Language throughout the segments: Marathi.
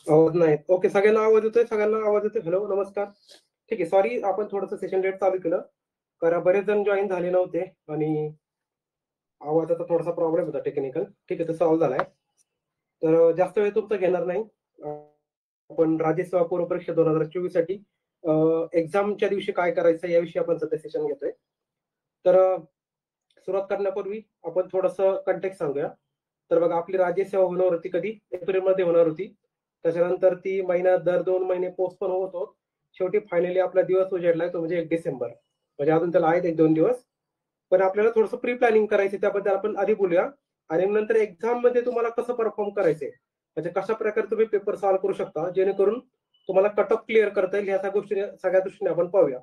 आवाज नाही. ओके, सगळ्यांना आवाज येतोय? सगळ्यांना आवाज येतोय? हॅलो, नमस्कार. ठीक आहे. सॉरी, आपण थोडंसं सेशन लेट चालू केलं कारण बरेच जण जॉईन झाले नव्हते आणि आवाजाचा थोडासा प्रॉब्लेम होता टेक्निकल. ठीक आहे, तो सॉल्व्ह झालाय. तर जास्त वेळ तुमचा घेणार नाही. आपण राज्यसेवा पूर्व परीक्षा 2024 साठी एक्झामच्या दिवशी काय करायचं याविषयी आपण सध्या सेशन घेतोय. तर सुरुवात करण्यापूर्वी आपण थोडंसं कंटेक्स्ट सांगूया. तर बघा, आपली राज्यसेवा होणार होती कधी? एप्रिलमध्ये होणार होती. त्याच्यानंतर ती महिन्यात दर 2 महिने पोस्टपोन होत होत. शेवटी फायनली आपला दिवस उजेडलाय, तो म्हणजे 1 डिसेंबर. म्हणजे अजून त्याला आहेत 1-2 दिवस. पण आपल्याला थोडंसं प्री प्लॅनिंग करायची, त्याबद्दल आपण आधी बोलूया. आणि नंतर एक्झाम मध्ये तुम्हाला कसं परफॉर्म करायचंय, म्हणजे कशा प्रकारे तुम्ही पेपर सॉल्व्ह करू शकता जेणेकरून तुम्हाला कट ऑफ क्लिअर करता येईल, ह्या गोष्टी सगळ्या दृष्टीने आपण पाहूया.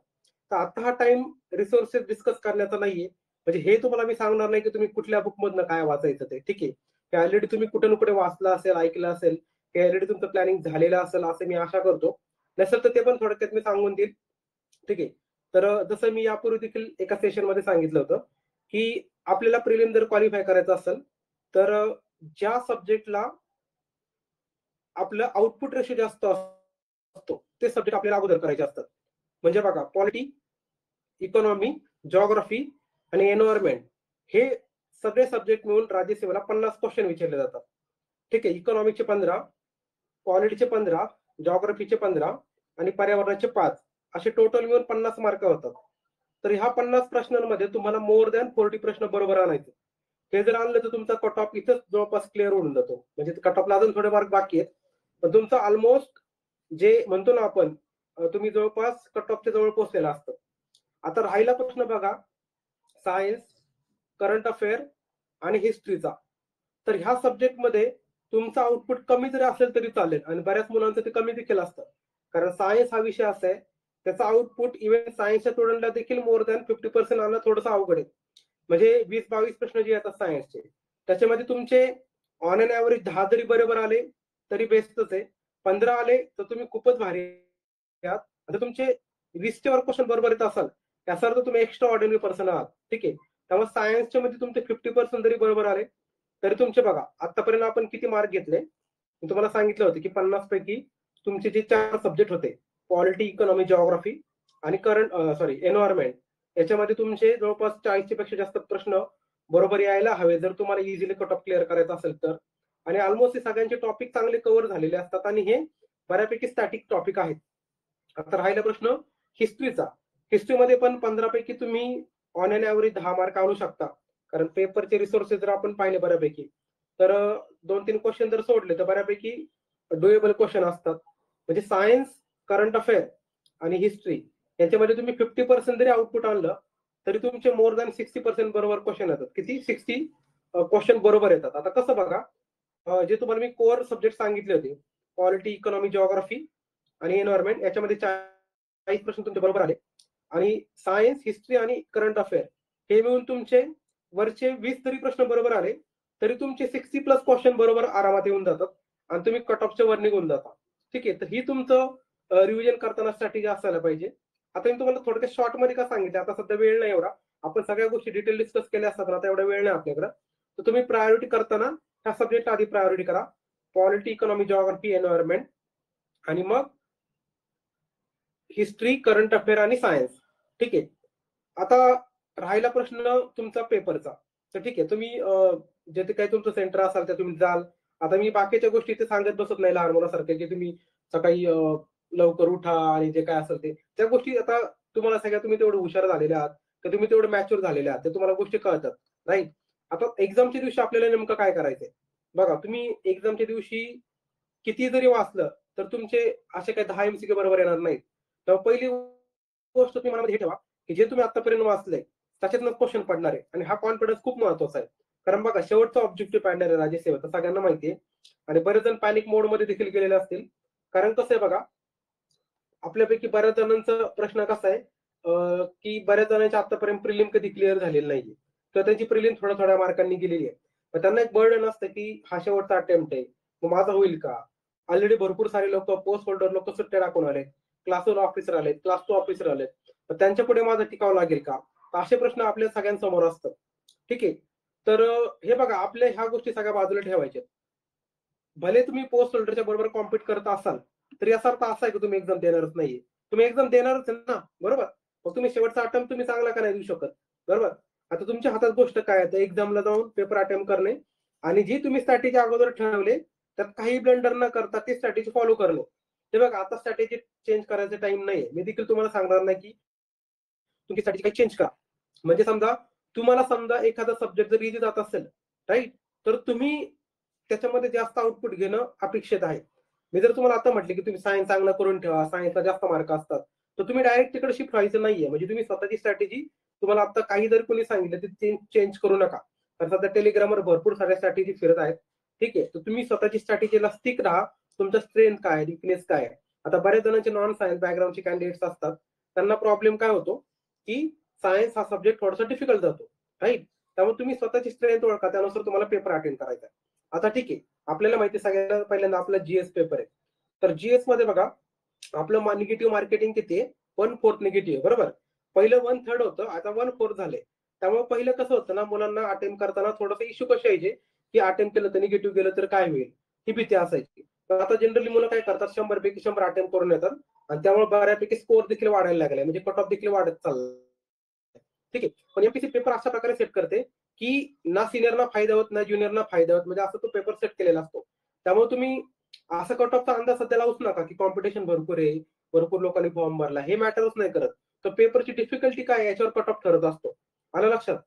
तर आता हा टाइम रिसोर्सेस डिस्कस करण्याचा नाहीये. म्हणजे हे तुम्हाला मी सांगणार नाही की तुम्ही कुठल्या बुकमधनं काय वाचायचं ते. ठीक आहे, हे ऑलरेडी तुम्ही कुठे ना कुठे वाचलं असेल, ऐकलं असेल, हे ऑलरेडी तुमचं प्लॅनिंग झालेलं असेल असं मी आशा करतो. नसेल तर ते पण थोडक्यात मी सांगून देईल. ठीक आहे. तर जसं मी यापूर्वी देखील एका सेशन मध्ये सांगितलं होतं की आपल्याला प्रिलिम जर क्वालिफाय करायचं असेल तर ज्या सब्जेक्टला आपलं आउटपुट रेशो जास्त असतो ते सब्जेक्ट आपल्याला अगोदर करायचे असतात. म्हणजे बघा, पॉलिटी, इकॉनॉमी, जिओग्राफी आणि एन्व्हायरमेंट हे सगळे सब्जेक्ट मिळून राज्यसेवेला 50 क्वेश्चन विचारले जातात. ठीक आहे. इकॉनॉमिकचे 15, पॉलिटीचे 15, जिओग्राफीचे 15 आणि पर्यावरणाचे 5, असे टोटल मिळून 50 मार्क होतात. तर ह्या 50 प्रश्नांमध्ये तुम्हाला मोर दॅन 40 प्रश्न बरोबर आणायचे. हे जर आणलं तर तुमचा कट ऑफ इथंच जवळपास क्लिअर होऊन जातो. म्हणजे कट ऑफला अजून थोडे मार्क बाकी आहेत, पण तुमचं ऑलमोस्ट जे म्हणतो ना आपण, तुम्ही जवळपास कट ऑफच्या जवळ पोहोचलेला असतं. आता राहिला प्रश्न बघा, सायन्स, करंट अफेअर आणि हिस्ट्रीचा. तर ह्या सब्जेक्टमध्ये तुमचं आउटपुट कमी जरी असेल तरी चालेल, आणि बऱ्याच मुलांचं ते कमी देखील असतं. कारण सायन्स हा विषय असा आहे, त्याचा आउटपुट इव्हन सायन्सच्या स्टुडंटला देखील मोर दॅन 50% आणणं थोडंसं अवघड आहे. म्हणजे 20-22 प्रश्न जे येतात सायन्सचे, त्याच्यामध्ये तुमचे ऑन अन ॲव्हरेज 10 जरी बरोबर आले तरी बेस्टच आहे. 15 आले तर तुम्ही खूपच भारी आहात. आता तुमचे 20च्या वर क्वेश्चन बरोबर येत असाल, याचा अर्थ तुम्ही एक्स्ट्रा ऑर्डिनरी पर्सन आहात. ठीक आहे. त्यामुळे सायन्सच्या मध्ये तुमचे 50% जरी बरोबर आले तरी तुमचे बघा, आतापर्यंत आपण किती मार्क घेतले. मी तुम्हाला सांगितलं होतं की 50 पैकी तुमचे जे 4 सब्जेक्ट होते, पॉलिटी, इकॉनॉमी, जिओग्राफी आणि एन्व्हायरमेंट, याच्यामध्ये तुमचे जवळपास 40 पेक्षा जास्त प्रश्न बरोबर यायला हवे जर तुम्हाला इझिली कट ऑफ क्लिअर करायचा असेल तर. आणि ऑलमोस्ट हे सगळ्यांचे टॉपिक चांगले कव्हर झालेले असतात आणि हे बऱ्यापैकी स्टॅटिक टॉपिक आहेत. आता राहिला प्रश्न हिस्ट्रीचा. हिस्ट्रीमध्ये पण 15 पैकी तुम्ही ऑन अन ॲव्हरेज 10 मार्क आणू शकता. कारण पेपरचे रिसोर्सेस जर आपण पाहिले बऱ्यापैकी, तर 2-3 क्वेश्चन जर सोडले तर बऱ्यापैकी डुएबल क्वेश्चन असतात. म्हणजे सायन्स, करंट अफेअर आणि हिस्ट्री याच्यामध्ये तुम्ही 50% जरी आउटपुट आणलं तरी तुमचे मोर दॅन 60% बरोबर क्वेश्चन येतात. किती? 60 क्वेश्चन बरोबर येतात. आता कसं बघा, जे तुम्हाला मी कोअर सब्जेक्ट सांगितले होते, पॉलिटी, इकॉनॉमी, जिओग्राफी आणि एन्व्हायरमेंट, याच्यामध्ये 40 प्रश्न तुमचे बरोबर आले. आणि सायन्स, हिस्ट्री आणि करंट अफेअर हे मिळून तुमचे वरचे 20 जरी प्रश्न बरोबर आले तरी तुमचे 60+ क्वेश्चन बरोबर आरामात येऊन जातात आणि तुम्ही कट ऑफच्या वर निघून जाता. ठीक आहे. तर ही तुमचं रिव्हिजन करताना स्ट्रॅटेजी असायला पाहिजे. आता मी तुम्हाला थोडक्यात शॉर्ट मध्ये का सांगितलं, आता सध्या वेळ नाही एवढा, आपण सगळ्या गोष्टी डिटेल डिस्कस केल्या असतात, आता एवढा वेळ नाही आपल्याकडे. तर तुम्ही प्रायोरिटी करताना ह्या सब्जेक्ट आधी प्रायोरिटी करा, पॉलिटी, इकॉनॉमी, जिओग्राफी, एन्व्हायरमेंट, आणि मग हिस्ट्री, करंट अफेअर आणि सायन्स. ठीक आहे. आता राहिला प्रश्न तुमचा पेपरचा. तर ठीक आहे, तुम्ही जे काही तुमचं सेंटर असाल त्या तुम्ही जाल. आता मी बाकीच्या गोष्टी ते सांगत बसत नाही लहान मुलासारखे, की तुम्ही सकाळी लवकर उठा आणि जे काय असेल ते त्या गोष्टी आता तुम्हाला सगळ्या, तुम्ही तेवढे हुशार झालेले आहात तर तुम्ही तेवढे मॅच्युअर झालेले आहात, ते तुम्हाला गोष्टी कळतात. राईट. आता एक्झामच्या दिवशी आपल्याला नेमकं काय करायचंय बघा, तुम्ही एक्झामच्या दिवशी किती जरी वाचलं तर तुमचे असे काही 10 MCQ बरोबर येणार नाहीत. तेव्हा पहिली गोष्ट तुम्ही मनामध्ये हे ठेवा की जे तुम्ही आतापर्यंत वाचलंय त्याच्यातनं क्वेश्चन पडणार आहे, आणि हा कॉन्फिडन्स खूप महत्वाचा आहे. कारण बघा, शेवटचा ऑब्जेक्टिव्ह पॅन्डर आहे राज्यसेवेचा, सगळ्यांना माहिती आहे. आणि बरेच जण पॅनिक मोड मध्ये देखील गेलेले असतील. कारण कसं आहे बघा, आपल्यापैकी बऱ्याच जणांचा प्रश्न कसा आहे, की बऱ्याच जणांच्या आतापर्यंत प्रिलिम कधी क्लिअर झालेली नाहीये, तर त्यांची प्रिलिम थोड्या थोड्या मार्कांनी गेलेली आहे. तर त्यांना एक बर्डन असतं की हा शेवटचा अटेम्प्ट आहे, मग माझा होईल का? ऑलरेडी भरपूर सारे लोक, पोस्ट होल्डर लोक सुट्ट्या टाकून आले, क्लास 1 ऑफिसर आले, क्लास 2 ऑफिसर आले, तर त्यांच्या पुढे माझं टिकावं लागेल का? तर असे प्रश्न आपल्या सगळ्यांसमोर असतात. ठीक आहे. तर हे बघा, आपल्या ह्या गोष्टी सगळ्या बाजूला ठेवायच्या. भले तुम्ही पोस्ट होल्डरच्या बरोबर कॉम्पिट करत असाल तरी याचा अर्थ असा आहे की तुम्ही एक्झाम देणारच नाहीये. तुम्ही एक्झाम देणारच आहे ना, बरोबर. मग तुम्ही शेवटचा अटेम्प्ट तुम्ही चांगला का नाही देऊ शकत, बरोबर. आता तुमच्या हातात गोष्ट काय आहे, तर एक्झामला जाऊन पेपर अटेम्प्ट करणे आणि जी तुम्ही स्ट्रॅटेजी अगोदर ठरवले त्यात काही ब्लंडर न करता ती स्ट्रॅटेजी फॉलो करणे. हे बघा, आता स्ट्रॅटेजी चेंज करायचा टाइम नाहीये. मी देखील तुम्हाला सांगणार नाही की तुमची स्ट्रॅटेजी काही चेंज करा. म्हणजे समजा एखादा सब्जेक्ट जर इझी जात असेल, राईट, तर तुम्ही त्याच्यामध्ये जास्त आउटपुट घेणं अपेक्षित आहे. मी जर तुम्हाला आता म्हटले की तुम्ही सायन्स चांगला करून ठेवा, सायन्सला जास्त मार्क असतात, तर तुम्ही डायरेक्ट तिकडे शिफ्ट व्हायचं नाहीये. म्हणजे तुम्ही स्वतःची स्ट्रॅटेजी, तुम्हाला आता काही जर कोणी सांगितलं ते चेंज करू नका. तर सध्या टेलिग्रामवर भरपूर साऱ्या स्ट्रॅटेजी फिरत आहेत. ठीक आहे, तर तुम्ही स्वतःची स्ट्रॅटेजीला स्टिक राहा. तुमचं स्ट्रेंथ काय, विकनेस काय आहे. आता बऱ्याच जणांचे नॉन सायन्स बॅकग्राऊंडचे कॅन्डिडेट्स असतात, त्यांना प्रॉब्लेम काय होतो की सायन्स हा सब्जेक्ट थोडासा डिफिकल्ट जातो, राईट. त्यामुळे तुम्ही स्वतःची स्ट्रेंथ ओळखा, त्यानुसार तुम्हाला पेपर अटेंड करायचा आहे. आता ठीक आहे, आपल्याला माहिती सगळ्यांना पहिल्यांदा आपला जीएस पेपर आहे. तर जीएस मध्ये बघा, आपलं निगेटिव्ह मार्केटिंग किती आहे, 1/4 निगेटिव्ह, बरोबर. पहिलं 1/3 होतं, आता 1/4 झाले. त्यामुळे पहिलं कसं होतं ना, मुलांना अटेम्प्ट करताना थोडंसं इश्यू कसे यायचे की अटेम्प्ट केलं तर निगेटिव्ह गेलं तर काय होईल, ही भीती असायची. तर आता जनरली मुलं काय करतात, 100 पैकी 100 अटेम्प्ट करून येतात आणि त्यामुळे बऱ्यापैकी स्कोर देखील वाढायला लागलाय, म्हणजे कट ऑफ देखील वाढत चाललाय. ठीक आहे. पण एमपीसी पेपर अशा प्रकारे सेट करते की ना सिनियरना फायदा होत, ना ज्युनियरना फायदा होत, म्हणजे असं तो पेपर सेट केलेला असतो. त्यामुळे तुम्ही असं कट ऑफचा अंदाज सध्या लावूच नका की कॉम्पिटिशन भरपूर आहे, भरपूर लोकांनी फॉर्म भरला, हे मॅटरच नाही करत. तर पेपरची डिफिकल्टी काय आहे याच्यावर कट ऑफ ठरत असतो. आलं लक्षात.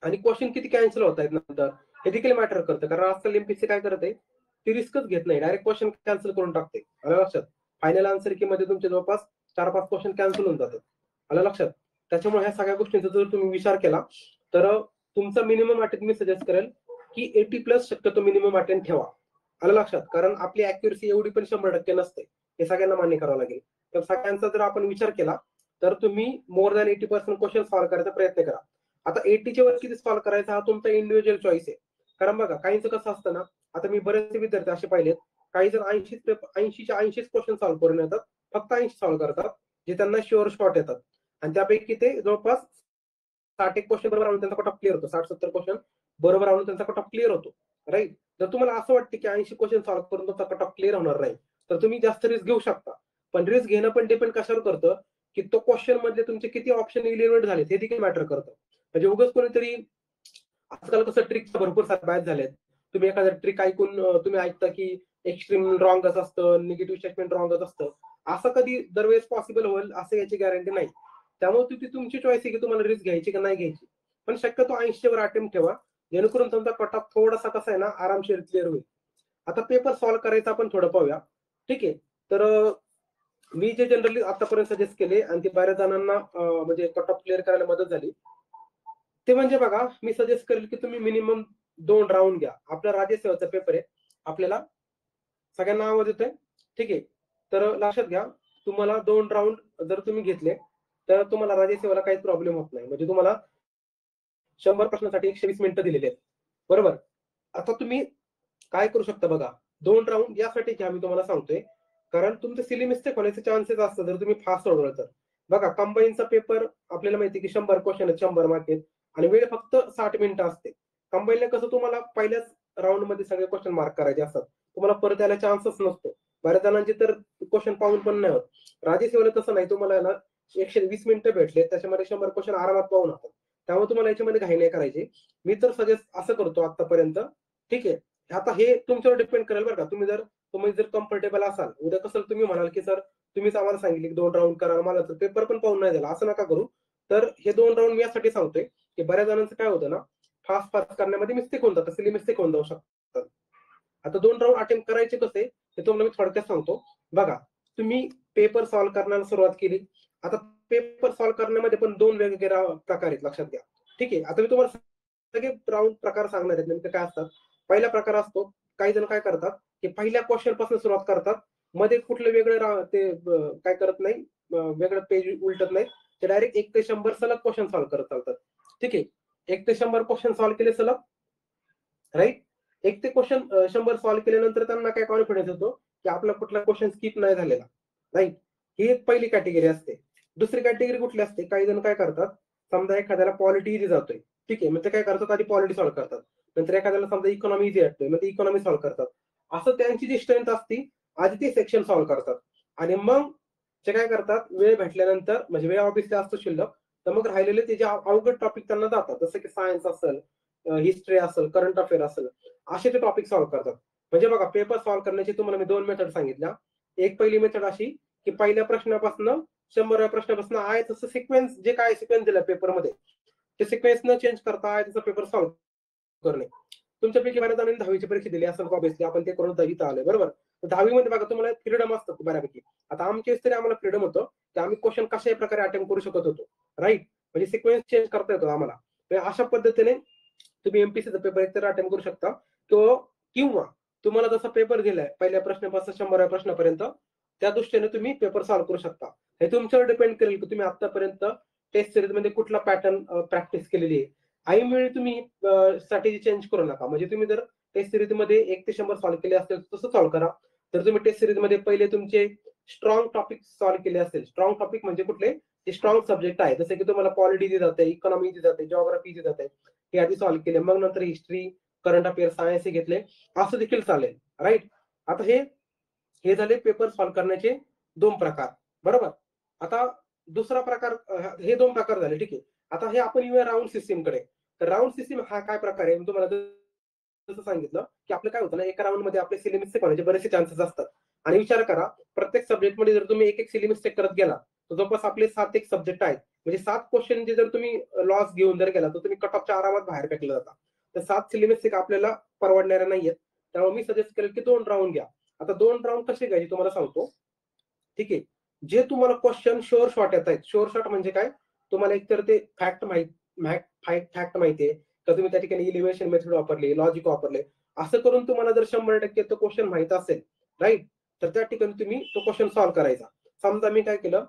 आणि क्वेश्चन किती कॅन्सल होत आहेत नंतर, हे देखील मॅटर करतं. कारण आजकाल एमपीसी काय करत आहे, ती रिस्कच घेत नाही, डायरेक्ट क्वेश्चन कॅन्सल करून टाकते. आलं लक्षात. फायनल आन्सर की मध्ये तुमचे जवळपास 4-5 क्वेश्चन कॅन्सल होऊन जातात. आलं लक्षात. त्याच्यामुळे ह्या सगळ्या गोष्टींचा जर तुम्ही विचार केला तर तुमचा मिनिमम अटेम्प्ट मी सजेस्ट करेल की 80+ शक्यतो मिनिमम अटेम्प्ट ठेवा. आलं लक्षात. कारण आपली अॅक्युरसी एवढी पण 100% नसते, हे सगळ्यांना मान्य करावं लागेल. तर सगळ्यांचा जर आपण विचार केला तर तुम्ही मोर दॅन 80% क्वेश्चन सॉल्व्ह करायचा प्रयत्न करा. आता 80च्या वर किती सॉल्व्ह करायचा हा तुमचा इंडिव्हिज्युअल चॉईस आहे. कारण बघा, काहींचं कसं असतं ना, आता मी बरेचसे विद्यार्थी असे पाहिलेत, काही जण 80च्या 80 क्वेश्चन सॉल्व्ह करून येतात, फक्त 80 सॉल्व्ह करतात, जे त्यांना शुअर शॉट येतात. आणि त्यापैकी ते जवळपास 60 एक क्वेश्चन बरोबर आणून त्यांचा कट ऑफ क्लिअर होतो. 60-70 क्वेश्चन बरोबर आणून त्यांचा कट ऑफ क्लिअर होतो, राईट. जर तुम्हाला असं वाटतं की 80 क्वेश्चन सॉल्व्ह करून तुमचा कट ऑफ क्लिअर होणार नाही, तर तुम्ही जास्त रिस्क घेऊ शकता. पण रिस्क घेणं पण डिपेंड कशावर करतं की तो क्वेश्चन मध्ये तुमचे किती ऑप्शन इलिमिनेट झाले हे देखील मॅटर करतं. म्हणजे उगाच कोणीतरी, आजकाल कसं ट्रिकचा भरपूर सारे बॅच झालेत. तुम्ही एखादा ट्रिक ऐकून तुम्ही ऐकता की एक्स्ट्रीम रॉंगच असतं, निगेटिव्ह स्टेटमेंट रॉंगच असतं. असं कधी दरवेळेस पॉसिबल होईल असं याची गॅरंटी नाही. त्यामुळे ती तुमची चॉईस आहे की तुम्हाला रिस्क घ्यायची का नाही घ्यायची. पण शक्यतो 80च्या वर अटेम्प्ट ठेवा, जेणेकरून तुमचा कट ऑफ थोडासा कसा आहे ना, आरामशीर क्लिअर होईल. आता पेपर सॉल्व्ह करायचं आपण थोडं पाहूया. ठीक आहे. तर मी जे जनरली आतापर्यंत सजेस्ट केले आणि ते बऱ्याच जणांना म्हणजे कट ऑफ क्लिअर करायला मदत झाली, ते म्हणजे बघा, मी सजेस्ट करेल की तुम्ही मिनिमम 2 राउंड घ्या. आपला राज्यसेवेचा पेपर आहे. आपल्याला सगळ्यांना आवाज येतोय? ठीक आहे. तर लक्षात घ्या, तुम्हाला 2 राउंड जर तुम्ही घेतले, तर तुम्हाला राज्यसेवेला काहीच प्रॉब्लेम होत नाही. म्हणजे तुम्हाला 100 प्रश्नांसाठी 120 मिनिटं दिलेली आहेत. बरोबर. आता तुम्ही काय करू शकता बघा, 2 राउंड यासाठी घ्या मी तुम्हाला सांगतोय. कारण तुमचं सिली मिस्टेक होण्याचे चान्सेस असतात जर तुम्ही फास्ट सोडवलं तर. बघा, कंबाईनचा पेपर आपल्याला माहिती आहे की 100 क्वेश्चन आहेत, 100 मार्क आहेत आणि वेळ फक्त 60 मिनिटं असते. कंबाईनला कसं तुम्हाला पहिल्याच राउंडमध्ये सगळे क्वेश्चन मार्क करायचे असतात. तुम्हाला परत यायला चान्सच नसतो. बऱ्याच जणांचे तर क्वेश्चन पाहून पण नाही होत. राज्यसेवेला तसं नाही, तुम्हाला आहे ना 120 मिनिटं भेटले, त्याच्यामध्ये 100 क्वेश्चन आरामात पाहून होतात. त्यामुळे तुम्हाला याच्यामध्ये घाई नाही करायची. मी तर सजेस्ट असं करतो आतापर्यंत. ठीक आहे. आता हे तुमच्यावर डिपेंड करेल बरं का. तुम्ही जर कम्फर्टेबल असाल, उद्या कसं तुम्ही म्हणाल की सर तुम्हीच आम्हाला सांगितले की 2 राउंड करा, मला तर पेपर पण पाहून नाही झाला, असं नका करू. तर हे 2 राउंड मी यासाठी सांगतोय की बऱ्याच जणांचं काय होतं ना, फास्ट फास्ट करण्यामध्ये मिस्टेक होऊन जातं, सिली मिस्टेक होऊन जाऊ शकतात. आता 2 राउंड अटेम्प्ट करायचे कसे हे तुम्हाला मी थोडक्यात सांगतो. बघा, तुम्ही पेपर सॉल्व्ह करण्याला सुरुवात केली. आता पेपर सॉल्व्ह करण्यामध्ये पण 2 वेगवेगळे प्रकार आहेत, लक्षात घ्या. ठीक आहे. आता मी तुम्हाला सगळे राउंड प्रकार सांगणार आहेत, नेमके काय असतात. पहिला प्रकार असतो, काही जण काय करतात की पहिल्या क्वेश्चन पासून सुरुवात करतात, मध्ये कुठलं वेगळं ते काय करत नाही, वेगळं पेज उलटत नाही. ते डायरेक्ट 1 ते 100 सलग क्वेश्चन सॉल्व्ह करत चालतात. ठीक आहे. 1 ते 100 क्वेश्चन सॉल्व्ह केले सलग, राईट. 1 ते क्वेश्चन 100 सॉल्व्ह केल्यानंतर त्यांना काय कॉन्फिडन्स येतो की आपला कुठला क्वेश्चन स्किप नाही झालेला, राईट. ही एक पहिली कॅटेगरी असते. दुसरी कॅटेगरी कुठली असते, काही जण काय करतात, समजा एखाद्याला पॉलिटी इझी जातोय, ठीक आहे, मग ते काय करतात, आधी पॉलिटी सॉल्व्ह करतात. नंतर एखाद्याला समजा इकॉनॉमी इझी वाटतोय, मग ते इकॉनॉमी सॉल्व्ह करतात. असं त्यांची जी स्ट्रेंथ असती आधी ते सेक्शन सॉल्व्ह करतात आणि मग ते काय करतात, वेळ भेटल्यानंतर म्हणजे वेळ ऑफिसला असतो शिल्लक, तर मग राहिलेले ते जे अवघड टॉपिक त्यांना जातात, जसं की सायन्स असेल, हिस्ट्री असेल, करंट अफेअर असेल, असे ते टॉपिक सॉल्व्ह करतात. म्हणजे बघा, पेपर सॉल्व्ह करण्याची तुम्हाला मी 2 मेथड सांगितल्या. एक पहिली मेथड अशी की पहिल्या प्रश्नापासून 100व्या प्रश्नापासून आहे तसं सिक्वेन्स, जे काय सिक्वेन्स दिला पेपरमध्ये ते सिक्वेन्स न चेंज करता आहे त्याचा पेपर सॉल्व्ह करणे. तुमच्यापैकी बऱ्याच जणांनी 10वीची परीक्षा दिली असेल ऑब्व्हियसली, आपण ते करून 10वीत आलोय बरोबर. 10वी मध्ये बघा तुम्हाला फ्रीडम असतं बऱ्यापैकी. आता आमच्या तरी आम्हाला फ्रीडम होतं की आम्ही क्वेश्चन कशाही प्रकारे अटेम्प्ट करू शकत होतो, राईट. म्हणजे सिक्वेन्स चेंज करता येतो आम्हाला. म्हणजे अशा पद्धतीने तुम्ही एमपीसीचा पेपर एकतर अटेम्प्ट करू शकता किंवा किंवा तुम्हाला जसा पेपर दिलाय पहिल्या प्रश्नापासून 100व्या प्रश्नापर्यंत, त्या दृष्टीने तुम्ही पेपर सॉल्व्ह करू शकता. हे तुमच्यावर डिपेंड करेल की तुम्ही आतापर्यंत टेस्ट सिरीज मध्ये कुठला पॅटर्न प्रॅक्टिस केलेली आहे. ऐनवेळी तुम्ही स्ट्रॅटेजी चेंज करू नका. म्हणजे तुम्ही जर टेस्ट सिरीज मध्ये 1 ते 100 सॉल्व्ह केले असतील तसं सॉल्व्ह करा. तर तुम्ही टेस्ट सिरीज मध्ये पहिले तुमचे स्ट्रॉंग टॉपिक सॉल्व्ह केले असतील. स्ट्रॉंग टॉपिक म्हणजे कुठले, जे स्ट्रॉंग सब्जेक्ट आहे, जसे की तुम्हाला पॉलिटी दिली जाते, इकॉनॉमी दिली जाते, जिओग्राफी दिली जाते, हे आधी सॉल्व्ह केले, मग नंतर हिस्ट्री, करंट अफेअर, सायन्स हे घेतले, असं देखील चालेल, राईट. आता हे हे झाले पेपर सॉल्व्ह करण्याचे 2 प्रकार, बरोबर. आता दुसरा प्रकार, हे 2 प्रकार झाले, ठीक आहे. आता हे आपण येऊया राउंड सिस्टीमकडे. तर राउंड सिस्टीम हा काय प्रकार आहे, मी तुम्हाला जसं सांगितलं की आपलं काय होतं ना, एका राउंड मध्ये आपले सिली मिस्टेक होण्याचे बरेचसे चान्सेस असतात. आणि विचार करा, प्रत्येक सब्जेक्टमध्ये जर तुम्ही एक सिली मिस्टेक करत गेला तर जवळपास आपले 7 एक सब्जेक्ट आहेत. म्हणजे 7 क्वेश्चन जर तुम्ही लॉस घेऊन जर गेला तर तुम्ही कट ऑफच्या आरामात बाहेर फेकलं जाता. तर 7 सिली मिस्टेक आपल्याला परवडणाऱ्या नाहीयेत. त्यामुळे मी सजेस्ट करेल की 2 राउंड घ्या. आता 2 राउंड कसे घ्यायचे तुम्हाला सांगतो, ठीक आहे. जे तुम्हाला क्वेश्चन शुअर शॉट येत आहेत, शुअर शॉट म्हणजे काय, तुम्हाला एकतर ते फॅक्ट माहितीये तर तुम्ही त्या ठिकाणी इलिव्हेशन मेथड वापरली, लॉजिक वापरले, असं करून तुम्हाला जर 100% तो क्वेश्चन माहित असेल, राईट, तर त्या ठिकाणी तुम्ही तो क्वेश्चन सॉल्व्ह करायचा. समजा मी काय केलं,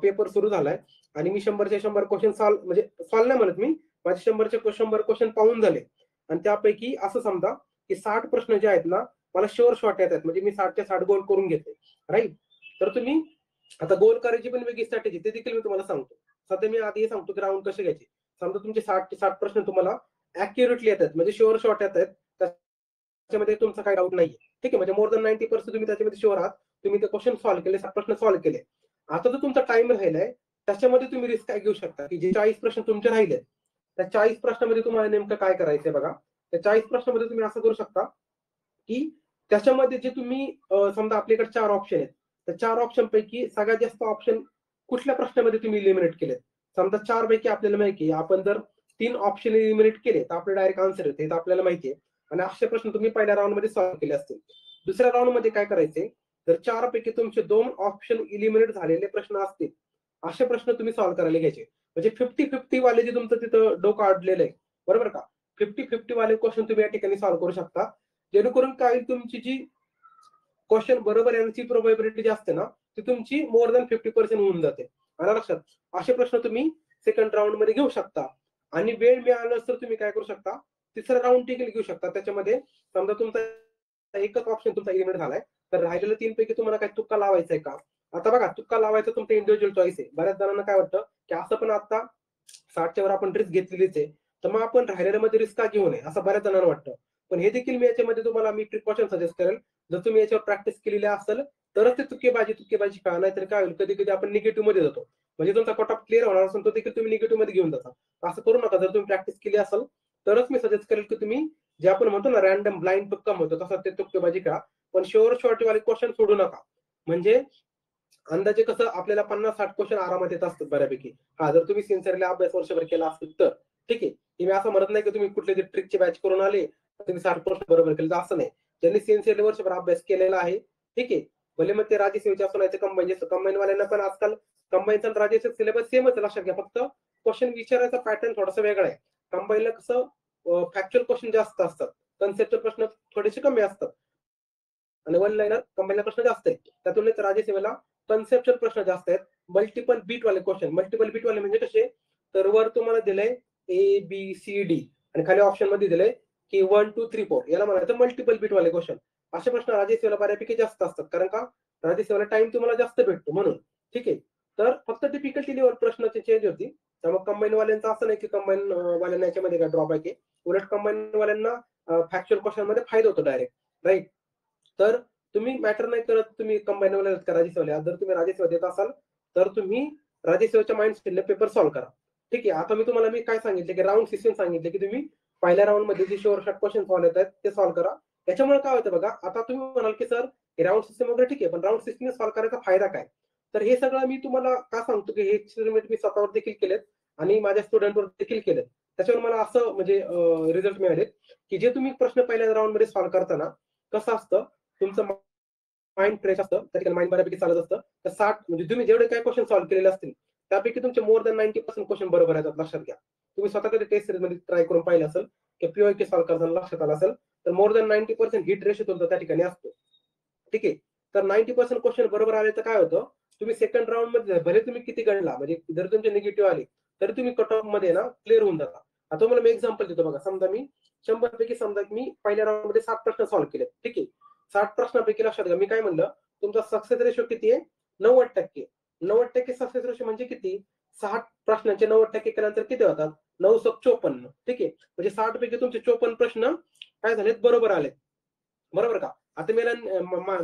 पेपर सुरू झालाय आणि मी 100चे 100 क्वेश्चन सॉल्व्ह, म्हणजे सॉल्व्ह नाही म्हणत मी, माझे 100चे 100 क्वेश्चन पाहून झाले. आणि त्यापैकी असं समजा की 60 प्रश्न जे आहेत ना, मला शुअर शॉट येत आहेत, म्हणजे मी 60च्या 60 गोल करून घेतले, राईट. तर तुम्ही आता गोल करायची पण वेगळी स्ट्रॅटेजी, ते देखील मी तुम्हाला सांगतो. सध्या मी आधी हे सांगतो की राउंड कसे घ्यायचे. समजा तुमचे 60 ते 60 प्रश्न तुम्हाला ऍक्युरेटली येतात, म्हणजे शुअर शॉट येत आहेत, त्याच्यामध्ये तुमचा काही डाऊट नाहीये, ठीक आहे. म्हणजे मोर दॅन 90% तुम्ही त्याच्यामध्ये शुअर आहात. तुम्ही ते क्वेश्चन सॉल्व्ह केले, 7 प्रश्न सॉल्व्ह केले. आता जो तुमचा टाइम राहिलाय त्याच्यामध्ये तुम्ही रिस्क काय घेऊ शकता की जे 40 प्रश्न तुमचे राहिले, त्या 40 प्रश्नामध्ये तुम्हाला नेमकं काय करायचंय बघा. त्या 40 प्रश्नामध्ये तुम्ही असं करू शकता की त्याच्यामध्ये जे तुम्ही समजा आपल्याकडे 4 ऑप्शन आहेत. त्या 4 ऑप्शन पैकी सगळ्यात जास्त ऑप्शन कुठल्या प्रश्नामध्ये तुम्ही इलिमिनेट केलेत. समजा 4 पैकी आपल्याला माहिती आहे, आपण जर 3 ऑप्शन इलिमिनेट केले तर आपल्याला डायरेक्ट आन्सर येते, हे तर आपल्याला माहिती आहे. आणि असे प्रश्न तुम्ही पहिल्या राउंडमध्ये सॉल्व्ह केले असतील. दुसऱ्या राउंडमध्ये काय करायचे, तर 4 पैकी तुमचे 2 ऑप्शन इलिमिनेट झालेले प्रश्न असतील, असे प्रश्न तुम्ही सॉल्व्ह करायला घ्यायचे. म्हणजे 50-50 वाले जे तुमचं तिथं डोकं अडलेलं आहे, बरोबर का? 50-50 वाले क्वेश्चन तुम्ही या ठिकाणी सॉल्व्ह करू शकता. जेणेकरून काय होईल, तुमची जी क्वेश्चन बरोबर येण्याची प्रोबॅबिलिटी जी असते ना, ती तुमची मोर दॅन 50% होऊन जाते. आलं लक्षात? असे प्रश्न तुम्ही सेकंड राउंड मध्ये घेऊ शकता. आणि वेळ मिळाला तर तुम्ही काय करू शकता, तिसरा राउंड देखील घेऊ शकता. त्याच्यामध्ये समजा तुमचा एकच ऑप्शन तुमचा एलिमिनेट झालाय, तर राहिलेल्या 3 पैकी तुम्हाला काय तुक्का लावायचा आहे का? आता बघा, तुक्का लावायचा तुमचा इंडिव्हिज्युअल चॉईस आहे. बऱ्याच जणांना काय वाटतं, की असं पण आता 60च्या वर आपण रिस्क घेतलेलीच आहे, तर मग आपण राहिलेल्यामध्ये रिस्क का घेऊ नये, असं बऱ्याच जणांना वाटतं. पण हे देखील मी याच्यामध्ये तुम्हाला मी प्रिकॉशन सजेस्ट करेल. जर तुम्ही याच्यावर प्रॅक्टिस केलेली असेल तरच ते तुक्केबाजी का, नाही तर काय होईल, कधी-कधी आपण निगेटिव्ह मध्ये जातो. म्हणजे तुमचा कट ऑफ क्लिअर होणार असेल तो देखील तुम्ही निगेटिव्ह मध्ये घेऊन जाता. असं करू नका. जर तुम्ही प्रॅक्टिस केली असेल तरच मी सजेस्ट करेल की तुम्ही जे आपण म्हणतो ना रॅन्डम ब्लाइंड तुक्का म्हणतो, तसं ते तुक्केबाजी करा. पण शुअर शॉर्ट वाले क्वेश्चन सोडू नका. म्हणजे अंदाजे कसं आपल्याला 50-60 क्वेश्चन आरामात येत असतात बऱ्यापैकी. हां, जर तुम्ही सिन्सिअरली अभ्यास वर्षभर केला असेल तर. ठीक आहे. हे मी असं म्हणत नाही की तुम्ही कुठलीतरी ट्रिकची बॅच करून आले, तुम्ही 60 प्रश्न बरोबर केले, तर असं नाही. ज्यांनी सिन्सिअरली वर्षभर अभ्यास केलेला आहे, ठीक आहे. भले मग ते राज्यसेवेचे असो नाही तर कंबाईन वाल्यांना पण आजकाल कंबाईनचा आणि राज्याचा सिलेबस सेमच आहे, लक्षात घ्या. फक्त क्वेश्चन विचारायचा पॅटर्न थोडासा वेगळा आहे. कंबाईनला कसं फॅक्च्युअल क्वेश्चन जास्त असतात. कन्सेप्टचे प्रश्न थोडेसे कमी असतात. आणि वन लाईनर कंबाईनला प्रश्न जास्त आहेत. त्या तुलनेत राज्यसेवेला कन्सेप्च्युअल प्रश्न जास्त आहेत. मल्टिपल बीट वाले क्वेश्चन. मल्टिपल बीट वाले म्हणजे कसे? तर वर तुम्हाला दिलंय A, B, C, D आणि खाली ऑप्शन मध्ये दिलंय की 1, 2, 3, 4 याला म्हणायचं मल्टिपल बीट वाले क्वेश्चन. असे प्रश्न राज्यसेवेला बऱ्यापैकी जास्त असतात. कारण का? राज्यसेवेला टाइम तुम्हाला जास्त भेटतो म्हणून. ठीक आहे. तर फक्त डिफिकल्टी लेव्हल प्रश्नाची चेंज होती. त्यामुळे कंबाईन वाल्यांचं असं नाही की कंबाईन वाल्यांना याच्यामध्ये काय ड्रॉबॅक आहे. उलट कंबाईन वाल्यांना फॅक्च्युअल क्वेश्चन मध्ये फायदा होतो डायरेक्ट, राईट. तर तुम्ही मॅटर नाही करत तुम्ही कंबाईनवाले का राजेसेवाले. जर तुम्ही राजेसेवा देत असाल तर तुम्ही राजेसेवाच्या माइंडसेटने पेपर सॉल्व्ह करा. ठीक आहे. आता मी तुम्हाला काय सांगितले की राऊंड सिस्टम सांगितले की तुम्ही पहिल्या राऊंड मध्ये जे शॉर्ट क्वेश्चन सॉल्व्ह येत आहेत ते सॉल्व्ह करा. त्याच्यामुळे काय होतं बघा, आता तुम्ही म्हणाल की सर राऊंड सिस्टम वगैरे ठीक आहे, पण राऊंड सिस्टम सॉल्व्ह करायचा फायदा काय? तर हे सगळं मी तुम्हाला का सांगतो की हे एक्सपेरिमेंट मी स्वतःवर देखील केलेत आणि माझ्या स्टुडंटवर देखील केलेत. त्याच्यावर मला असं म्हणजे रिझल्ट मिळाले की जे तुम्ही प्रश्न पहिल्या राऊंड मध्ये सॉल्व्ह करताना कसं असतं, तुमचं माइंड फ्रेश असतं, त्या ठिकाणी माइंड बऱ्यापैकी चालत असतं. तर 60 म्हणजे तुम्ही जेवढे काही क्वेश्चन सॉल्व्ह केलेले असतील त्यापैकी तुमचे मोर दॅन 90% क्वेश्चन बरोबर येतात. लक्षात घ्या. तुम्ही स्वतः कधी टेस्ट सिरीज मध्ये ट्राय करून पाहिलं असेल की पीओके सॉल्व्ह करताना लक्षात आलं असेल तर मोर दॅन 90% हिट रेशो तुमचा त्या ठिकाणी असतो. ठीक आहे. तर 90% क्वेश्चन बरोबर आले तर काय होतं, तुम्ही सेकंड राऊंड मध्ये भले तुम्ही किती गणला म्हणजे जर तुमचे निगेटिव्ह आले तरी तुम्ही कट ऑफ मध्ये ना क्लिअर होऊन जाता. आता तुम्हाला मी एक्झाम्पल देतो बघा. समजा मी 100 पैकी समजा मी पहिल्या राऊंड मध्ये 7 प्रश्न सॉल्व्ह केले. ठीक आहे. 60 प्रश्नापैकी लक्षात घ्या मी काय म्हणलं, तुमचा सक्सेस रेशो किती आहे? 90%. 90% सक्सेस रेशो म्हणजे किती? 60 प्रश्नांचे 90% केल्यानंतर किती होतात? 954. ठीक आहे. म्हणजे 60 पैकी तुमचे 54 प्रश्न काय झालेत? बरोबर आले. बरोबर का? आता मला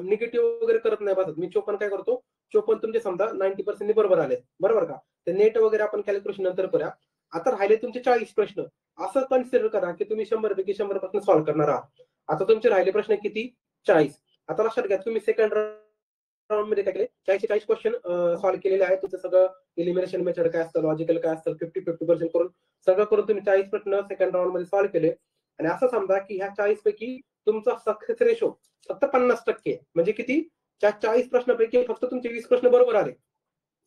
निगेटिव्ह वगैरे करत नाही बघा. मी 54 काय करतो? 54 तुमचे समजा 90% बरोबर आले. बरोबर का? ते नेट वगैरे आपण कॅल्क्युलेशन नंतर करूया. आता राहिले तुमचे 40 प्रश्न. असं कन्सिडर करा की तुम्ही 100 पैकी 100 प्रश्न सॉल्व्ह करणार आहात. आता तुमचे राहिले प्रश्न किती? 40. आता लक्षात घ्या तुम्ही सेकंड राऊंड मध्ये काय केले? 40 क्वेश्चन सॉल्व्ह केलेले आहेत. तुमचं सगळं एलिमिनेशन मेथड काय असतं, लॉजिकल काय असतं, 50-50% करून सगळं करून तुम्ही 40 प्रश्न सेकंड राऊंड मध्ये सॉल्व्ह केले. आणि असं समजा की ह्या 40 पैकी तुमचा सक्सेस रेशो फक्त 50%. म्हणजे किती? त्या 40 प्रश्नापैकी फक्त तुमचे 20 प्रश्न बरोबर आले.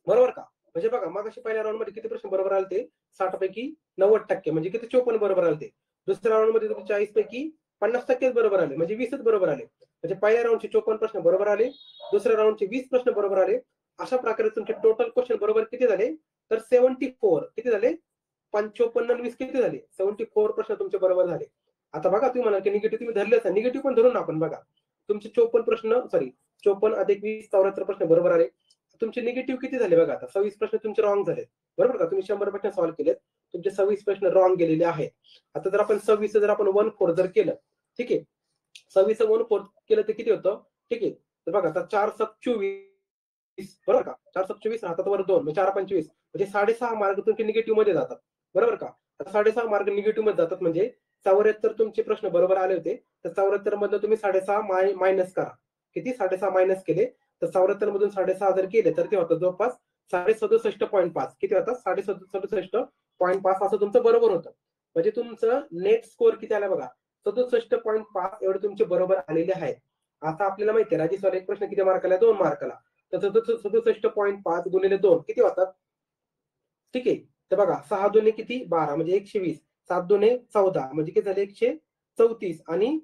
बरोबर का? म्हणजे बघा मगाशी पहिल्या राऊंड मध्ये किती प्रश्न बरोबर आले ते? 60 पैकी 90%. म्हणजे किती? 54 बरोबर आले ते. दुसऱ्या राऊंड मध्ये तुमचे 40 पैकी 50% बरोबर आले. म्हणजे 20च बरोबर आले. म्हणजे पहिल्या राऊंडचे 54 प्रश्न बरोबर आले. दुसऱ्या राऊंडचे 20 प्रश्न बरोबर आले. अशा प्रकारे तुमचे टोटल क्वेश्चन बरोबर किती झाले? तर 74. किती झाले? 55 आणि 20 किती झाले? 74 प्रश्न तुमचे बरोबर झाले. आता बघा तुम्ही म्हणाल की निगेटिव्ह तुम्ही धरलेच आहे. निगेटिव्ह पण धरून आपण बघा. तुमचे 54 प्रश्न सॉरी 54 अधिक 20 74 प्रश्न बरोबर आले. तुमचे निगेटिव्ह किती झाले बघा आता? 26 प्रश्न तुमचे रॉंग झाले. बरोबर का? तुम्ही 100 प्रश्न सॉल्व्ह केलेत. तुमचे 26 प्रश्न रॉंग गेलेले आहेत. आता जर आपण 26 जर आपण 1/4 जर केलं, ठीक आहे. 26 1/4 केलं तर किती होतं? ठीक आहे. तर बघा आता 4 7 24 बरोबर का? 4 7 24 राहतात वर 2 म्हणजे 4 25 म्हणजे 6.5 मार्क तुमचे निगेटिव्ह मध्ये जातात. बरोबर का? आता 6.5 मार्क निगेटिव्ह मध्ये जातात म्हणजे 74 तुमचे प्रश्न बरोबर आले होते. तर 74 मधनं तुम्ही 6.5 मायनस करा. किती? 6.5 मायनस केले तर 74 मधून 6.5 जर केले तर ते होतं जवळपास 67.5. किती होतात? 67.5 असं तुमचं बरोबर होतं. म्हणजे तुमचं नेट स्कोअर किती आला बघा? 67.5 एवढे तुमचे बरोबर आलेले आहेत. आता आपल्याला माहिती आहे राजेशवाला एक प्रश्न किती मार्काला? 2 मार्काला. तर 67.5 गुणिले 2 किती होतात? ठीक आहे. तर बघा 6 दुणे किती? 12 म्हणजे 120. 7 दुणे 14 म्हणजे किती झाले? 134 आणि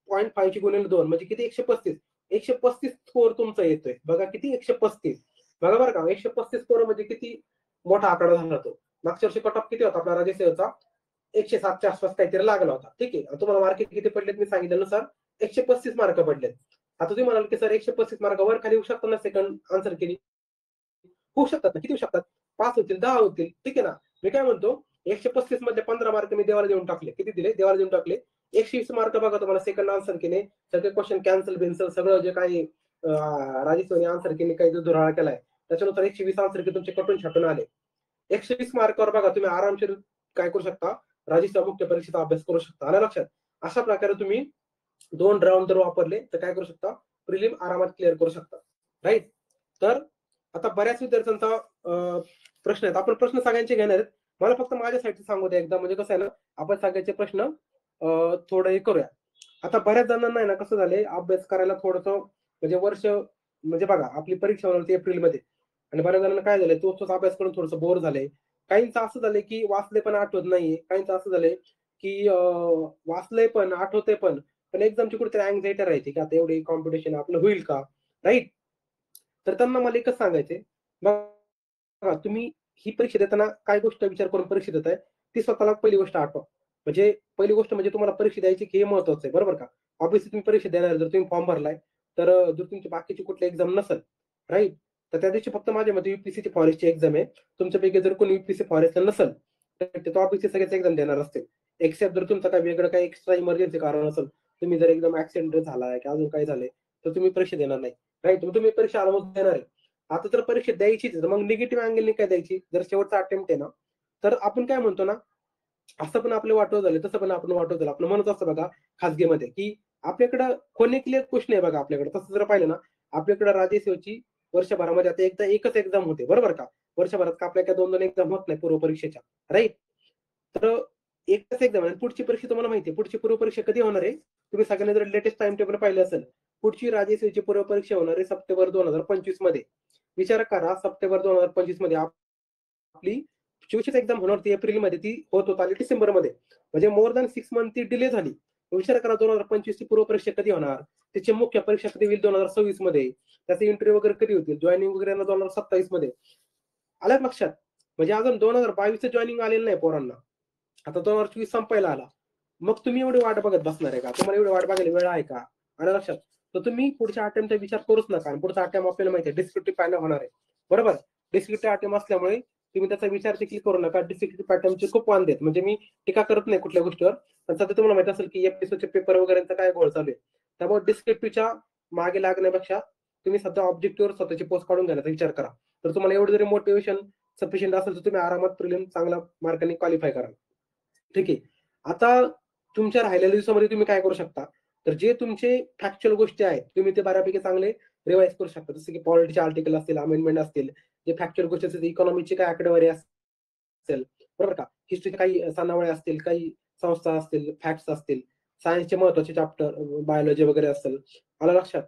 0.5 ची गुणिले 2 म्हणजे किती? 135. 135 स्कोर तुमचा येतोय. बघा किती? 135. बघा बरं का 135 स्कोर म्हणजे किती मोठा आकडा झाला तो. मागच्या वर्षी कट ऑफ किती होता आपला राजेसेवाचा? 107च्या आसपास काहीतरी लागला होता. ठीक आहे. तुम्हाला मार्क किती पडलेत मी सांगितल्यानुसार 135 मार्क पडलेत. आता तुम्ही म्हणाल की सर 135 मार्क वर खाली होऊ शकतात ना सेकंड आन्सर केली? होऊ शकतात ना. किती होऊ शकतात? 5 होतील, 10 होतील. ठीक आहे ना. मी काय म्हणतो 135 मधले 15 मार्क मी देवाला देऊन टाकले. किती दिले? देवाला देऊन टाकले. 120 मार्क बघा तुम्हाला सेकंड आन्सर केले. सगळे क्वेश्चन कॅन्सल बिन्सल सगळं जे काही राजेश्वरी आन्सर केले काही जो धुराळा केलाय त्याच्यानुसार 120 आन्सर के तुमचे कटून छाटून आले. 120 मार्कावर बघा तुम्ही आरामशीर काय करू शकता? राजेश मुख्य परीक्षेचा अभ्यास करू शकता. आलं लक्षात? अशा प्रकारे तुम्ही 2 राउंड जर वापरले तर काय करू शकता? प्रिलिम आरामात क्लिअर करू शकता. राईट? तर आता बऱ्याच विद्यार्थ्यांचा प्रश्न आहेत. आपण प्रश्न सगळ्यांचे घेणार आहेत. मला फक्त माझ्यासाठी सांगू द्या एकदा म्हणजे कसं आहे ना, आपण सगळ्यांचे प्रश्न थोडं हे करूया. आता बऱ्याच जणांना आहे ना कसं झालंय अभ्यास करायला थोडंसं म्हणजे वर्ष म्हणजे बघा आपली परीक्षा होणार होती एप्रिलमध्ये आणि बऱ्याच जणांना काय झालंय तोच अभ्यास करून थोडंसं बोर झालंय. काहींचं असं झालंय की वाचले पण आठवत नाहीये. काहींचं असं झालंय की वाचलंय पण आठवतंय पण. पण एक्झामची कुठेतरी अँक्झायटी राहायची की आता एवढी कॉम्पिटिशन आपलं होईल का? राईट? तर त्यांना मला एकच सांगायचंय, बघा तुम्ही ही परीक्षा देताना काय गोष्ट विचार करून परीक्षा देताय, ती स्वतःला पहिली गोष्ट आठवा. म्हणजे पहिली गोष्ट म्हणजे तुम्हाला परीक्षा द्यायची की हे महत्वाचं आहे, बरोबर का? ऑब्व्हियसली तुम्ही परीक्षा देणार जर तुम्ही फॉर्म भरलाय, तर जर तुमची बाकीची कुठली एक्झाम नसेल, राईट? तर त्या दिवशी फक्त माझ्या मते यूपीएससीची फॉरेस्टची एक्झाम आहे. तुमच्यापैकी जर कोणी यूपीएससी फॉरेस्टला नसेल, तर ते ऑब्व्हियसली सगळ्याच एक्झाम देणार असतील. एक्सेप्ट जर तुमचं काही वेगळं काही एक्स्ट्रा इमर्जन्सी कारण असेल, तुम्ही जर एकदम ऍक्सिडेंट झालाय किंवा अजून काही झालंय, तर तुम्ही परीक्षा देणार नाही, राईट. मग तुम्ही परीक्षा ऑलमोस्ट देणार आहे. आता तर परीक्षा द्यायचीच आहे, तर मग निगेटिव्ह अँगलने काय द्यायची? जर शेवटचा अटेम्प्ट आहे ना, तर आपण काय म्हणतो ना, असं पण आपले वाटोळ झाले, तसं पण आपण वाटोळ झालं. आपलं म्हणत असतं बघा खाजगीमध्ये, की आपल्याकडं क्लिअर क्वेश्चन आहे बघा आपल्याकडे. तसं जर पाहिलं ना, आपल्याकडे राज्यसेवेची वर्षभरामध्ये आता एकदा एकच एक्झाम होते, बरोबर का? वर्षभरात का आपल्या काय 2-2 एक्झाम होत नाही पूर्व परीक्षेच्या, राईट? तर एकच एक्झाम आहे आणि पुढची परीक्षा तुम्हाला माहिती आहे. पुढची पूर्व परीक्षा कधी होणार आहे? तुम्ही सगळ्यांनी जर लेटेस्ट टाइम टेबल पाहिलं असेल, पुढची राज्यसेवेची पूर्व परीक्षा होणार आहे सप्टेंबर 2025 मध्ये. विचार करा, सप्टेंबर 2025 मध्ये आपली 24ची एक्झाम होणार होती एप्रिलमध्ये, ती होत आली डिसेंबरमध्ये. म्हणजे मोर दॅन 6 मंथ ती डिले झाली. विचार करा 2025 ची पूर्व परीक्षा कधी होणार? त्याची मुख्य परीक्षा कधी होईल 2026 मध्ये. त्याचे इंटरव्ह्यू वगैरे कधी होतील? जॉइनिंग वगैरे 2027 मध्ये. आलं लक्षात? म्हणजे अजून 2022चं जॉइनिंग आलेलं नाही पोरांना. आता 2024 संपायला आला. मग तुम्ही एवढी वाट बघत बसणार आहे का? तुम्हाला एवढी वाट बघायला वेळ आहे का? आलं लक्षात? तर तुम्ही पुढच्या अटेम्प्टचा विचार करूच नका. आणि पुढचा अटेम्प्ट आपल्याला माहिती आहे डिस्क्रिप्टिव्ह पॅटर्न होणार आहे. बरोबर? डिस्क्रिप्टिव्ह अटेम्प्ट असल्यामुळे तुम्ही त्याचा विचार देखील करू नका. डिस्क्रिप्टिव्ह पॅटर्नचे खूप वांदे आहेत. म्हणजे मी टीका करत नाही कुठल्या गोष्टीवर. पण सध्या तुम्हाला माहिती असेल की एफपीएससीचे पेपर वगैरेचा काय घोळ चालू आहे. त्यामुळे डिस्क्रिप्टिव्हच्या मागे लागण्यापेक्षा तुम्ही सध्या ऑब्जेक्टिव्हवर स्वतःची पोस्ट काढून घेण्याचा विचार करा. तर तुम्हाला एवढं जरी मोटिव्हेशन सफिशियंट असेल तर तुम्ही आरामात प्रिलिम चांगल्या मार्कांनी क्वालिफाय कराल. ठीक आहे. आता तुमच्या राहिलेल्या दिवसामध्ये तुम्ही काय करू शकता? तर जे तुमचे फॅक्च्युअल गोष्टी आहेत, तुम्ही ते बऱ्यापैकी चांगले रिवाईज करू शकता. जसं की पॉलिटीचे आर्टिकल असतील, अमेंडमेंट असतील, जे फॅक्च्युअल गोष्टी असतील, इकॉनॉमीची काय आकडेवारी असेल, बरोबर का? हिस्ट्रीचे काही सनावळे असतील, काही संस्था असतील, फॅक्ट्स असतील, सायन्सचे महत्त्वाचे चॅप्टर, बायोलॉजी वगैरे असेल, आलं लक्षात?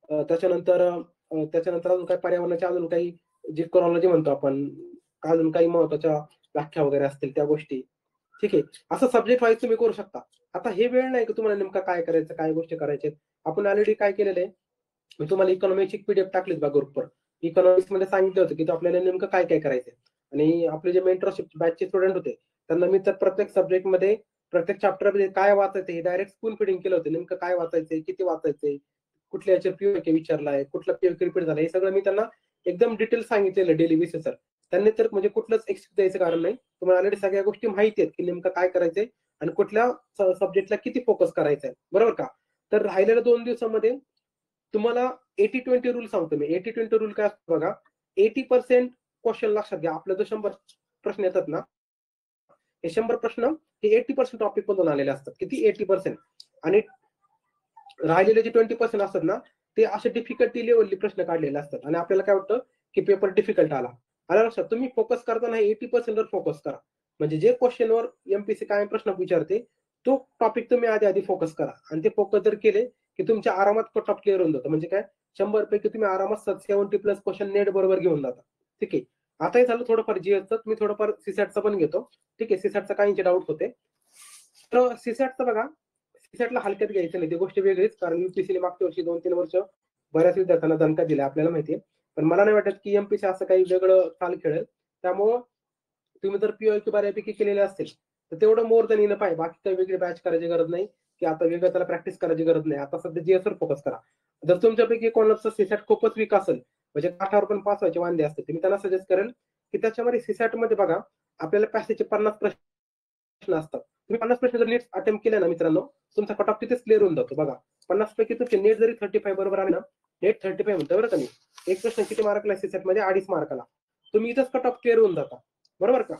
त्याच्यानंतर अजून काही पर्यावरणाच्या अजून काही जे क्रोनॉलॉजी म्हणतो आपण, अजून काही महत्त्वाच्या व्याख्या वगैरे असतील त्या गोष्टी. ठीक आहे. असं सब्जेक्ट वाईज तुम्ही करू शकता. आता हे वेळ नाही की तुम्हाला नेमकं काय करायचं, काय गोष्टी करायच्या आहेत. आपण ऑलरेडी काय केलेलं आहे, मी तुम्हाला इकॉनॉमिकची पीडीएफ टाकलीच बघा ग्रुपवर. इकॉनॉमिक्समध्ये सांगितलं होतं की आपल्याला नेमकं काय करायचंय. आणि आपले जे मेंटरशिप बॅचचे स्टुडंट होते, त्यांना मी तर प्रत्येक सब्जेक्टमध्ये, प्रत्येक चॅप्टरमध्ये काय वाचायचं हे डायरेक्ट स्पून फिडिंग केलं होतं. नेमकं काय वाचायचंय, किती वाचायचंय, कुठल्या याचे पीओके विचारलाय, कुठला पीओके रिपीट झाला, हे सगळं मी त्यांना एकदम डिटेल सांगितलेलं डेली बेसिसवर. त्यांनी तर म्हणजे कुठलंच एक्सक्यूज द्यायचं कारण नाही. तुम्हाला ऑलरेडी सगळ्या गोष्टी माहिती आहेत की नेमकं काय करायचंय आणि कुठल्या सब्जेक्टला किती फोकस करायचा आहे, बरोबर का? तर राहिलेल्या 2 दिवसामध्ये तुम्हाला 80-20 रूल सांगतो मी. 80-20 रूल काय असतो बघा. 80% क्वेश्चन लक्षात घ्या. आपले जो 100 प्रश्न येतात ना, हे 100 प्रश्न हे 80% टॉपिक मधून आलेले असतात. किती? 80%. आणि राहिलेले जे 20% असतात ना, ते असे डिफिकल्टी लेव्हलचे प्रश्न काढलेले असतात. आणि आपल्याला काय वाटतं की पेपर डिफिकल्ट आला. आलं लक्षात? तुम्ही फोकस करताना 80% वर फोकस करा. म्हणजे जे क्वेश्चनवर एमपीएससी कायम प्रश्न विचारते, तो टॉपिक तुम्ही आधी फोकस करा. आणि ते फोकस जर केले, की तुमच्या आरामात कट ऑफ क्लिअर होऊन जातं. म्हणजे काय, 100 पैकी तुम्ही आरामात 70+ क्वेश्चन नेट बरोबर घेऊन जाता. ठीक आहे. आता हे झालं थोडंफार जीएसचं. मी थोडंफार सीसॅटचं पण घेतो. ठीक आहे. सीसॅटचा काहींचे डाऊट होते. तर सीसॅटचं बघा, सीसॅटला हलक्यात घ्यायचं नाही. ती गोष्ट वेगळीच. कारण युपीएससीने मागच्या वर्षी 2-3 वर्ष बऱ्याच विद्यार्थ्यांना दणका दिला आपल्याला माहिती आहे. पण मला नाही वाटत की एमपीएससी असं काही वेगळं चाल खेळेल. त्यामुळं तुम्ही जर पीओके बऱ्यापैकी केलेले असतील, तर तेवढं मोर दॅन इनफ आहे. बाकी काही वेगळी बॅच करायची गरज नाही, की आता वेगळं त्याला प्रॅक्टिस करायची गरज नाही. आता सध्या जीएसवर फोकस करा. जर तुमच्यापैकी कोणाचं सीसॅट खूपच वीक असेल, म्हणजे काठावर पण पास व्हायचे वांदे असतील, तर मी त्यांना सजेस्ट करेल की त्याच्यामध्ये सीसॅटमध्ये बघा, आपल्याला पॅसेजचे 50 प्रश्न असतात. तुम्ही 50 प्रश्न जर नीट अटेम्प्ट केले ना मित्रांनो, तुमचा कट ऑफ तिथेच क्लिअर होऊन जातो. बघा, 50 पैकी तुमचे नेट जरी 35 बरोबर आले ना, नेट 35 म्हणतो बरं का मी. एक प्रश्न किती मार्कला सीसॅटमध्ये? 2.5 मार्काला. तुम्ही इथंच कट ऑफ क्लिअर होऊन जाता. बरोबर का?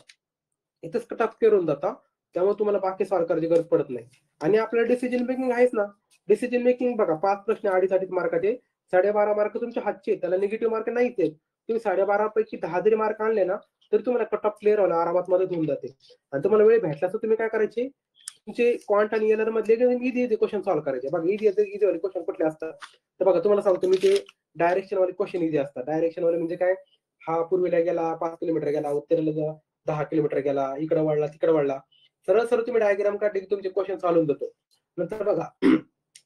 इथंच कट ऑफ क्लिअर होऊन जाता. त्यामुळे तुम्हाला बाकी सॉल्व्ह करायची गरज पडत नाही. आणि आपल्याला डिसिजन मेकिंग आहेच ना. डिसिजन मेकिंग बघा, 5 प्रश्न 2.5 मार्काचे, 12.5 मार्क तुमच्या हातचे आहेत. त्याला निगेटिव्ह मार्क नाहीच आहेत. तुम्ही 12.5 पैकी 10 जरी मार्क आणले ना, तरी तुम्हाला कट ऑफ क्लिअर व्हायला आरामात मदत होऊन जाते. आणि तुम्हाला वेळ भेटला तर तुम्ही काय करायचे, तुमचे क्वांट आणि एलर मधले इझी क्वेश्चन सॉल्व्ह करायचे. बघा, इझी वाले क्वेश्चन कुठले असतात, तर बघा तुम्हाला सांगतो मी, ते डायरेक्शन वाले क्वेश्चन इझी असतात. डायरेक्शन वाले म्हणजे काय, हा पूर्वेला गेला 5 किलोमीटर गेला, उत्तरेला 10 किलोमीटर गेला, इकडे वळला तिकडे वळला, सरळ सरळ तुम्ही डायग्राम काढले की तुमचे क्वेश्चन सॉल्व्ह होऊन जातो. नंतर बघा,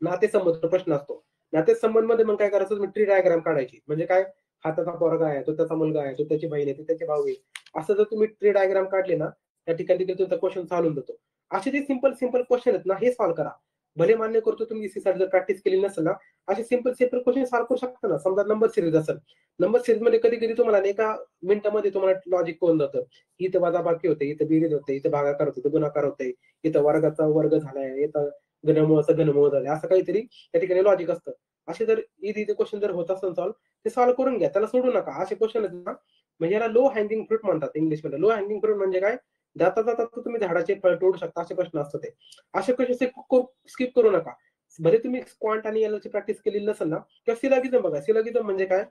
नातेसंबंध प्रश्न असतो. नातेसंबंध मध्ये मग काय करायचं, तुम्ही ट्री डायग्राम काढायची. म्हणजे काय, हा त्याचा पोरगा आहे, तो त्याचा मुलगा आहे, तो त्याची बहीण आहे, तो त्याचे भाऊ आहे. असं जर तुम्ही ट्री डायग्राम काढले ना, त्या ठिकाणी देखील तुमचा क्वेश्चन सॉल्व्ह होऊन जातो. असे जे सिंपल क्वेश्चन आहेत ना, हे सॉल्व्ह करा. भले मान्य करतो तुम्ही सीसाठी जर प्रॅक्टिस केली नसेल ना, असे सिंपल क्वेश्चन सॉल्व्ह करू शकता ना. समजा नंबर सिरीज असेल, नंबर सिरीज मध्ये कधी कधी तुम्हाला एका मिनिटामध्ये तुम्हाला लॉजिक कळून जातं. इथं वजाबाकी होते, इथं बेरीज होते, इथं भागाकार होते, इथं गुणाकार होते, इथं वर्गाचा वर्ग झालाय, इथं घनमूळाचा घनमूळ झालाय, असं काहीतरी त्या ठिकाणी लॉजिक असतं. असे जर इझी क्वेश्चन जर होत असेल सॉल्व्ह, ते सॉल्व्ह करून घ्या, त्याला सोडू नका. असे क्वेश्चन आहेत ना, म्हणजे याला लो हँगिंग फ्रूट म्हणतात इंग्लिशमध्ये. लो हँगिंग फ्रूट म्हणजे काय, जाता जाता तुम्ही झाडाचे फळ तोडू शकता असे प्रश्न असतात ते. असे क्वेश्चन स्किप करू नका. भले तुम्ही क्वांट आणि एलची प्रॅक्टिस केलेली नसेल ना, किंवा सिलॉगिझम बघा. सिलॉगिझम म्हणजे काय,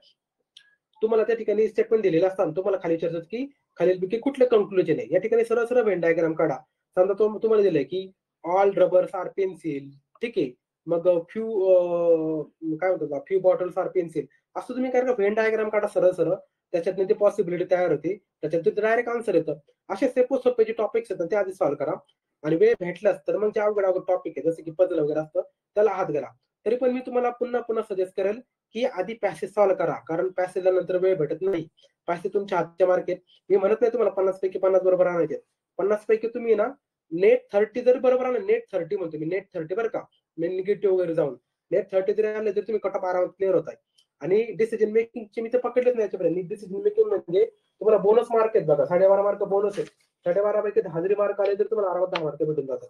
तुम्हाला त्या ठिकाणी स्टेटमेंट दिलेलं असतं, तुम्हाला खाली विचारतात की खालीलपैकी कुठलं कन्क्लुजन आहे. या ठिकाणी सरळ सरळ व्हेन डायग्राम काढा. समजा तुम्हाला दिलंय की ऑल रबर्स आर पेन्सिल, ठीक आहे. मग काय म्हणतात, फ्यू बॉटल्स आर पेन्सिल. असं तुम्ही काय करा, व्हेन डायग्राम काढा सरळ सरळ. त्याच्यातनं ती पॉसिबिलिटी तयार होते. त्याच्यात डायरेक्ट आन्सर येतं. असे सोपे जे टॉपिक्स आहेत ते आधी सॉल्व्ह करा. आणि वेळ भेटलाच तर मग जे अवघड अवघड टॉपिक आहे जसं की पझल वगैरे असतं, त्याला हात घाला. तरी पण मी तुम्हाला पुन्हा पुन्हा सजेस्ट करेल की आधी पॅसेज सॉल्व्ह करा, कारण पॅसेजला नंतर वेळ भेटत नाही. पॅसेज तुमच्या हातच्या मार्क आहेत. मी म्हणत नाही तुम्हाला 50 पैकी 50 बरोबर आणायचे. 50 पैकी तुम्ही ना नेट 30 जरी बरोबर आले, नेट 30 म्हणतो मी, नेट 30 बरं का, मी निगेटिव्ह वगैरे जाऊन नेट 30 जरी आले तरी तुम्ही कट ऑफ आरामात क्लिअर होताय. आणि डिसिजन मेकिंगचे मी तर पकडलेच नाही याच्यापर्यंत. डिसिजन मेकिंग म्हणजे तुम्हाला बोनस मार्क आहेत बघा, 12.5 मार्क बोनस आहेत. 12.5 पैकी 10 जरी मार्क आले तर तुम्हाला आरामात 10 मार्क भेटून जातात.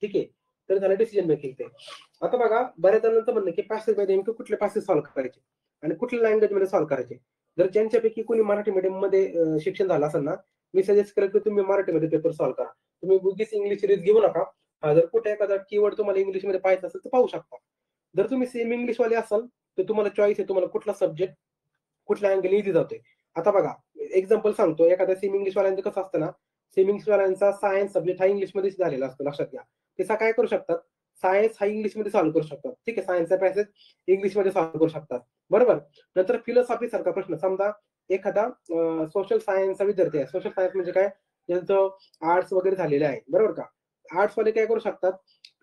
ठीक आहे. तर झालं डिसिजन मेकिंग ते. आता बघा, बऱ्याच जणांचं म्हणणं की पॅसेज मध्ये नेमके कुठले पॅसेज सॉल्व्ह करायचे आणि कुठल्या लँग्वेज मध्ये सॉल्व्ह करायचे. जर ज्यांच्यापैकी कोणी मराठी मीडियम मध्ये शिक्षण झालं असेल ना, मी सजेस्ट करेल की तुम्ही मराठीमध्ये पेपर सॉल्व्ह करा. तुम्ही उगीच इंग्लिश सिरीज घेऊ नका. जर कुठे एखादा कीवर्ड तुम्हाला इंग्लिशमध्ये पाहायचा असेल तर पाहू शकता. जर तुम्ही सेम इंग्लिशवाले असाल तर तुम्हाला चॉईस आहे, तुम्हाला कुठला सब्जेक्ट कुठल्या अँगल इझी जातोय. आता बघा, एक्झाम्पल सांगतो. एखाद्या सेम इंग्लिशवाल्यांचं कसं असतं ना, सेम इंग्लिशवाल्यांचा सायन्स सब्जेक्ट हा इंग्लिशमध्येच झालेला असतो, लक्षात घ्या. ते काय करू शकतात, सायन्स हा इंग्लिशमध्ये सॉल्व्ह करू शकतात. ठीक आहे, सायन्सचा पॅसेज इंग्लिशमध्ये सॉल्व्ह करू शकतात. बरोबर. नंतर फिलॉसॉफी सारखा प्रश्न, समजा एखादा सोशल सायन्सचा विद्यार्थी आहे. सोशल सायन्स म्हणजे काय, ज्यांचं आर्ट्स वगैरे झालेले आहे, बरोबर का. आर्ट्सवाले काय करू शकतात,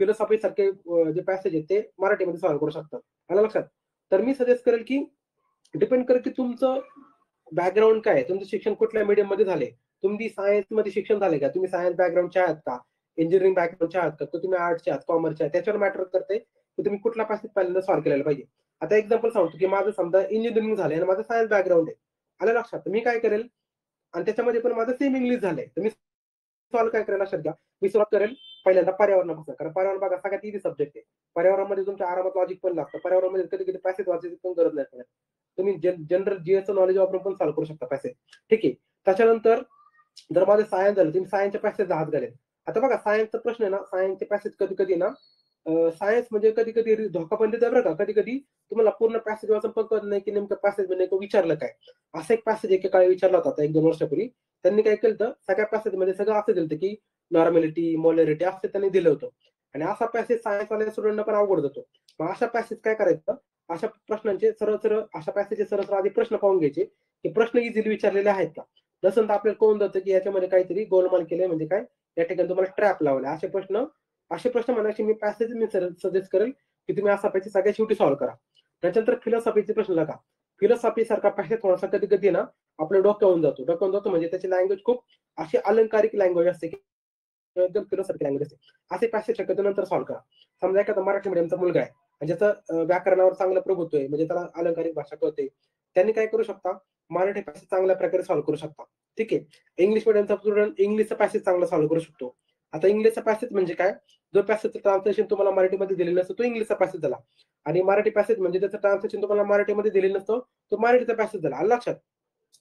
फिलॉसॉफी सारखे जे पॅसेज आहेत ते मराठीमध्ये सॉल्व्ह करू शकतात. आलं लक्षात. तर मी सजेस्ट करेल की डिपेंड करेल की तुमचं बॅकग्राऊंड काय आहे, तुमचं शिक्षण कुठल्या मीडियम मध्ये झाले. तुम्ही सायन्स मध्ये शिक्षण झाले का, तुम्ही सायन्स बॅकग्राऊंडचे आहात का, इंजिनिअरिंग बॅकग्राऊंडचे आहात का, तर तुम्ही आर्ट्सचे आहात, कॉमर्सचे आहात, त्याच्यावर मॅटर करते की तुम्ही कुठला पॅसेज पहिल्यांदा सॉल्व्ह केलेला पाहिजे. आता एक्झाम्पल सांगतो की माझं समजा इंजिनिअरिंग झालंय आणि माझं सायन्स बॅकग्राऊंड आहे. आलं लक्षात. तर मी काय करेल, आणि त्याच्यामध्ये पण माझं सेम इंग्लिश झालंय, तर मी सॉल्व्ह काय करेल लक्षात घ्या. मी सुरुवात करेल पहिल्यांदा पर्यावरणापासून, कारण पर्यावरण बघा सगळ्यात इझी सब्जेक्ट आहे. पर्यावरणामध्ये तुमच्या आरामात लॉजिक पण लागतं. पर्यावरणामध्ये कधी कधी पॅसेज वाचायची पण गरज नाही पडत. तुम्ही जनरल जीएसचं नॉलेज वापरून पण सॉल्व्ह करू शकता पॅसेज. ठीक आहे. त्याच्यानंतर जर माझं सायन्स झालं, तुम्ही सायन्सच्या पॅसेज हात घालेल. आता बघा, सायन्सचा प्रश्न आहे ना, सायन्सचे पॅसेज कधी कधी ना, सायन्स म्हणजे कधी कधी धोका पण देतात बरं का. कधी कधी तुम्हाला पूर्ण पॅसेज वाचून पण कळत नाही की नेमकं पॅसेज नेमकं विचारलं काय. असा एक पॅसेज एके काळी विचारला होता 1-2 वर्षापूर्वी. त्यांनी काय केलं होतं, सगळ्या पॅसेजमध्ये सगळं असं दिलं होतं की नॉर्मॅलिटी, मोलॅरिटी असं त्यांनी दिलं होतं. आणि असा पॅसेज सायन्सवाल्या स्टुडंटना पण अवघड होतो. मग अशा पॅसेज काय करायचं, अशा प्रश्नांचे सरळ सरळ, अशा पॅसेजचे सरळ सरळ आधी प्रश्न पाहून घ्यायचे की प्रश्न इझिली विचारलेले आहेत का. नसेल तर आपल्याला कळून जातं की याच्यामध्ये काहीतरी गोलमाल केलंय, म्हणजे काय, या ठिकाणी तुम्हाला ट्रॅप लावलाय. असे प्रश्न म्हणायचे मी पॅसेज मी सजेस्ट करेल की तुम्ही असा पॅसेज सगळ्यात शेवटी सॉल्व्ह करा. त्याच्यानंतर फिलॉसॉफीचे प्रश्न बघा. फिलॉसॉफी सारखा पॅसेज थोडासा कधी कधी ना आपल्या डोक्यावरून जातो म्हणजे त्याची लँग्वेज खूप अशी अलंकारिक लँग्वेज असते की एकदम फिलॉसॉफी लँग्वेज असते. असे पॅसेज शक्यतो नंतर सॉल्व्ह करा. समजा एखादा मराठी मीडियमचा मुलगा आहे आणि ज्याचं व्याकरणावर चांगलं प्रभुत्व आहे, म्हणजे त्याला अलंकारिक भाषा कळते, त्यांनी काय करू शकता, मराठी पॅसेज चांगल्या प्रकारे सॉल्व्ह करू शकता. ठीक आहे. इंग्लिश मीडियमचा स्टुडंट इंग्लिशचा पॅसेज चांगला सॉल्व्ह करू शकतो. आता इंग्लिशचा पॅसेज म्हणजे काय, जो पॅसेजचं ट्रान्सलेशन तुम्हाला मराठीमध्ये दिलेलं नसतं तो इंग्लिशचा पॅसेज झाला. आणि मराठी पॅसेज म्हणजे त्याचं ट्रान्सलेशन तुम्हाला मराठीमध्ये दिलेलं नसतं, तो मराठीचा पॅसेज झाला. आलं लक्षात.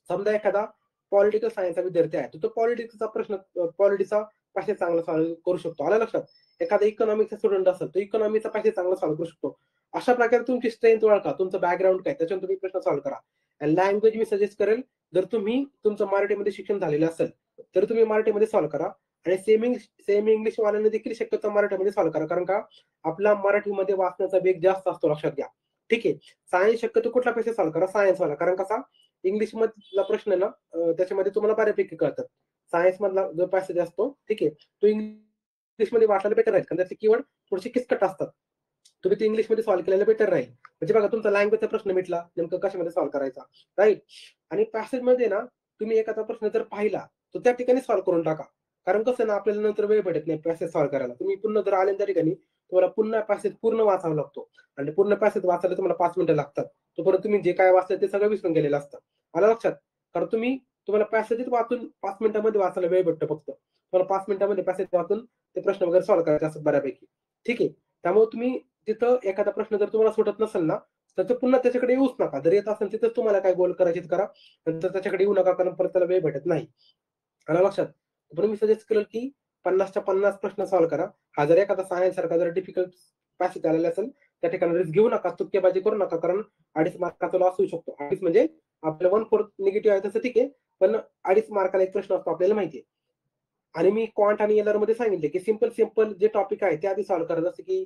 समजा एखादा पॉलिटिकल सायन्सचा विद्यार्थी आहे, तर तो पॉलिटिक्सचा प्रश्न, पॉलिटिक्सचा पॅसेज चांगला सॉल्व्ह करू शकतो. आलं लक्षात. एखादा इकॉनॉमिक्सचा स्टुडंट असेल तो इकॉनॉमिक्सचा पॅसेज चांगला सॉल्व्ह करू शकतो. अशा प्रकारे तुमची स्ट्रेंथ ओळखा, तुमचं बॅकग्राऊंड काय, त्याच्यावर तुम्ही प्रश्न सॉल्व्ह करा. लँग्वेज मी सजेस्ट करेल, जर तुम्ही तुमचं मराठीमध्ये शिक्षण झालेलं असेल तर तुम्ही मराठीमध्ये सॉल्व्ह करा. आणि सेम इंग्लिश वाल्यांना देखील शक्यतो मराठीमध्ये सॉल्व्ह करा, कारण का आपला मराठीमध्ये वाचण्याचा वेग जास्त असतो, लक्षात घ्या. ठीक आहे. सायन्स शक्यतो कुठला पॅसेज सॉल्व्ह करा, सायन्स वाला, कारण कसा इंग्लिश मधला प्रश्न आहे ना, त्याच्यामध्ये तुम्हाला बऱ्यापैकी कळतात. सायन्स मधला जो पॅसेज असतो, ठीक आहे, तो इंग्लिशमध्ये वाचायला बेटर राहील, कारण त्याचे कीवर्ड थोडेसे किचकट असतात. तुम्ही ते इंग्लिशमध्ये सॉल्व्ह केलेलं बेटर राहील. म्हणजे बघा, तुमचा लँग्वेजचा प्रश्न मिटला, नेमकं कशामध्ये सॉल्व्ह करायचा, राईट. आणि पॅसेजमध्ये ना तुम्ही एखादा प्रश्न जर पाहिला तर त्या ठिकाणी सॉल्व्ह करून टाका. कारण कसं ना, आपल्याला नंतर वेळ भेटत नाही पॅसेज सॉल्व्ह करायला. तुम्ही पुन्हा जर आले त्या ठिकाणी तुम्हाला पुन्हा पॅसेज पूर्ण वाचावा लागतो. आणि पूर्ण पॅसेज वाचायला तुम्हाला 5 मिनिटं लागतात. तोपर्यंत तुम्ही जे काय वाचलं ते सगळं विसरून गेलेलं असतं. आलं लक्षात. कारण तुम्हाला पॅसेजच वाचून 5 मिनिटांमध्ये वाचायला वेळ भेटतो फक्त. तुम्हाला 5 मिनिटांमध्ये पॅसेज वाचून ते प्रश्न वगैरे सॉल्व्ह करायचे असतात बऱ्यापैकी. ठीक आहे. त्यामुळे तुम्ही तिथं एखादा प्रश्न जर तुम्हाला सुटत नसेल ना, तर ते पुन्हा त्याच्याकडे येऊच नका. जर येत असेल तिथं तुम्हाला काय गोल करायचे करा, नंतर त्याच्याकडे येऊ नका, कारण परत त्याला वेळ भेटत नाही. आलं लक्षात? पण मी सजेस्ट करेल की 50च्या 50 प्रश्न सॉल्व्ह करा. हा जर एखादा सायन्स सारखा जर डिफिकल्ट पॅसेज आलेला असेल, त्या ठिकाणी रिस्क घेऊ नका, तुक्केबाजी करू नका, कारण 2.5 मार्काचा लॉस होऊ शकतो. 2.5 म्हणजे आपलं 1/4 निगेटिव्ह आहे तसं ठीक आहे, पण 2.5 मार्काला एक प्रश्न असतो आपल्याला माहिती आहे. आणि मी क्वांट आणि एलआर मध्ये सांगितले की सिंपल जे टॉपिक आहे ते आधी सॉल्व्ह करा. जसं की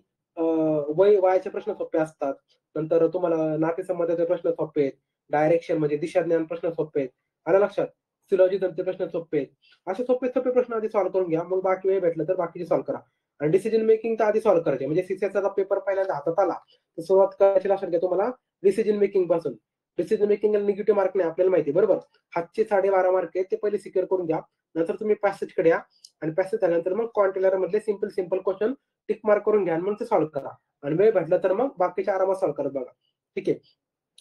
वयाचे प्रश्न सोपे असतात. नंतर तुम्हाला नातेसंबंधाचे प्रश्न सोपे आहेत. डायरेक्शन म्हणजे दिशाज्ञान प्रश्न सोपे आहेत. आलं लक्षात? सिलॉजिझमचे प्रश्न सोपे आहेत. असे सोपे प्रश्न आधी सॉल्व्ह करून घ्या. मग बाकी वेळ भेटला तर बाकीचे सॉल्व्ह करा. आणि डिसिजन मेकिंग तर आधी सॉल्व्ह करायचे. म्हणजे सीसीएचा पेपर पहिल्यांदा हातात आला, तर सुरुवात करायची लक्षात घ्या तुम्हाला डिसिजन मेकिंग पासून. डिसिजन मेकिंग निगेटिव्ह मार्क नाही आपल्याला माहिती आहे, बरोबर? हातचे 12.5 मार्क आहेत ते पहिले सिक्युअर करून घ्या. नंतर तुम्ही पॅसेजकडे या, आणि पॅसेज झाल्यानंतर मग क्वांटिलर मधले सिंपल क्वेश्चन टिक मार्क करून घ्या आणि मग ते सॉल्व्ह करा. आणि वेळ भेटला तर मग बाकीचे आरामात सॉल्व्ह करत बघा. ठीक आहे.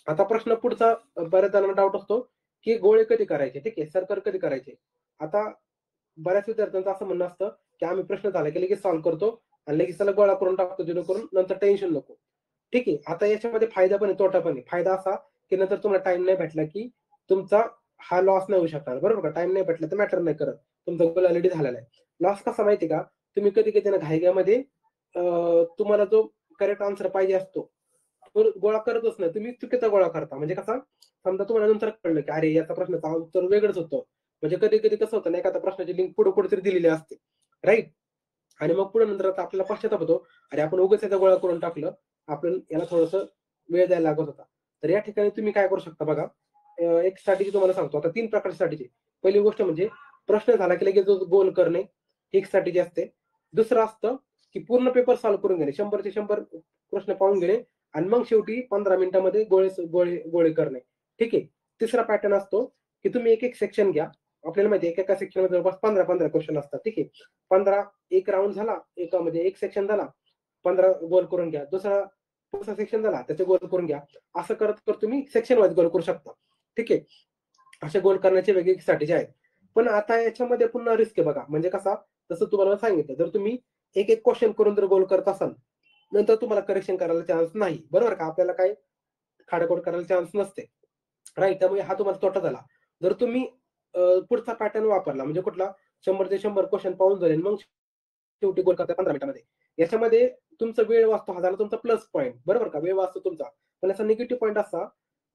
आता प्रश्न पुढचा बऱ्याच जणांना डाऊट असतो की गोळे कधी करायचे, ठीक आहे, सर्कल कधी करायचे. आता बऱ्याच विद्यार्थ्यांचं असं म्हणणं असतं की आम्ही प्रश्न झाला की लगेच सॉल्व्ह करतो आणि लगेच त्याला गोळा करून टाकतो, जेणेकरून नंतर टेन्शन नको. ठीक आहे. आता याच्यामध्ये फायदा पण आहे, तोटा पण आहे. फायदा असा की नंतर तुम्हाला टाइम नाही भेटला की तुमचा हा लॉस नाही होऊ शकणार, बरोबर का? टाइम नाही भेटला तर मॅटर नाही करत, तुमचा गोल ऑलरेडी झालेला आहे. लॉस कसा माहिती का? तुम्ही कधी कधी ना घाईघाईमध्ये तुम्हाला जो करेक्ट आन्सर पाहिजे असतो तो गोळा करतच नाही, तुम्ही चुकीचा गोळा करता. म्हणजे कसा, समजा तुम्हाला नंतर कळलं की अरे याचा प्रश्नाचं उत्तर वेगळंच होतं. म्हणजे कधी कधी कसं होतं ना, एखाद्या प्रश्नाची लिंक पुढे कुठेतरी दिलेली असते, राईट? आणि मग पुढे नंतर आता आपल्याला पश्चाताप होतो, अरे आपण उगाच याचा गोळा करून टाकलं, आपण याला थोडंसं वेळ द्यायला लागत होता. तर या ठिकाणी तुम्ही काय करू शकता बघा. एक स्ट्रॅटेजी तुम्हाला सांगतो. आता 3 प्रकारची स्ट्रॅटेजी. पहिली गोष्ट म्हणजे प्रश्न झाला की लगेच गोल करणे, ही एक स्ट्रॅटेजी असते. दुसरं असतं की पूर्ण पेपर सॉल्व्ह करून घेणे, 100चे 100 प्रश्न पाहून घेणे आणि मग शेवटी 15 मिनिटामध्ये गोळे गोळे करणे. ठीक आहे. तिसरा पॅटर्न असतो की तुम्ही एक सेक्शन घ्या. आपल्याला माहिती आहे एका सेक्शनमध्ये जवळपास 15 क्वेश्चन असतात. ठीक आहे. 15 एक राउंड झाला, एका म्हणजे एक सेक्शन झाला, 15 गोल करून घ्या. पुढचा सेक्शन झाला, त्याचे गोल करून घ्या. असं करत करत तुम्ही सेक्शन वाईज गोल करू शकता. ठीक आहे. असे गोल करण्याचे वेगवेगळे स्ट्रॅटेजी आहेत. पण आता याच्यामध्ये पुन्हा रिस्क आहे बघा. म्हणजे कसा, जसं तुम्हाला सांगितलं, जर तुम्ही एक क्वेश्चन करून जर गोल करत असाल, नंतर तुम्हाला करेक्शन करायला चान्स नाही, बरोबर का? आपल्याला काही खाडाखोड करायला चान्स नसते, राईट? त्यामुळे हा तुम्हाला तोटा झाला. जर तुम्ही पुढचा पॅटर्न वापरला, म्हणजे कुठला, 100चे 100 क्वेश्चन पाहून झाले, मग शेवटी गोल करता 15 मिनिटामध्ये. याच्यामध्ये तुमचा वेळ वाचतो, हा झाला तुमचा प्लस पॉईंट, बरोबर का? वेळ वाचतो तुमचा. पण याचा निगेटिव्ह पॉईंट असा,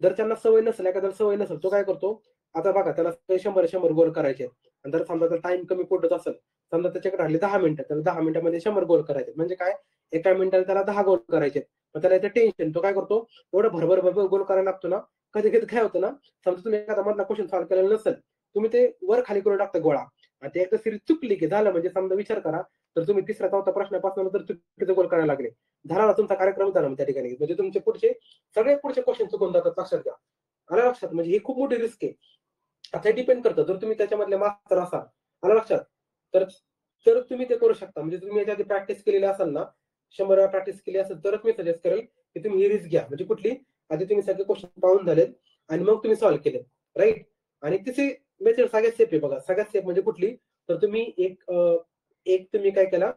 जर त्यांना सवय नसेल, एखाद्याला सवय नसेल, तो काय करतो, आता बघा त्याला 100 गोल करायचे आणि जर समजा त्याचा टाइम कमी पडत असेल, समजा त्याच्याकडे राहिले 10 मिनिटं, तर 10 मिनिटामध्ये 100 गोल करायचे. म्हणजे काय, एका मिनिटाला त्याला 10 गोल करायचे. मग त्याला येतं टेन्शन. तो काय करतो, एवढं भरभर गोल करायला लागतो ना, कधी-कधी काय होतं ना, समजा तुम्ही एखादा मधला क्वेश्चन सॉल्व्ह केलेला नसेल, तुम्ही ते वर खाली करून टाकता गोळा, आणि ते एकदा सिरीज चुकली की झालं. म्हणजे समजा विचार करा, तर तुम्ही 3रा-4था प्रश्नापासून जर चुकीचे गोल करायला लागले, झाला ना तुमचा कार्यक्रम, झाला मग त्या ठिकाणी. म्हणजे तुमचे सगळे पुढचे क्वेश्चन चुकून जातात, लक्षात घ्या. आलं लक्षात? म्हणजे ही खूप मोठी रिस्क आहे. आता डिपेंड करतं, जर तुम्ही त्याच्यामधले मास्टर असाल, आलं लक्षात, तर तर तुम्ही ते करू शकता. म्हणजे तुम्ही याच्या आधी प्रॅक्टिस केलेली असाल ना, 100 वेळा प्रॅक्टिस केली असेल, तरच मी सजेस्ट करेल की तुम्ही ही रिस्क घ्या. म्हणजे कुठली, आधी तुम्ही सगळे क्वेश्चन पाहून झालेत आणि मग तुम्ही सॉल्व्ह केले, राईट? आणि तिसरी मेथड सगळ्यात सेफ आहे बघा. सगळ्यात सेफ म्हणजे कुठली, तर तुम्ही एक तुम्ही काय केला,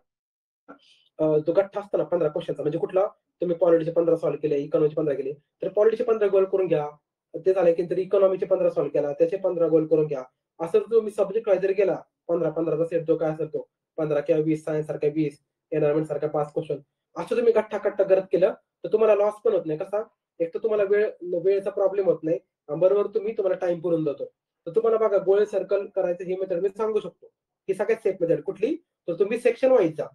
जो गठ्ठा असतो ना 15 क्वेश्चनचा, म्हणजे कुठला, तुम्ही पॉलिटीचे 15 सॉल्व्ह केले, इकॉनॉमीचे 15 केले, तर पॉलिटीचे 15 गोल करून घ्या. ते झाले की नंतर इकॉनॉमीचे 15 सॉल्व्ह केला, त्याचे 15 गोल करून घ्या. असं जर तुम्ही सब्जेक्ट वाईज जर गेला, 15-15चा सेट जो काय असेल तो 15 किंवा 20, सायन्स सारखा 20, एन्व्हायरमेंट सारखा 5 क्वेश्चन, असं तुम्ही गठ्ठा करत केलं, तर तुम्हाला लॉस पण होत नाही. कसा, एक तर तुम्हाला वेळेचा प्रॉब्लेम होत नाही, आणि बरोबर तुम्हाला टाइम पुरून जातो. तर तुम्हाला बघा, गोळे सर्कल करायचं ही मेथड मी सांगू शकतो. ही सगळ्यात सेफ मेथड कुठली, तर तुम्ही सेक्शन वाईज जा,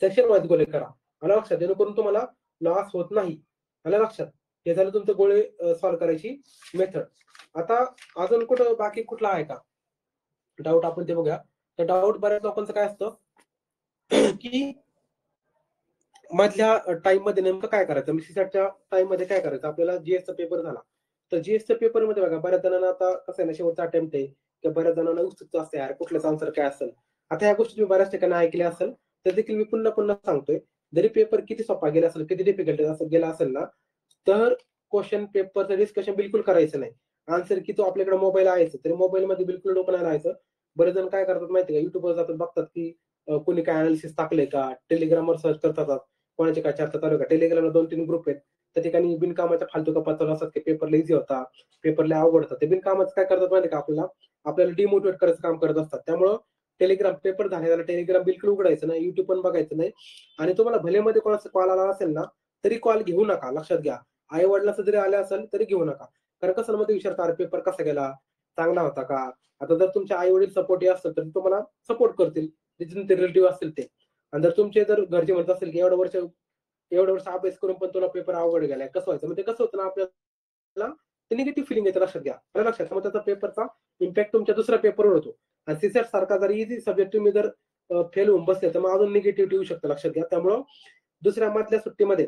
सेक्शन वाईज गोळे करा. आलं लक्षात? जेणेकरून तुम्हाला लॉस होत नाही. आलं लक्षात? हे झालं तुमचं गोळे सॉल्व्ह करायची मेथड. आता अजून बाकी कुठला आहे का डाऊट, आपण ते बघूया. तर डाऊट बऱ्याच लोकांचं काय असतं की मधल्या टाइम मध्ये नेमकं काय करायचं. सीसॅटच्या टाइम मध्ये काय करायचं, आपल्याला जीएसचा पेपर झाला, तर जीएसच्या पेपर मध्ये बघा, बऱ्याच जणांना आता कसं आहे ना, शेवटचा अटेम्प्ट आहे, किंवा बऱ्याच जणांना उत्सुकता असते, यार कुठल्याच आन्सर काय असेल. आता ह्या गोष्टी तुम्ही बऱ्याच ठिकाणी ऐकल्या असेल, तर देखील मी पुन्हा पुन्हा सांगतोय, जरी पेपर किती सोपा गेला असेल, किती डिफिकल्ट गेला असेल ना, तर क्वेश्चन पेपरचं डिस्कशन बिलकुल करायचं नाही. आन्सर की तो आपल्याकडे मोबाईल आहेच, तरी मोबाईल मध्ये बिलकुल डोकं नाही राहायचं. बरेच जण काय करतात माहिती का, युट्यूबवर जातात, बघतात की कोणी काय अनालिसिस टाकलंय का, टेलिग्रामवर सर्च करतात, कोणाचे काय चर्चा चालू आहे का. टेलिग्रामला 2-3 ग्रुप आहेत. त्या ठिकाणी बिनकामाच्या फालतू गप्पा चालू असतात की पेपरला इझी होता, पेपरला अवघड होता. ते बिनकामाचं काय करतात माहिती का, आपल्याला डिमोटिवेट करायचं काम करत असतात. त्यामुळं टेलिग्राम पेपर झालेला टेलिग्राम बिलकुल उघडायचं नाही, युट्यूब पण बघायचं नाही. आणि तुम्हाला भलेमध्ये कोणाचा कॉल आला असेल ना, तरी कॉल घेऊ नका. लक्षात घ्या. आई वडिलांचा जरी आले असेल तरी घेऊ नका. कारण कसं मध्ये विचारतात, पेपर कसा गेला, चांगला होता का. आता जर तुमचे आई वडील सपोर्टिव्ह असतील तर तुम्हाला सपोर्ट करतील, जे तुमचे रिलेटिव्ह असतील ते. आणि जर घरचे म्हणत असेल की एवढं वर्ष अभ्यास करून पण तुला पेपर अवघड गेलाय, कसं व्हायचं. मग ते कसं होतं ना, आपल्याला ते निगेटिव्ह फिलिंग येतं. लक्षात घ्या. आलं लक्षात. मग त्याचा पेपरचा इम्पॅक्ट तुमच्या दुसऱ्या पेपरवर होतो. आणि सीसॅट सारखा जर इझी सब्जेक्ट तुम्ही जर फेल होऊन बसले तर मग अजून निगेटिव्हिटी येऊ शकतं. लक्षात घ्या. त्यामुळं दुसऱ्या मधल्या सुट्टीमध्ये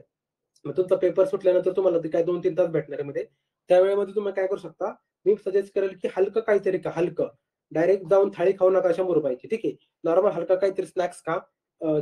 मग तुमचा पेपर सुटल्यानंतर तुम्हाला ते काय 2-3 तास भेटणार आहे मध्ये, त्यावेळेमध्ये तुम्ही काय करू शकता, मी सजेस्ट करेल की हलकं काहीतरी का हलकं. डायरेक्ट जाऊन थाळी खाऊ नका 100 रुपयाची. ठीक आहे. नॉर्मल हलका काहीतरी स्नॅक्स खा.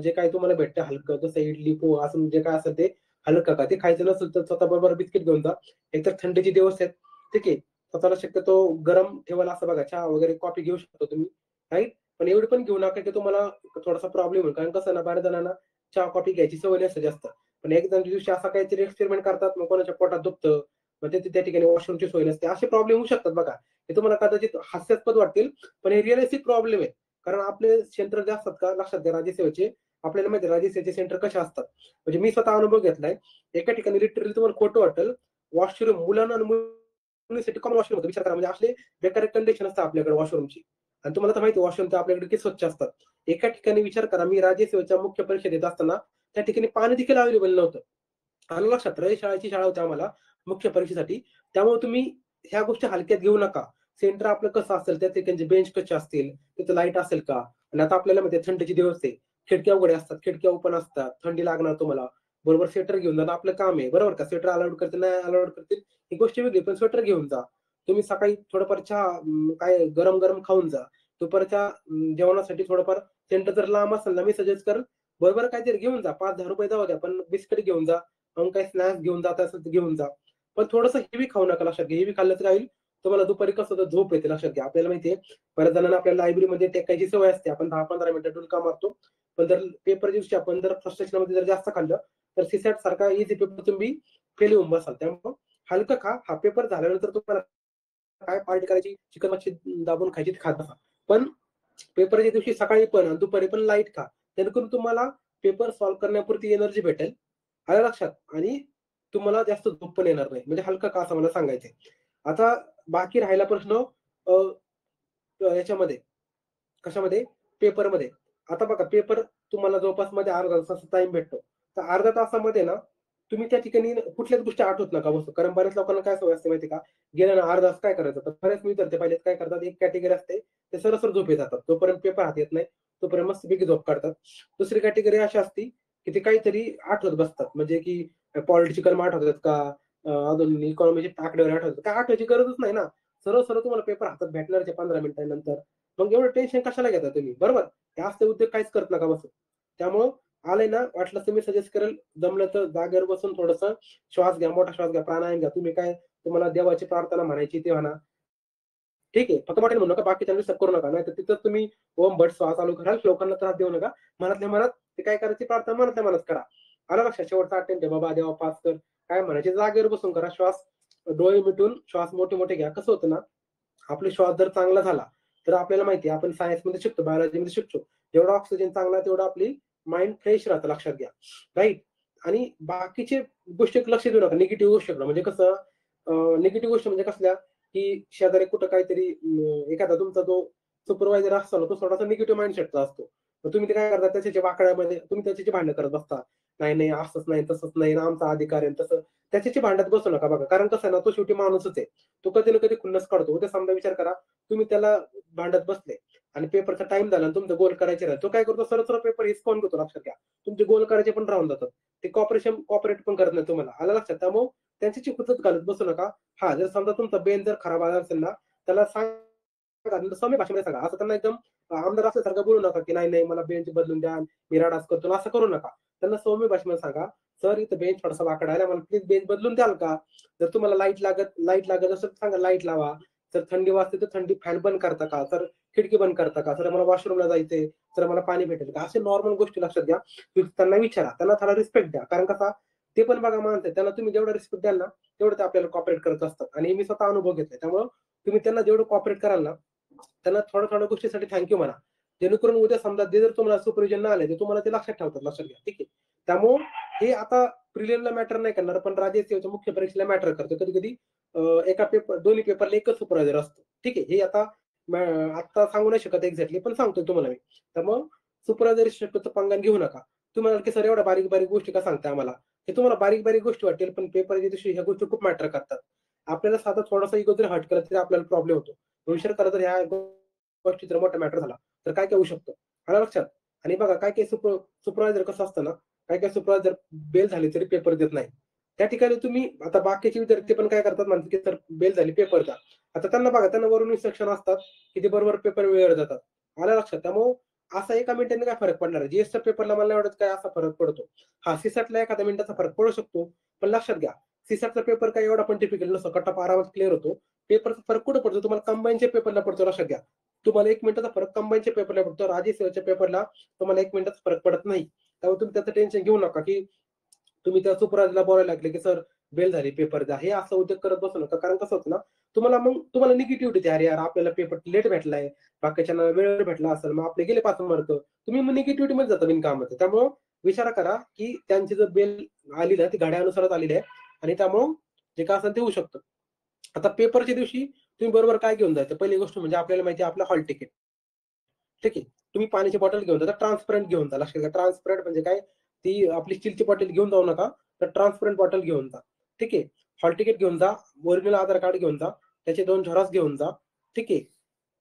जे काही तुम्हाला भेटतं हलकं, जसं इडली, पोहा असं जे काय असेल ते हलकं खा. ते खायचं नसेल तर स्वतःबरोबर बिस्किट घेऊन जा. एकतर थंडीचे दिवस आहेत. ठीक आहे. स्वतःला शक्यतो गरम ठेवायला असं बघा. चहा वगैरे कॉफी घेऊ शकता तुम्ही, राईट. पण एवढी पण घेऊ नका की तुम्हाला थोडासा प्रॉब्लेम होईल. कारण कसं ना, बऱ्याच जणांना चहा कॉफी घ्यायची सवय नसते जास्त. पण एखाद्या दिवशी असा काहीतरी एक्सपेरिमेंट करतात, मग कोणाच्या पोटात दुखतं, मग ते त्या ठिकाणी वॉशरूमची सोय नसते. असे प्रॉब्लेम होऊ शकतात बघा. हे तुम्हाला कदाचित हास्यास्पद वाटतील, पण हे रिअलिस्टिक प्रॉब्लेम आहे. कारण आपले सेंटर जे असतात का, लक्षात घ्या, राज्यसेवेचे आपल्याला माहिती आहे राज्यसेवेचे सेंटर कसे असतात. म्हणजे मी स्वतः अनुभव घेतलाय. एका ठिकाणी लिटरली तुम्हाला खोटं वाटेल, वॉशरूम मुलांना आणि मुलींसाठी कॉमन वॉशरूम होतं. विचार करा. म्हणजे असले बेकार कंडिशन असतात आपल्याकडे वॉशरूमची. आणि तुम्हाला तर माहिती वॉशरूम तर आपल्याकडे किती स्वच्छ असतात. एका ठिकाणी विचार करा, मी राज्यसेवेच्या मुख्य परीक्षेत असताना त्या ठिकाणी पाणी देखील अवेलेबल नव्हतं. आलं लक्षात. शाळेची शाळा होती आम्हाला मुख्य परीक्षेसाठी. त्यामुळे तुम्ही ह्या गोष्टी हलक्यात घेऊ नका. सेंटर आपलं कसं असेल, त्या ठिकाणचे बेंच कसे असतील, तिथं लाईट असेल का. आणि आता आपल्याला माहिती आहे थंडीचे दिवस आहे. खिडक्या उघड्या असतात, खिडक्या ओपन असतात, थंडी लागणार तुम्हाला. बरोबर स्वेटर घेऊन जाणं आपलं काम आहे. बरोबर का. स्वेटर अलाउड करतील, नाही अलाउड करतील ही गोष्ट वेगळी, पण स्वेटर घेऊन जा. तुम्ही सकाळी थोडंफार चहा काय गरम गरम खाऊन जा. दुपारच्या जेवणासाठी थोडंफार सेंटर जर लांब असेल ना, मी सजेस्ट करेल बरोबर काहीतरी घेऊन जा. 5-10 रुपये जाऊ द्या, पण बिस्किट घेऊन जा. मग काही स्नॅक्स घेऊन जात असेल तर घेऊन जा. पण थोडंसं हेवी खाऊ नका. लक्षात घ्या. हेवी खाल्लं तर काय होईल, तुम्हाला दुपारी कसं होतं, झोप येते. लक्षात घ्या. आपल्याला माहितीये बऱ्याच जणांना आपल्या लायब्ररीमध्ये टेकायची सवय असते. आपण 10-15 मिनिटं डुलका मारतो. पण जर पेपर दिवशी आपण जर फ्रस्ट्रेशनमध्ये जर जास्त खाल्लं तर सीसॅट सारखा इझी पेपर तुम्ही फेल होऊन बसाल. त्यामुळे हलकं खा. हा पेपर झाल्यानंतर तुम्हाला काय पार्टी करायची, चिकन मच्छी दाबून खायची ती खात बसा. पण पेपरच्या दिवशी सकाळी पण आणि दुपारी पण लाईट खा. जेणेकरून तुम्हाला पेपर सॉल्व्ह करण्यापुरती एनर्जी भेटेल. आलं लक्षात. आणि तुम्हाला जास्त झोप पण येणार नाही. म्हणजे हलका का असं मला सांगायचंय. आता बाकी राहिला प्रश्न अ, याच्यामध्ये कशामध्ये? पेपरमध्ये. आता बघा पेपर तुम्हाला जवळपास मध्ये अर्धा तासाचा टाईम भेटतो. तर अर्ध्या तासामध्ये ना तुम्ही त्या ठिकाणी कुठल्याच गोष्टी आठवत नका बसू. कारण बऱ्याच लोकांना काय सवय असते माहिती आहे का? गेलं ना अर्धा तास काय करायचं? तर बरेच विद्यार्थी पहिले काय करतात, एक कॅटेगरी असते, ते सरसर झोपी जातात. जोपर्यंत पेपर हाती येत नाही, तोपर्यंत मस्तपैकी झोप काढतात. दुसरी कॅटेगरी अशी असती, की ते काहीतरी आठवत बसतात. म्हणजे की पॉलिटिकल आठवतात का, अजून इकॉनॉमीचे आकडेवारी आठवतात. काय आठवायची गरजच नाही ना. सरळ-सरळ तुम्हाला पेपर हातात भेटणारच आहे 15 मिनिटांनंतर. मग एवढं टेन्शन कशाला घेता तुम्ही? बरोबर. हे असले उद्योग काहीच करत नका बसू. त्यामुळं आलंय ना, वाटलंच तर मी सजेस्ट करेल, जमलं तर जागेवर बसून थोडंसं श्वास घ्या, मोठा श्वास घ्या, प्राणायाम घ्या. तुम्ही काय तुम्हाला देवाची प्रार्थना म्हणायची ते म्हणा. ठीक आहे. फक्त मोठ्याने म्हणू नका, बाकीच्यांना डिस्टर्ब करू नका. नाहीतर तिथंच तुम्ही ओम भट स्वाहा चालू कराल, लोकांना त्रास देऊ नका. मनातल्या मनात ते काय करायची प्रार्थना मनातल्या मनात करा. आलं लक्षात. शेवटचा अटेम्प्ट आहे बाबा देवा पास कर. काय म्हणायचे जागेवर बसून करा. डोळे मिटून श्वास मोठे-मोठे घ्या. कसं होतं ना, आपला श्वास जर चांगला झाला, तर आपल्याला माहिती आहे आपण सायन्समध्ये शिकतो, बायोलॉजीमध्ये शिकतो. जेवढा ऑक्सिजन चांगला तेवढा आपली माइंड फ्रेश राहतं. लक्षात घ्या. राईट. आणि बाकीचे गोष्टीत लक्ष देऊ नका. निगेटिव्ह गोष्टीकडे म्हणजे कसं निगेटिव्ह गोष्ट म्हणजे कसल्या, की शेजारी कुठं काहीतरी एखादा तुमचा जो सुपरवायझर असतो ना, तो थोडासा निगेटिव्ह माइंडसेटचा असतो. मग तुम्ही ते काय करता, त्याच्या वाकड्यामध्ये तुम्ही त्याच्याशी भांडण करत बसता. नाही, नाही असंच नाही, तसंच नाही, आमचा अधिकार आहे तसं. त्याच्याशी भांडत बसू नका बघा. कारण कसं आहे ना, तो शेवटी माणूसच आहे. तो कधी ना कधी खुन्नस काढतो. उद्या समजा विचार करा, तुम्ही त्याला भांडत बसले आणि पेपरचा टाइम झाला आणि तुमचं गोल करायचे राहील. तो काय करतो, सरळ-सरळ पेपर हिसकावून घेतो. लक्षात घ्या. तुमचे गोल करायचे पण राहून जातात. ते कॉपरेट पण करत नाही तुम्हाला. आलं लक्षात. त्यामुळे त्यांच्याशी हुज्जत घालत बसू नका. हां, जर समजा तुमचा बेन जर खराब आला असेल ना, त्याला सांगा, सौम्य भाषेमध्ये सांगा. असं त्यांना एकदम आमदार असल्यासारखं बोलू नका, की नाही, नाही मला बेंच बदलून द्या, मी राडाच करतो. असं करू नका. त्यांना सौम्य भाषेमध्ये सांगा, "सर इथं बेंच थोडासा वाकडा आहे, मला प्लीज बेंच बदलून द्याल का? जर तुम्हाला लाईट लागत असेल तर सांगा लाईट लावा. जर थंडी वाजते तर थंडी फॅन बंद करता का? तर खिडकी बंद करता का? सर मला वॉशरूमला जायचंय, सर मला पाणी भेटेल का? असे नॉर्मल गोष्टी लक्षात घ्या. तुम्ही त्यांना विचारा, त्यांना थोडा रिस्पेक्ट द्या. कारण कसा ते पण बघा माणसं आहे. त्यांना तुम्ही जेवढा रिस्पेक्ट द्याल ना, तेवढं ते आपल्याला कॉपरेट करत असतात आणि मी स्वतः अनुभव घेतलाय. त्यामुळं तुम्ही त्यांना जेवढं कॉपरेट कराल ना, त्यांना थोड्या-थोड्या गोष्टीसाठी थँक म्हणा. जेणेकरून उद्या समजा ते जर तुम्हाला सुपरविजन नाही आले, तर तुम्हाला ते लक्षात ठेवतात. लक्षात घ्या. ठीक आहे. त्यामुळं हे आता प्रिलिमला मॅटर नाही करणार, पण राज्य मुख्य परीक्षेला मॅटर करतं. कधी-कधी एका पेपर दोन्ही पेपरला एकच सुपरवायझर असतो. ठीक आहे. हे आता आता सांगू नाही शकत एक्झॅक्टली, पण सांगतोय तुम्हाला मी. त्यामुळं सुपरवायझर शक्यतो पंगा घेऊ नका. तुम्ही म्हणाल, की "सर एवढ्या बारीक-बारीक गोष्टी का सांगताय आम्हाला?" हे तुम्हाला बारीक-बारीक गोष्टी वाटेल, पण पेपरच्या दिवशी ह्या गोष्टी खूप मॅटर करतात. आपल्याला साधा थोडासा इगो जरी हर्ट केला, तरी आपल्याला प्रॉब्लेम होतो. भविष्यात खरं तर ह्या गोष्टी जर मोठा मॅटर झाला, तर काय-काय होऊ शकतं. आलं लक्षात? आणि बघा काही-काही सुपरवायझर कसं असतं ना, काही-काही सुपरवायझर बेल झाली तरी पेपर देत नाही. त्या ठिकाणी तुम्ही आता बाकीचे विद्यार्थी पण काय करतात म्हणतात, की "सर बेल झाली पेपर द्या." आता त्यांना बघा, त्यांना वरून इन्स्ट्रक्शन असतात, की ते बरोबर पेपर वेळेवर देतात. आलं लक्षात? त्यामुळं असा एका मिनिटाने काय फरक पडणार आहे. जीएसच्या पेपरला मला नाही वाटत काय असा फरक पडतो. हां, सीसॅटला एखाद्या मिनिटाचा फरक पडू शकतो. पण लक्षात घ्या, सीसॅटचा पेपर काही एवढा पण टिपिकल नसतो. कट ऑफ आरामात क्लिअर होतो. पेपरचा फरक कुठे पडतो? तुम्हाला कंबाईनच्या पेपरला पडतो. लक्षात घ्या. तुम्हाला 1 मिनिटाचा फरक कंबाईनच्या पेपरला पडतो. राज्य पेपरला तुम्हाला 1 मिनिटाचा फरक पडत नाही. त्यामुळे तुम्ही त्याचं टेन्शन घेऊ नका, की तुम्ही त्या सुपरवायझरला बोलायला लागले, की "सर बेल झाली, पेपर द्या." हे असं उद्योग करत बसू नका. कारण कसं होतं ना, तुम्हाला निगेटिव्हिटी येते. "अरे यार, आपल्याला पेपर लेट भेटलाय, बाकीच्यांना वेळेवर भेटला असेल, मग आपले गेले 5 मार्क." तुम्ही मग निगेटिव्हिटीमध्ये जाता बिनकामाचं. त्यामुळं विचार करा, की त्यांची जर बेल आली ना, ती घड्याळानुसारच आलेली आहे आणि त्यामुळं जे काय असेल ते होऊ शकतं. आता पेपरच्या दिवशी तुम्ही बरोबर काय घेऊन जायचं? पहिली गोष्ट म्हणजे आपल्याला माहिती आहे आपलं हॉल तिकीट. ठीक आहे. तुम्ही पाण्याची बॉटल घेऊन जा, तर ट्रान्सपरंट घेऊन जा. लक्षात घ्या ट्रान्सपरंट म्हणजे काय? ती आपली स्टीलची बॉटल घेऊन जाऊ नका. तर ट्रान्सपरंट बॉटल घेऊन जा. ठीक आहे. हॉल तिकीट घेऊन जा. ओरिजिनल आधार कार्ड घेऊन जा. त्याचे 2 झेरॉक्स घेऊन जा. ठीक आहे.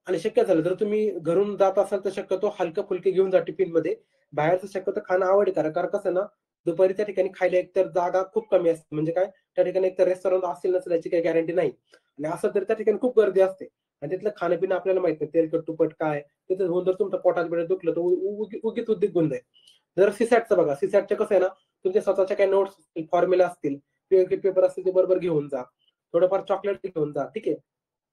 आणि शक्य झालं तर तुम्ही घरून जात असाल तर शक्यतो हलकं-फुलकं घेऊन जा टिफिनमध्ये. बाहेरचं शक्यतो खाणं अव्हॉइड करा. कारण कसं आहे ना, दुपारी त्या ठिकाणी खायला एकतर जागा खूप कमी असते. म्हणजे काय? त्या ठिकाणी एकतर रेस्टॉरंट असेल नसेल याची काही गॅरंटी नाही. आणि असं तर त्या ठिकाणी खूप गर्दी असते. आणि तिथलं खाणं-पिणं आपल्याला माहित नाही. तेलकट-तुपट काय? तिथं होऊन जर तुमच्या पोटात-बिटात दुखलं तर उगीच उद्योग होऊन जाईल. जर सीसॅटचं बघा, सीसॅटचं कसं आहे ना, तुमच्या स्वतःच्या काही नोट्स असतील, फॉर्म्युला असतील, पेपर असतील ते बरोबर घेऊन जा. थोडंफार चॉकलेट घेऊन जा. ठीक आहे.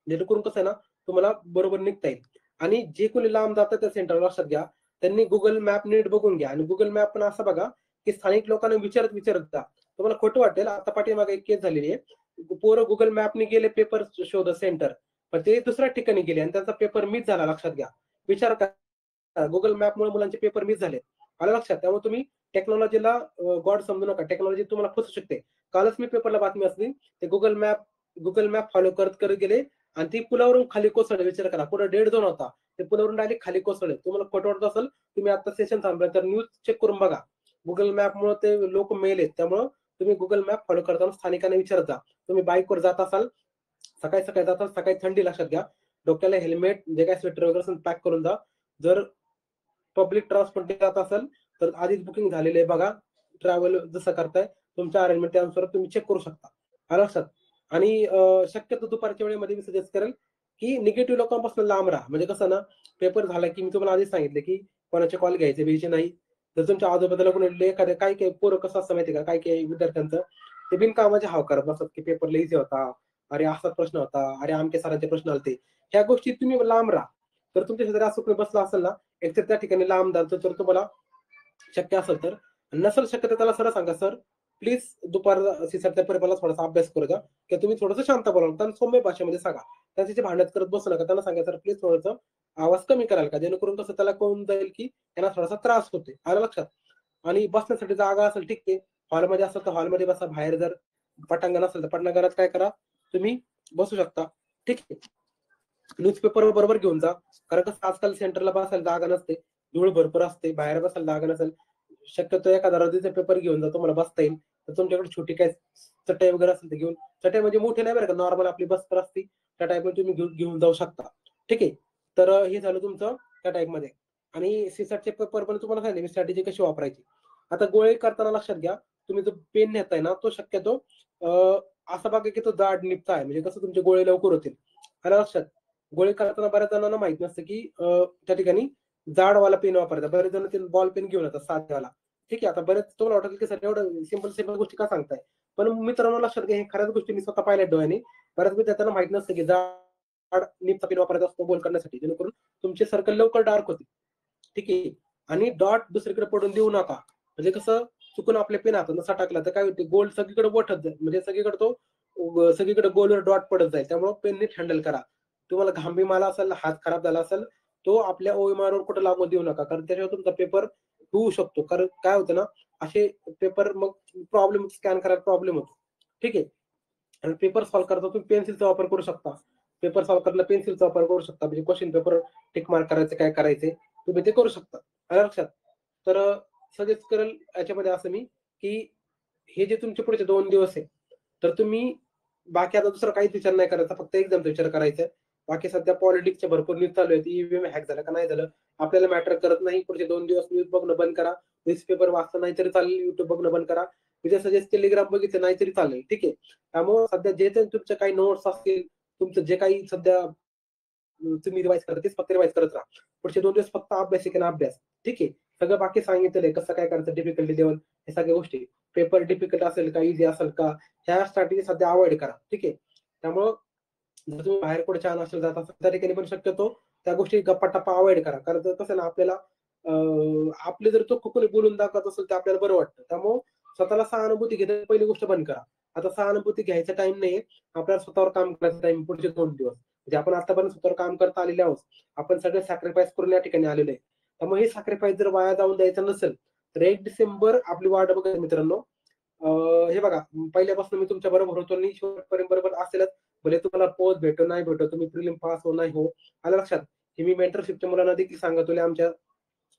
जेणेकरून कसं आहे ना, तुम्हाला बरोबर निघता येईल. आणि जे कोणी लांब जातं त्या सेंटरला लक्षात घ्या, त्यांनी Google मॅप नीट बघून घ्या आणि Google मॅप पण असं बघा, की स्थानिक लोकांना विचारत जा. तुम्हाला खोटं वाटेल, आता पाठीमागे एक केस झालेली आहे. पोरं Google मॅपनी गेले पेपर शोधत सेंटर. पण ते दुसऱ्या ठिकाणी गेले आणि त्यांचा पेपर मिस झाला लक्षात घ्या. विचार करा Google मॅपमुळे मुलांचे पेपर मिस झाले. आलं लक्षात? त्यामुळे तुम्ही टेक्नॉलॉजीला गॉड समजू नका. टेक्नॉलॉजी तुम्हाला फसवू शकते. कालच मी पेपरला बातमी वाचली. ते Google मॅप फॉलो करत गेले आणि ती पुलावरून खाली कोसळले. विचार करा. पुढे डेड झोन होता. ते पुलावरून डायरेक्ट खाली कोसळले. तुम्हाला खोटं वाटत असेल, तुम्ही आता सेशन थांबलं तर न्यूज चेक करून बघा. Google मॅपमुळे ते लोक मेलेत. त्यामुळं तुम्ही Google मॅप फॉलो करताना स्थानिकांना विचारत जा. तुम्ही बाईकवर जात असाल, सकाळी-सकाळी जाताल, सकाळी थंडी लक्षात घ्या. डोक्याला हेल्मेट, जे काही स्वेटर वगैरे असेल पॅक करून जा. जर पब्लिक ट्रान्सपोर्टने जात असाल, तर आधीच बुकिंग झालेलं आहे बघा. ट्रॅव्हल जसं करताय, तुमच्या अरेंजमेंट त्यानुसार तुम्ही चेक करू शकता. आलं लक्षात? आणि शक्यतो दुपारच्या वेळेमध्ये मी सजेस्ट करेल, की निगेटिव्ह लोकांपासून लांब राहा. म्हणजे कसं ना, पेपर झाला की मी तुम्हाला आधीच सांगितलं, की कोणाचे कॉल घ्यायचे नाही. जर तुमच्या आजूबाजूला कोणी एखाद्या काही-काही पोरं कसं असतं माहिती आहे का, काही-काही विद्यार्थ्यांचं ते बिनकामाचे हाव करत बसतात, की पेपर इझी होता. अरे असा प्रश्न होता. अरे अमक्या सरांचे प्रश्न आलते. ह्या गोष्टी तुम्ही लांब राहा. तर तुमच्या शेजारी असं कोणी बसला असेल ना, एकतर त्या ठिकाणी लांब जातो तर तुम्हाला शक्य असेल तर. नसेल शक्य तर त्याला सरळ सांगा, "सर प्लीज सीसॅटच्या पेपरला थोडासा अभ्यास करू द्या किंवा तुम्ही थोडंसं शांत बोला." त्यांना सौम्य भाषेमध्ये सांगा. त्याच्याशी भांडण करत बसू नका. त्यांना सांगा, "सर प्लीज थोडंसं आवाज कमी कराल का?" जेणेकरून कसं त्याला कळून जाईल, की त्यांना थोडासा त्रास होतोय. आलं लक्षात? आणि बसण्यासाठी जागा असेल ठीक आहे. हॉलमध्ये असेल तर हॉलमध्ये बसा. बाहेर जर पटांगण असेल तर पटांगणात काय करा, तुम्ही बसू शकता. ठीक आहे. न्यूजपेपर बरोबर घेऊन जा. कारण कसं आजकाल सेंटरला बसायला जागा नसते. धूळ भरपूर असते. बाहेर बसायला जागा नसेल. शक्यतो एखादा रद्दीचा पेपर घेऊन जा. तुम्हाला बसता येईल. तर तुमच्याकडे छोटी काय चटई वगैरे असेल तर घेऊन चटई म्हणजे मोठी नाही बरं का, नॉर्मल आपली बस्तर असती. त्या टाईपमध्ये तुम्ही घेऊन जाऊ शकता. ठीक आहे. तर हे झालं तुमचं त्या टाईपमध्ये. आणि सीसॅटचे पेपर पण तुम्हाला सांगितले मी स्ट्रॅटेजी कशी वापरायची. आता गोळे करताना लक्षात घ्या, तुम्ही जो पेन नेताय ना, तो शक्यतो अ, असा बघा की तो जाड निबचा आहे. म्हणजे कसं तुमचे गोळे लवकर होतील. आलं लक्षात? गोळी करताना बऱ्याच जणांना माहित नसतं, की त्या ठिकाणी जाडवाला पेन वापरतात. बरेच जण ते बॉल पेन घेऊन येतात साधवाला. ठीक आहे. आता बरेच तुम्हाला वाटेल, की सर एवढं सिंपल गोष्टी का सांगताय? पण मित्रांनो लक्षात घ्या, हे खऱ्याच गोष्टी मी स्वतः पाहिल्यात डोळ्यांनी. बऱ्याच विद्यार्थ्यांना माहित नसतं, की निपचा पेन वापरायचा असतो बोल करण्यासाठी, जेणेकरून तुमचे सर्कल लवकर डार्क होते. ठीक आहे. आणि डॉट दुसरीकडे पडून देऊ नका. म्हणजे कसं चुकून आपल्या पेन हातात नसा टाकला तर काय होते, गोल सगळीकडे वठत जाईल, म्हणजे सगळीकडे तो सगळीकडे गोलवर डॉट पडत जाईल. त्यामुळे पेन नीट हँडल करा. तुम्हाला घाम आला असेल, हात खराब झाला असेल, तो आपल्या OMR कुठे लागून देऊ नका, कारण त्याच्यावर तुमचा पेपर होऊ शकतो. कारण काय होतं ना, असे पेपर मग प्रॉब्लेम स्कॅन करायला प्रॉब्लेम होतो. ठीक आहे. आणि पेपर सॉल्व्ह करता तुम्ही पेन्सिलचा वापर करू शकता. पेपर सॉल्व्ह करायला पेन्सिलचा वापर करू शकता. म्हणजे क्वेश्चन पेपर टिक मार्क करायचं, काय करायचे तुम्ही ते करू शकता. आलं लक्षात? तर सजेस्ट करेल याच्यामध्ये असं मी, की हे जे तुमचे पुढचे 2 दिवस आहे, तर तुम्ही बाकी आता दुसरं काहीच विचार नाही करायचा, फक्त एक्झामचा विचार करायचा आहे. बाकी सध्या पॉलिटिक्सचे भरपूर न्यूज चालू आहेत. ईव्हीएम हॅक झालं का नाही झालं आपल्याला मॅटर करत नाही. पुढचे 2 दिवस न्यूज बघणं बंद करा. न्यूजपेपर वाचलं नाही तरी चालेल, युट्यूब बघणं बंद करा. मी सजेस्ट टेलिग्राम बघितलं नाही तरी चालेल. ठीक आहे. त्यामुळे सध्या जे तुमचे काही नोट्स असतील, तुमचं जे काही सध्या तुम्ही रिवाइज करता तेच फक्त रिवाइज करत राहा. पुढचे 2 दिवस फक्त अभ्यास आहे अभ्यास. ठीक आहे. सगळं बाकी सांगितलेलं कसं काय करायचं, डिफिकल्टी लेवल, हे सगळ्या गोष्टी. पेपर डिफिकल्ट असेल का, इझी असेल का, ह्या स्ट्रॅटेजी सध्या अवॉइड करा. ठीक आहे. त्यामुळं जर तुम्ही बाहेर कुठे छान असेल जात असेल त्या ठिकाणी पण शक्यतो त्या गोष्टी गप्पा-टप्पा अवॉइड करा. कारण कसं आहे ना, आपल्याला आपले जर तो कोणी बोलून दाखवत असेल तर आपल्याला बरं वाटतं. त्यामुळं स्वतःला सहानुभूती घेता पहिली गोष्ट बंद करा. आता सहानुभूती घ्यायचा टाइम नाहीये. आपल्याला स्वतःवर काम करायचा टाइम पुढचे 2 दिवस. म्हणजे आपण आतापर्यंत स्वतःवर काम करता आलेले आहोत. आपण सगळे सॅक्रिफाईस करून या ठिकाणी आलेलो आहे. त्यामुळे हे सॅक्रिफाईस जर वाया जाऊन द्यायचं नसेल, तर 1 डिसेंबर आपली वाट बघा मित्रांनो. हे बघा, पहिल्यापासून मी तुमच्या बरोबर होतो आणि शेवटपर्यंत बरोबर असेलच. भले तुम्हाला पोस्ट भेटो नाही भेटो, तुम्ही प्रिलिम पास हो नाही हो, आलं लक्षात? हे मी मेंटरशिपच्या मुलांना देखील सांगतो. आमच्या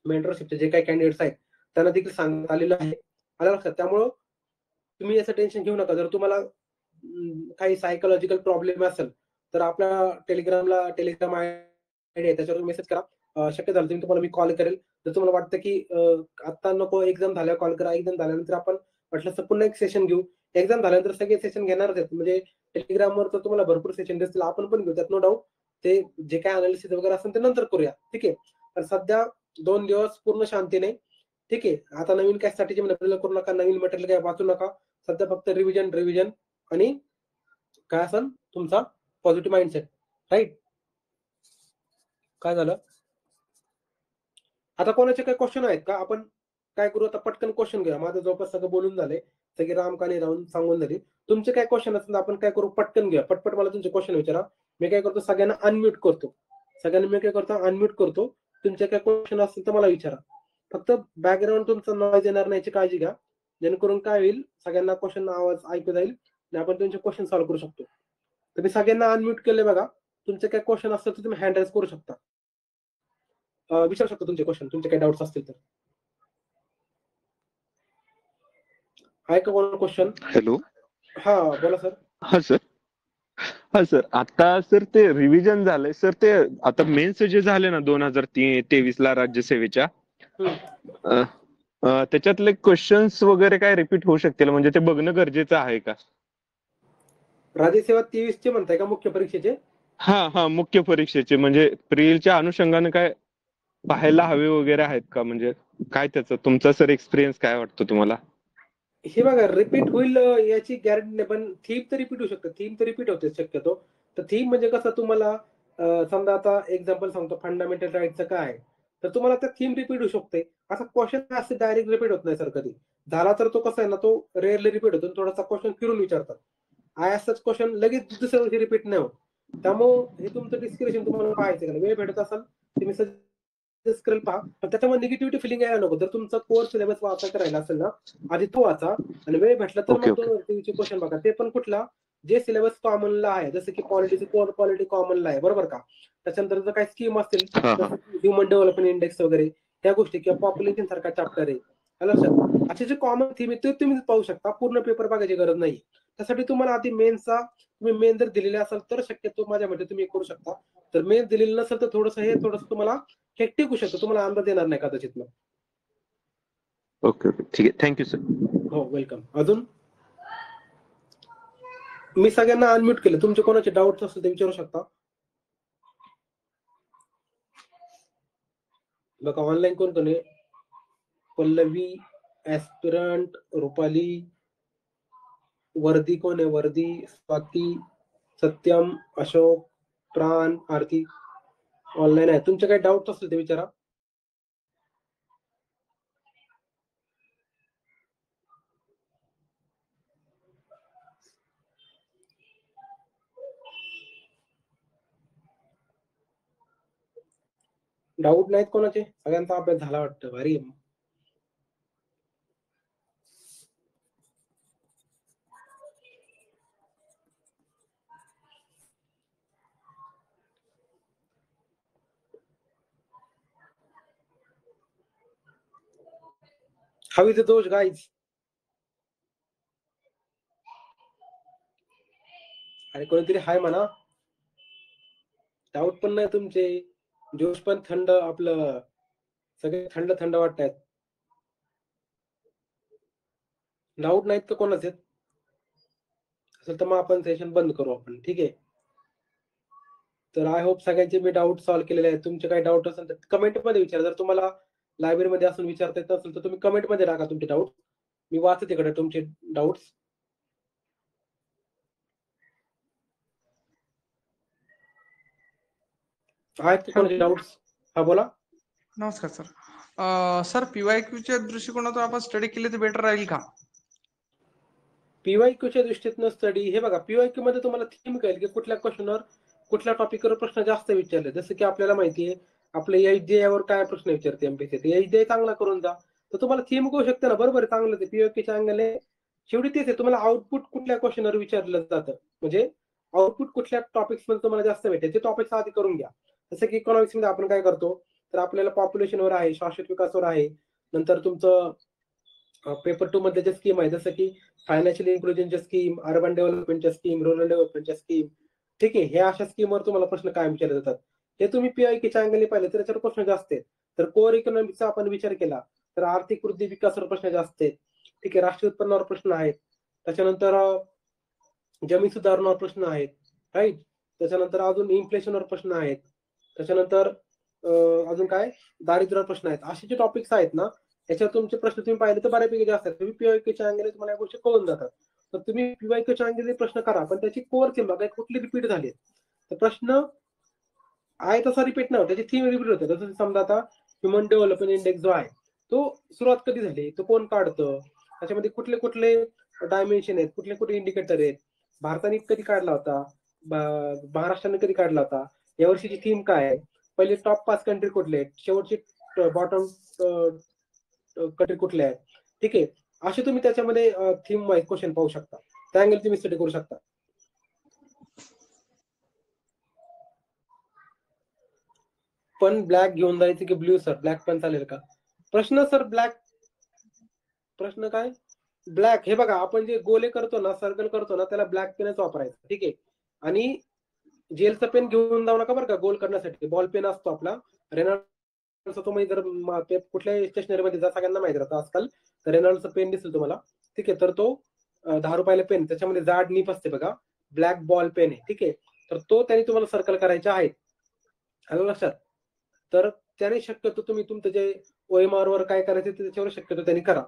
मेंटरशिपचे जे काही कॅन्डिडेट्स आहेत त्यांना देखील सांगण्यात आलेलं आहे. आलं लक्षात? त्यामुळं तुम्ही याचं टेन्शन घेऊ नका. जर तुम्हाला काही सायकॉलॉजिकल प्रॉब्लेम असेल, तर आपल्या टेलिग्राम आयडी आहे त्याच्यावर मेसेज करा. शक्य झालं तुम्हाला मी कॉल करेल. जर तुम्हाला वाटतं की आता नको, एक्झाम झाल्यावर कॉल करा. एक्झाम झाल्यानंतर आपण वाटलं तर पुन्हा एक सेशन घेऊ. एक्झाम झाल्यानंतर सगळे सेशन घेणारच आहेत. म्हणजे टेलिग्रामवर तर तुम्हाला भरपूर सेशन दिसतील. आपण पण घेऊ, त्यात नो डाऊट. ते जे काही अनालिसिस वगैरे असेल ते नंतर करूया. ठीक आहे. तर सध्या 2 दिवस पूर्ण शांतीने. ठीक आहे. आता नवीन काय स्ट्रॅटेजी करू नका, नवीन मटेरियल काय वाचू नका. सध्या फक्त रिव्हिजन आणि काय असेल तुमचा पॉझिटिव्ह माइंडसेट. राईट? काय झालं? आता कोणाचे काही क्वेश्चन आहेत का? आपण काय करू आता, पटकन क्वेश्चन घेऊया. माझं जवळपास सगळं बोलून झालंय. सगळी रामकाणी राहून सांगून झाली. तुमचे काय क्वेश्चन असतील आपण काय करू, पटकन घेऊया. पटपट मला तुमचे क्वेश्चन विचारा. मी काय करतो, सगळ्यांना अनम्यूट करतो. सगळ्यांना मी काय करतो, अनम्यूट करतो. तुमचे काय क्वेश्चन असतील तर मला विचारा. फक्त बॅकग्राऊंड तुमचा नॉईज येणार नाही याची काळजी घ्या. जेणेकरून काय होईल, सगळ्यांना क्वेश्चन आवाज ऐकू जाईल आणि आपण तुमचे क्वेश्चन सॉल्व्ह करू शकतो. तर मी सगळ्यांना अनम्यूट केले बघा. तुमचे काय क्वेश्चन असतील तर तुम्ही हँड रेज करू शकता. विचारू शकता तुमचे क्वेश्चन, तुमचे काही डाऊट्स असतील तर. आहे का कोणाला क्वेश्चन? हॅलो. हा बोला सर. हा सर. हा सर, आता सर ते रिव्हिजन झालंय सर. ते आता मेन्स जे झाले ना 2023 ला राज्यसेवेच्या, त्याच्यातले क्वेश्चन्स वगैरे काय रिपीट होऊ शकतील, म्हणजे ते बघणं गरजेचं आहे का? राज्यसेवा 23 चे म्हणताय का, मुख्य परीक्षेचे? हा, मुख्य परीक्षेचे म्हणजे प्रिलच्या अनुषंगाने काय पाहायला हवे वगैरे आहेत का? म्हणजे काय त्याचं तुमचा सर एक्सपिरियन्स काय वाटतो तुम्हाला? हे बघा, रिपीट होईल याची गॅरंटी नाही, पण थीम तर रिपीट होऊ शकतं. थीम तर रिपीट होते शक्यतो. तर थीम म्हणजे कसं, तुम्हाला समजा आता एक्झाम्पल सांगतो, फंडामेंटल राईटचं काय आहे, तर तुम्हाला त्या थीम रिपीट होऊ शकते. असा क्वेश्चन असं डायरेक्ट रिपीट होत नाही सर कधी. झाला तर तो कसा आहे ना, तो रेअरली रिपीट होतो. थोडासा क्वेश्चन फिरून विचारतात. असंच क्वेश्चन लगेच दुसऱ्या वर्षी रिपीट नाही होत. त्यामुळे हे तुमचं डिस्क्रिप्शन तुम्हाला पाहायचं का, वेळ भेटत असाल तुम्ही सजेस्ट करेल पहा. पण त्याच्यामध्ये निगेटिव्हिटी फिलिंग यायला नको. जर तुमचा कोर्स सिलेबस वाचायचा राहिला असेल ना, आधी तो वाचा आणि वेळ भेटला तर ओके मग ओके. 2 क्वेश्चन बघा. ते पण कुठला, जे सिलेबस कॉमनला आहे, जसं की पॉलिटिक्स कोर पॉलिटी कॉमनला आहे, बरोबर का? त्याच्यानंतर जर काही स्कीम असतील, हा जसं की ह्युमन डेव्हलपमेंट इंडेक्स वगैरे त्या गोष्टी, किंवा पॉप्युलेशन सारखा चॅप्टर आहे, आलं लक्षात? असे जे कॉमन थीम आहे ते तुम्ही पाहू शकता. पूर्ण पेपर बघायची गरज नाही. त्यासाठी तुम्हाला आधी मेनचा, तुम्ही मेन जर दिलेले असाल तर शक्यतो माझ्या मते तुम्ही करू शकता. तर मेन दिलेलं नसेल तर थोडंसं तुम्हाला हेक्टिक होऊ शकतं. तुम्हाला अंदाज येणार नाही कदाचित. ओके ओके, ठीक आहे. Thank you sir. हो, वेलकम. अजून मी सगळ्यांना अनम्यूट केलं. तुमचे कोणाचे डाऊट्स असतील ते विचारू शकता. बघा ऑनलाईन कोण कोण आहे, पल्लवी, ऍस्पिरंट, रुपाली, वर्दी कोण आहे, वर्दी, स्वाती, सत्यम, अशोक, प्राण, आरती ऑनलाईन आहे. तुमचे काही डाऊट असतील ते विचारा. डाऊट नाहीत कोणाचे? सगळ्यांचा अभ्यास झाला वाटतं. भारी आहे. How is the दोष guys? आणि कोणीतरी हाय म्हणा. डाऊट पण नाही तुमचे, जोश पण थंड, आपलं सगळे थंड थंड वाटतायत. डाऊट नाहीत का कोणाचे? असेल तर मग आपण सेशन बंद करू आपण. ठीक आहे. तर आय होप सगळ्यांचे मी डाऊट सॉल्व्ह केलेले आहेत. तुमचे काही डाऊट असेल तर कमेंट मध्ये विचारा. जर तुम्हाला लायब्ररीमध्ये असून विचारता येत असेल तर तुम्ही कमेंट मध्ये टाका तुमचे डाऊट. मी वाचते तिकडे तुमचे डाऊट्स. आहेत का कोणाचे डाऊट्स? हा बोला. नमस्कार सर. सर पीवायक्यूच्या दृष्टिकोनातून आपण स्टडी केली तर बेटर राहील का? पीवायक्यूच्या दृष्टीतनं स्टडी, हे बघा, पीवायक्यू मध्ये तुम्हाला थीम कळेल की कुठल्या क्वेश्चनवर कुठल्या टॉपिकवर प्रश्न जास्त विचारले. जसं की आपल्याला माहिती आहे आपल्या एचडीआय वर काय प्रश्न विचारते एमपीसी, एचडीआय चांगला करून जा तर तुम्हाला थीम कळू शकते ना. बरोबर आहे, चांगलं ते पीवायक्यूच्या अँगल शेवटी तेच आहे. तुम्हाला आउटपुट कुठल्या क्वेश्चनवर विचारलं जातं, म्हणजे आउटपुट कुठल्या टॉपिक्स मध्ये तुम्हाला जास्त भेटेल ते टॉपिक्स आधी करून घ्या. जसं की इकॉनॉमिक्स मध्ये आपण काय करतो, तर आपल्याला पॉप्युलेशनवर आहे, शाश्वत विकासावर आहे, नंतर तुमचं पेपर 2 मध्ये जे स्कीम आहे जसं की फायनान्शियल इन्क्लुजनच्या स्कीम, अर्बन डेव्हलपमेंटच्या स्कीम, रूरल डेव्हलपमेंटच्या स्कीम, ठीक आहे. ह्या अशा स्कीमवर तुम्हाला प्रश्न काय विचारले जातात हे तुम्ही पीआयक्यूच्या अँगलने पाहिले तर त्याच्यावर प्रश्न जास्त आहेत. तर कोर इकॉनॉमिक्सचा आपण विचार केला तर आर्थिक वृद्धी विकासावर प्रश्न जास्त आहेत. ठीक आहे. राष्ट्रीय उत्पन्नावर प्रश्न आहेत. त्याच्यानंतर जमीन सुधारणावर प्रश्न आहेत, राईट. त्याच्यानंतर अजून इन्फ्लेशनवर प्रश्न आहेत. त्याच्यानंतर अजून काय, दारिद्र्यावर प्रश्न आहेत. असे जे टॉपिक्स आहेत ना याच्यावर तुमचे प्रश्न तुम्ही पाहिले तर बऱ्यापैकी जास्त आहेत. तुम्ही पीवायक्यूच्या अँगलने तुम्हाला या गोष्टी कळून जातात. तर तुम्ही पीवायक्यूच्या अँगलने प्रश्न करा, पण त्याची कोर थीम बघा कुठली रिपीट झाली. तर प्रश्न आहे तसा रिपीट नाही होत, त्याची थीम रिपीट होते. जसं समजा आता ह्युमन डेव्हलपमेंट इंडेक्स जो आहे तो सुरुवात कधी झाली, तो कोण काढतं, त्याच्यामध्ये कुठले कुठले डायमेन्शन आहेत, कुठले कुठले इंडिकेटर आहेत, भारताने कधी काढला होता, महाराष्ट्राने कधी काढला होता, यावर्षीची थीम काय आहे, पहिले टॉप 5 कंट्री कुठले आहेत, शेवटचे बॉटम कंट्री कुठले आहेत. ठीक आहे. असे तुम्ही त्याच्यामध्ये थीम वाईज क्वेश्चन पाहू शकता. त्या अँगल तुम्ही स्टडी करू शकता. पण ब्लॅक घेऊन जायचं की ब्ल्यू सर, ब्लॅक पण चालेल का? प्रश्न सर ब्लॅक, प्रश्न काय ब्लॅक, हे बघा आपण जे गोले करतो ना, सर्कल करतो ना, त्याला ब्लॅक पेनच वापरायचं. ठीक आहे. आणि जेलचं पेन घेऊन जाऊ नका बरं का गोल करण्यासाठी. बॉल पेन असतो आपला रेनॉल्ड्सचा, तुम्ही जर कुठल्याही स्टेशनरी मध्ये जा, सगळ्यांना माहिती राहतं आजकाल, तर रेनॉल्ड्सचा पेन दिसेल तुम्हाला. ठीक आहे. तर तो 10 रुपयाला पेन, त्याच्यामध्ये जाड नीप असते बघा, ब्लॅक बॉल पेन आहे. ठीक आहे. तर तो त्याने तुम्हाला सर्कल करायचा आहे, आलं लक्षात. तर त्याने शक्यतो तुम्ही तुमचं जे OMR वर काय करायचं त्याच्यावर शक्यतो त्यांनी करा.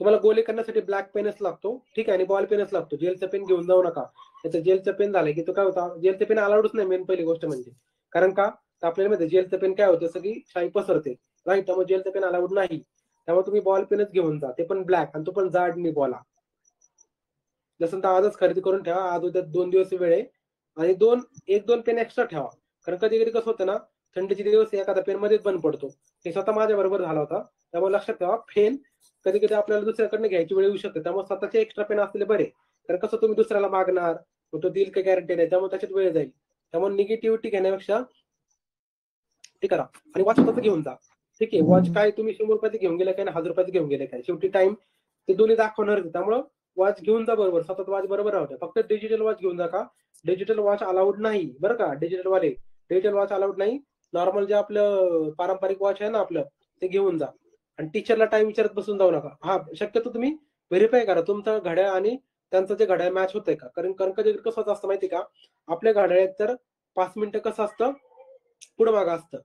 तुम्हाला गोले करण्यासाठी ब्लॅक पेनच लागतो. ठीक आहे. आणि बॉल पेनच लागतो. जेलचा पेन घेऊन जाऊ नका. त्याचं जेलचा पेन झालं की तो काय होता, जेलचा पेन अलाउडच नाही मेन पहिली गोष्ट म्हणजे. कारण का, आपल्याला माहिती जेलचं पेन काय होतं, सगळी शाई पसरते, राईट. त्यामुळे जेलचं पेन अलाउड नाही. त्यामुळे तुम्ही बॉल पेनच घेऊन जा, ते पण ब्लॅक, आणि तो पण जाड नी बॉला. जसं तर आजच खरेदी करून ठेवा, आज उद्या 2 दिवस वेळ आहे, आणि 1-2 पेन एक्स्ट्रा ठेवा. कारण कधी कधी कसं होतं ना, थंडीचे दिवस एखादा पेन मध्येच बंद पडतो. हे स्वतः माझ्या बरोबर झाला होता. त्यामुळे लक्षात ठेवा, पेन कधी कधी आपल्याला दुसऱ्याकडनं घ्यायची वेळ येऊ शकते. त्यामुळे स्वतःचे एक्स्ट्रा पेन असलेले बरे. कारण कसं तुम्ही दुसऱ्याला मागणार, मग तो देईल काही गॅरंटी नाही, त्यामुळे त्याच्यात वेळ जाईल. त्यामुळे निगेटिव्हिटी घेण्यापेक्षा ते करा. आणि वॉच स्वतःच घेऊन जा. ठीक आहे. वॉच काय तुम्ही 100 रुपयाचे घेऊन गेले काय ना 1000 रुपयाचे घेऊन गेले काय, शेवटी टाइम ते दोन्ही दाखवणार. त्यामुळे वॉच घेऊन जा बरोबर, सतत वॉच बरोबर राहू द्या. फक्त डिजिटल वॉच घेऊन जा का, डिजिटल वॉच अलाउड नाही बरं का. डिजिटल वॉच अलाउड नाही. नॉर्मल जे आपलं पारंपरिक वॉच आहे ना आपलं, ते घेऊन जा. आणि टीचरला टाइम विचारत बसून जाऊ नका. हा, शक्यतो तुम्ही व्हेरीफाय करा तुमचं घड्याळ आणि त्यांचं जे घड्याळ मॅच होतंय का. कारण कधी कसं असतं माहिती का, आपल्या घड्याळात तर 5 मिनिटं कसं असतं पुढे मागं असतं.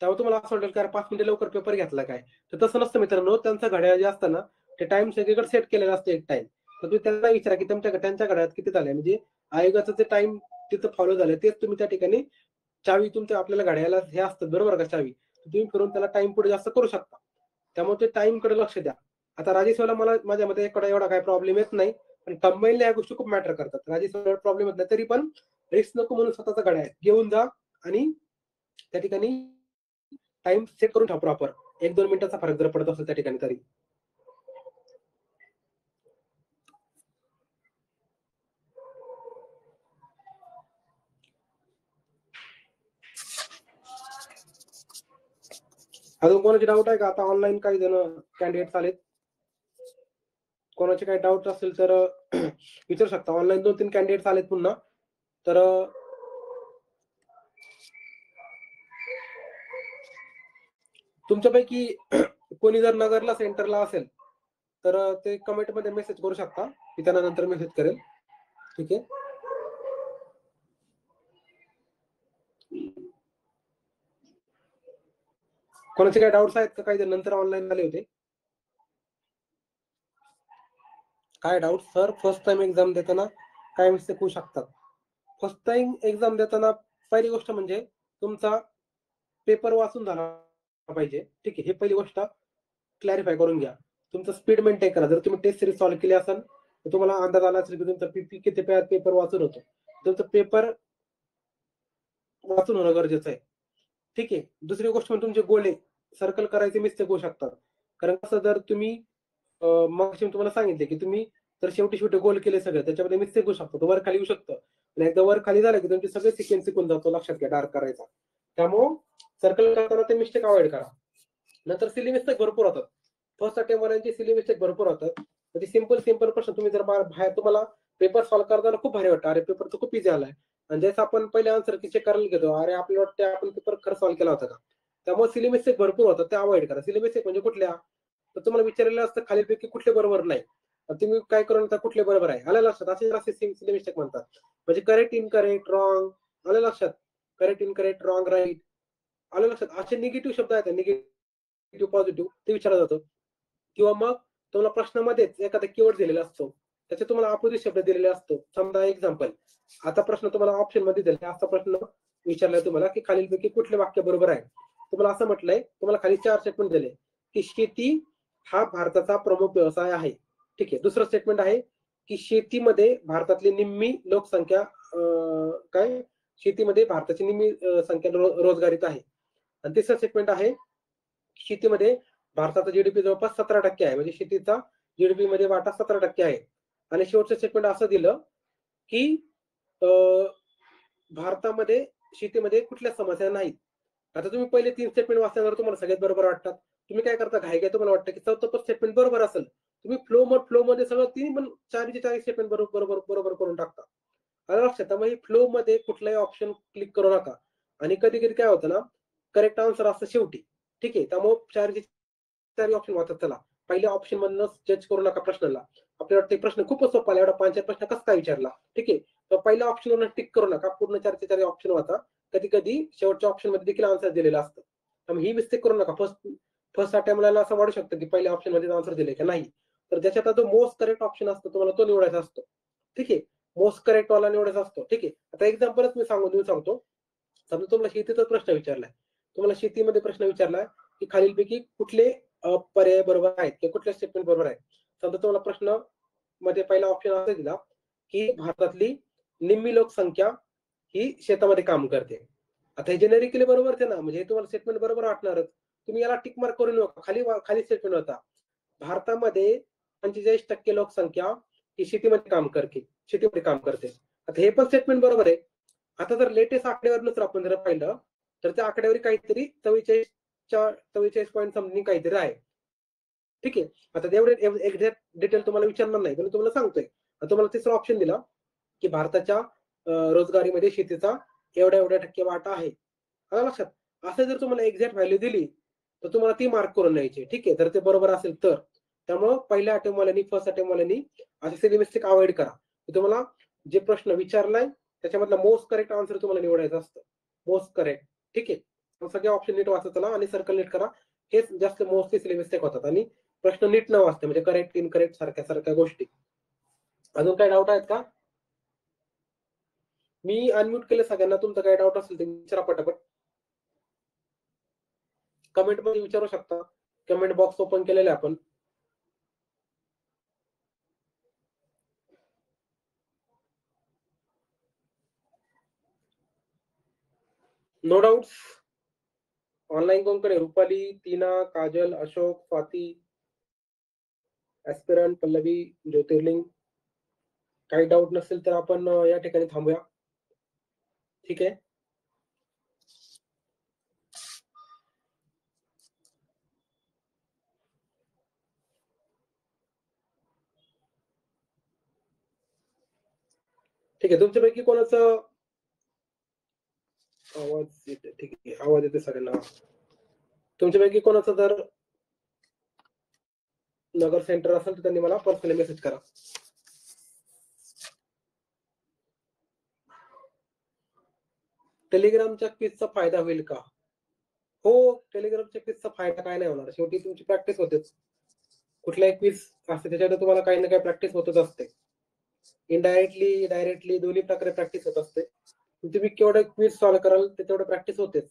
त्यामुळे तुम्हाला असं वाटेल का 5 मिनिटं लवकर पेपर घेतला काय, तर तसं नसतं मित्रांनो. त्यांचं घड्याळ जे असतं ना, ते टाइम सगळीकडे सेट केलेलं असतं एक टाइम. तर तुम्ही त्यांना विचारा की त्यांच्या घड्याळात किती झालंय, म्हणजे आयोगाचं जे टाइम तिथं फॉलो झालं तेच तुम्ही त्या ठिकाणी चावी तुमच्या आपल्याला घड्याला हे असतं बरोबर का चावी, तुम्ही फिरून त्याला टाइम पुढे जास्त करू शकता. त्यामुळे ते टाइम कडे लक्ष द्या. आता राजेशला मला माझ्या मते एवढा काही प्रॉब्लेम येत नाही, पण कंबाईनला या गोष्टी खूप मॅटर करतात. राजेशला प्रॉब्लेम येत नाही तरी पण रिस्क नको म्हणून स्वतःचा घड्याळ घेऊन जा आणि त्या ठिकाणी टाइम सेट करून ठेवा प्रॉपर. 1-2 मिनिटाचा फरक जर पडत असेल त्या ठिकाणी तरी. अजून कोणाची डाऊट आहे का? आता ऑनलाईन काही जण कॅन्डिडेट आलेत. कोणाचे काही डाऊट असेल तर विचारू शकता. ऑनलाईन 2-3 कॅन्डिडेट आलेत पुन्हा. तर तुमच्यापैकी कोणी जर नगरला सेंटरला असेल तर ते कमेंट मध्ये मेसेज करू शकता. मी त्यांना नंतर मेसेज करेल. ठीक आहे. कोणाचे काही डाऊट्स आहेत का? काही जण नंतर ऑनलाईन आले होते. काय doubt sir? First time exam देताना काय मिस्टेक होऊ शकतात? फर्स्ट टाइम एक्झाम देताना पहिली गोष्ट म्हणजे तुमचा पेपर वाचून झाला पाहिजे. ठीक आहे. हे पहिली गोष्ट क्लॅरिफाय करून घ्या. तुमचं स्पीड मेंटेन करा. जर तुम्ही टेस्ट सिरीज सॉल्व्ह केली असेल तर तुम्हाला अंदाज आला असेल की तुमचा पीपी किती पेपर वाचून होतो. तुमचं पेपर वाचून होणं गरजेचं आहे. ठीक आहे. दुसरी गोष्ट म्हणजे तुमचे गोले सर्कल करायचे मिस्टेक होऊ शकतात. कारण कसं जर तुम्ही मग तुम्हाला सांगितले की तुम्ही तर शेवटी गोल केले सगळे त्याच्यामध्ये मिस्टेक होऊ शकतो. वर खाली येऊ शकतं. आणि एकदा वर खाली झालं की तुमचे सगळे सिक्वेन्स शिकून जातो. लक्षात घ्या डार्क करायचा. त्यामुळं सर्कल करताना ते मिस्टेक अवॉइड करा. नंतर सिली मिस्टेक भरपूर होतात. फर्स्ट अटेम्प्ट वाल्यांची सिली मिस्टेक भरपूर होतात. म्हणजे सिंपल प्रश्न तुम्ही जर बाहेर तुम्हाला पेपर सॉल्व्ह करताना खूप भारी वाटतं. अरे पेपर तर खूप इझी आलाय. आणि जसं आपण पहिले आन्सर की चेक करायला घेतो, अरे आपल्याला वाटतं आपण पेपर खरं सॉल्व्ह केला होता का? त्यामुळे सिली मिस्टेक भरपूर होतात. ते अवॉइड करा. सिली मिस्टेक म्हणजे कुठल्या? तर तुम्हाला विचारलेलं असतं खालीलपैकी कुठले बरोबर नाही. तुम्ही काय करून म्हणता कुठले बरोबर आहे? आलं लक्षात? असे सिली मिस्टेक म्हणतात. म्हणजे करेक्ट, इनकरेक्ट, रॉंग. आलं लक्षात? Correct, incorrect, wrong, right. आलं लक्षात? असे निगेटिव्ह शब्द आहेत. निगेटिव्ह, पॉझिटिव्ह ते विचारलं जातं. किंवा मग तुम्हाला प्रश्नामध्येच एखादा कीवर्ड दिलेला असतो. त्याचे तुम्हाला अपोजिट शब्द दिलेले असतो. समजा एक्झाम्पल, आता प्रश्न तुम्हाला ऑप्शन मध्ये दिला असा प्रश्न विचारलाय तुम्हाला की खालीलपैकी कुठले वाक्य बरोबर आहे? तुम्हाला असं म्हटलंय, तुम्हाला खाली 4 स्टेटमेंट दिले की शेती हा भारताचा प्रमुख व्यवसाय आहे. ठीक आहे. दुसरं स्टेटमेंट आहे की शेतीमध्ये भारतातली निम्मी लोकसंख्या काय शेतीमध्ये भारताची निम्मी संख्या रोजगारीत आहे. आणि तिसरं स्टेटमेंट आहे शेतीमध्ये भारताचा जीडीपी जवळपास 17% आहे. म्हणजे शेतीचा जीडीपी मध्ये वाटा 17% आहे. आणि शेवटचं स्टेटमेंट असं दिलं की भारतामध्ये शेतीमध्ये कुठल्या समस्या नाहीत. आता तुम्ही पहिले 3 स्टेटमेंट वाचल्यावर तुम्हाला सगळ्यात बरोबर वाटतात. तुम्ही काय करता घाई तुम्हाला वाटतं की चौथं पण स्टेटमेंट बरोबर असेल. तुम्ही फ्लो मध्ये सगळं 3 पण 4 स्टेटमेंट बरोबर करून टाकता. आलं लक्षात? त्यामुळे फ्लो मध्ये कुठलाही ऑप्शन क्लिक करू नका. आणि कधी काय होतं ना, करेक्ट आन्सर असतं शेवटी. ठीक आहे. त्यामुळे 4 ऑप्शन वाचत चला. पहिल्या ऑप्शन मधनं जज करू नका प्रश्नाला. आपल्याला वाटतं प्रश्न खूपच सोपा आला, एवढा 5 प्रश्न कसा काय विचारला? ठीक आहे. तर पहिल्या ऑप्शनवर टिक करू नका. पूर्ण 4 ऑप्शन वाचा. कधी शेवटच्या ऑप्शन मध्ये देखील आन्सर दिलेला असतं. त्यामुळे ही मिस्टेक करू नका. फर्स्ट अटेम्प्टला असं वाटू शकतं की पहिल्या ऑप्शन मध्ये आन्सर दिले का नाही. तर ज्याच्यात जो मोस्ट करेक्ट ऑप्शन असतो तुम्हाला तो निवडायचा असतो. ठीक आहे. मोस्ट करेक्ट वाला निवडायचा असतो. ठीक आहे. आता एक्झाम्पलच मी सांगतो. समजा तुम्हाला शेतीचा प्रश्न विचारलाय. तुम्हाला शेतीमध्ये प्रश्न विचारलाय की खालीलपैकी कुठले पर्याय बरोबर आहेत किंवा कुठले स्टेटमेंट बरोबर आहे. समजा तुम्हाला प्रश्न मध्ये पहिला ऑप्शन असा दिला की भारतातली निम्मी लोकसंख्या ही शेतामध्ये काम करते. आता हे जेनेरिकली बरोबरच आहे ना, म्हणजे तुम्हाला स्टेटमेंट बरोबर वाटणारच. तुम्ही याला टिक मार्क करू नका. खाली स्टेटमेंट होता. भारतामध्ये 45% लोकसंख्या ही शेतीमध्ये काम करते. आता हे पण स्टेटमेंट बरोबर आहे. आता जर लेटेस्ट आकडेवारीनुसार आपण जर पाहिलं तर त्या आकडेवारी काहीतरी 44 पॉईंट समथिंग काहीतरी आहे. ठीक आहे. आता तेवढे एक्झॅक्ट डिटेल तुम्हाला विचारणार नाही, पण तुम्हाला सांगतोय. तुम्हाला तिसरा ऑप्शन दिला की भारताच्या रोजगारीमध्ये शेतीचा एवढ्या टक्के वाटा आहे. आलं लक्षात? असं जर तुम्हाला एक्झॅक्ट व्हॅल्यू दिली तर तुम्हाला ती मार्क करून न्यायची. ठीक आहे. तर ते बरोबर असेल तर. त्यामुळं पहिल्या अटेम्प्टवाल्यांनी फर्स्ट अटेम्प्टवाल्यांनी असे सिली मिस्टेक अवॉइड करा. तुम्हाला जे प्रश्न विचारलाय त्याच्यामधला मोस्ट करेक्ट आन्सर तुम्हाला निवडायचं असतं. Most correct. ठीक आहे. सगळे ऑप्शन नीट वाचत चला आणि सर्कल नीट करा. हेच जास्त मोस्टली सिली मिस्टेक होतात. आणि प्रश्न नीट न वाचते म्हणजे करेक्ट, इनकरेक्ट सारख्या गोष्टी. अजून काय डाऊट आहेत का? मी अनम्यूट केलं सगळ्यांना. तुमचा काही डाऊट असेल तर विचारा पटापट. कमेंट मध्ये विचारू शकता. कमेंट बॉक्स ओपन केलेला आहे आपण. No doubts. ऑनलाईन कोण कडे? रुपाली, टीना, काजल, अशोक, स्वाती, ऍस्पिरंट, पल्लवी, ज्योतिर्लिंग. काही डाऊट नसेल तर आपण या ठिकाणी थांबूया. ठीक आहे. ठीक आहे. तुमच्यापैकी कोणाचं आवाज येते? ठीक आहे, आवाज येते सगळ्यांना. तुमच्यापैकी कोणाचं जर नगर सेंटर असेल तर त्यांनी मला पर्सनली मेसेज करा. टेलिग्रामच्या क्विजचा फायदा होईल का? हो, टेलिग्रामच्या क्विजचा फायदा काय नाही होणार. शेवटी तुमची प्रॅक्टिस होतेच. कुठलाही क्विज असते त्याच्यात तुम्हाला काही ना काही प्रॅक्टिस होतच असते. इनडायरेक्टली, डायरेक्टली दोन्ही प्रकारे प्रॅक्टिस होत असते. तुम्ही केवढं क्विज सॉल्व्ह कराल ते तेवढं प्रॅक्टिस होतेच.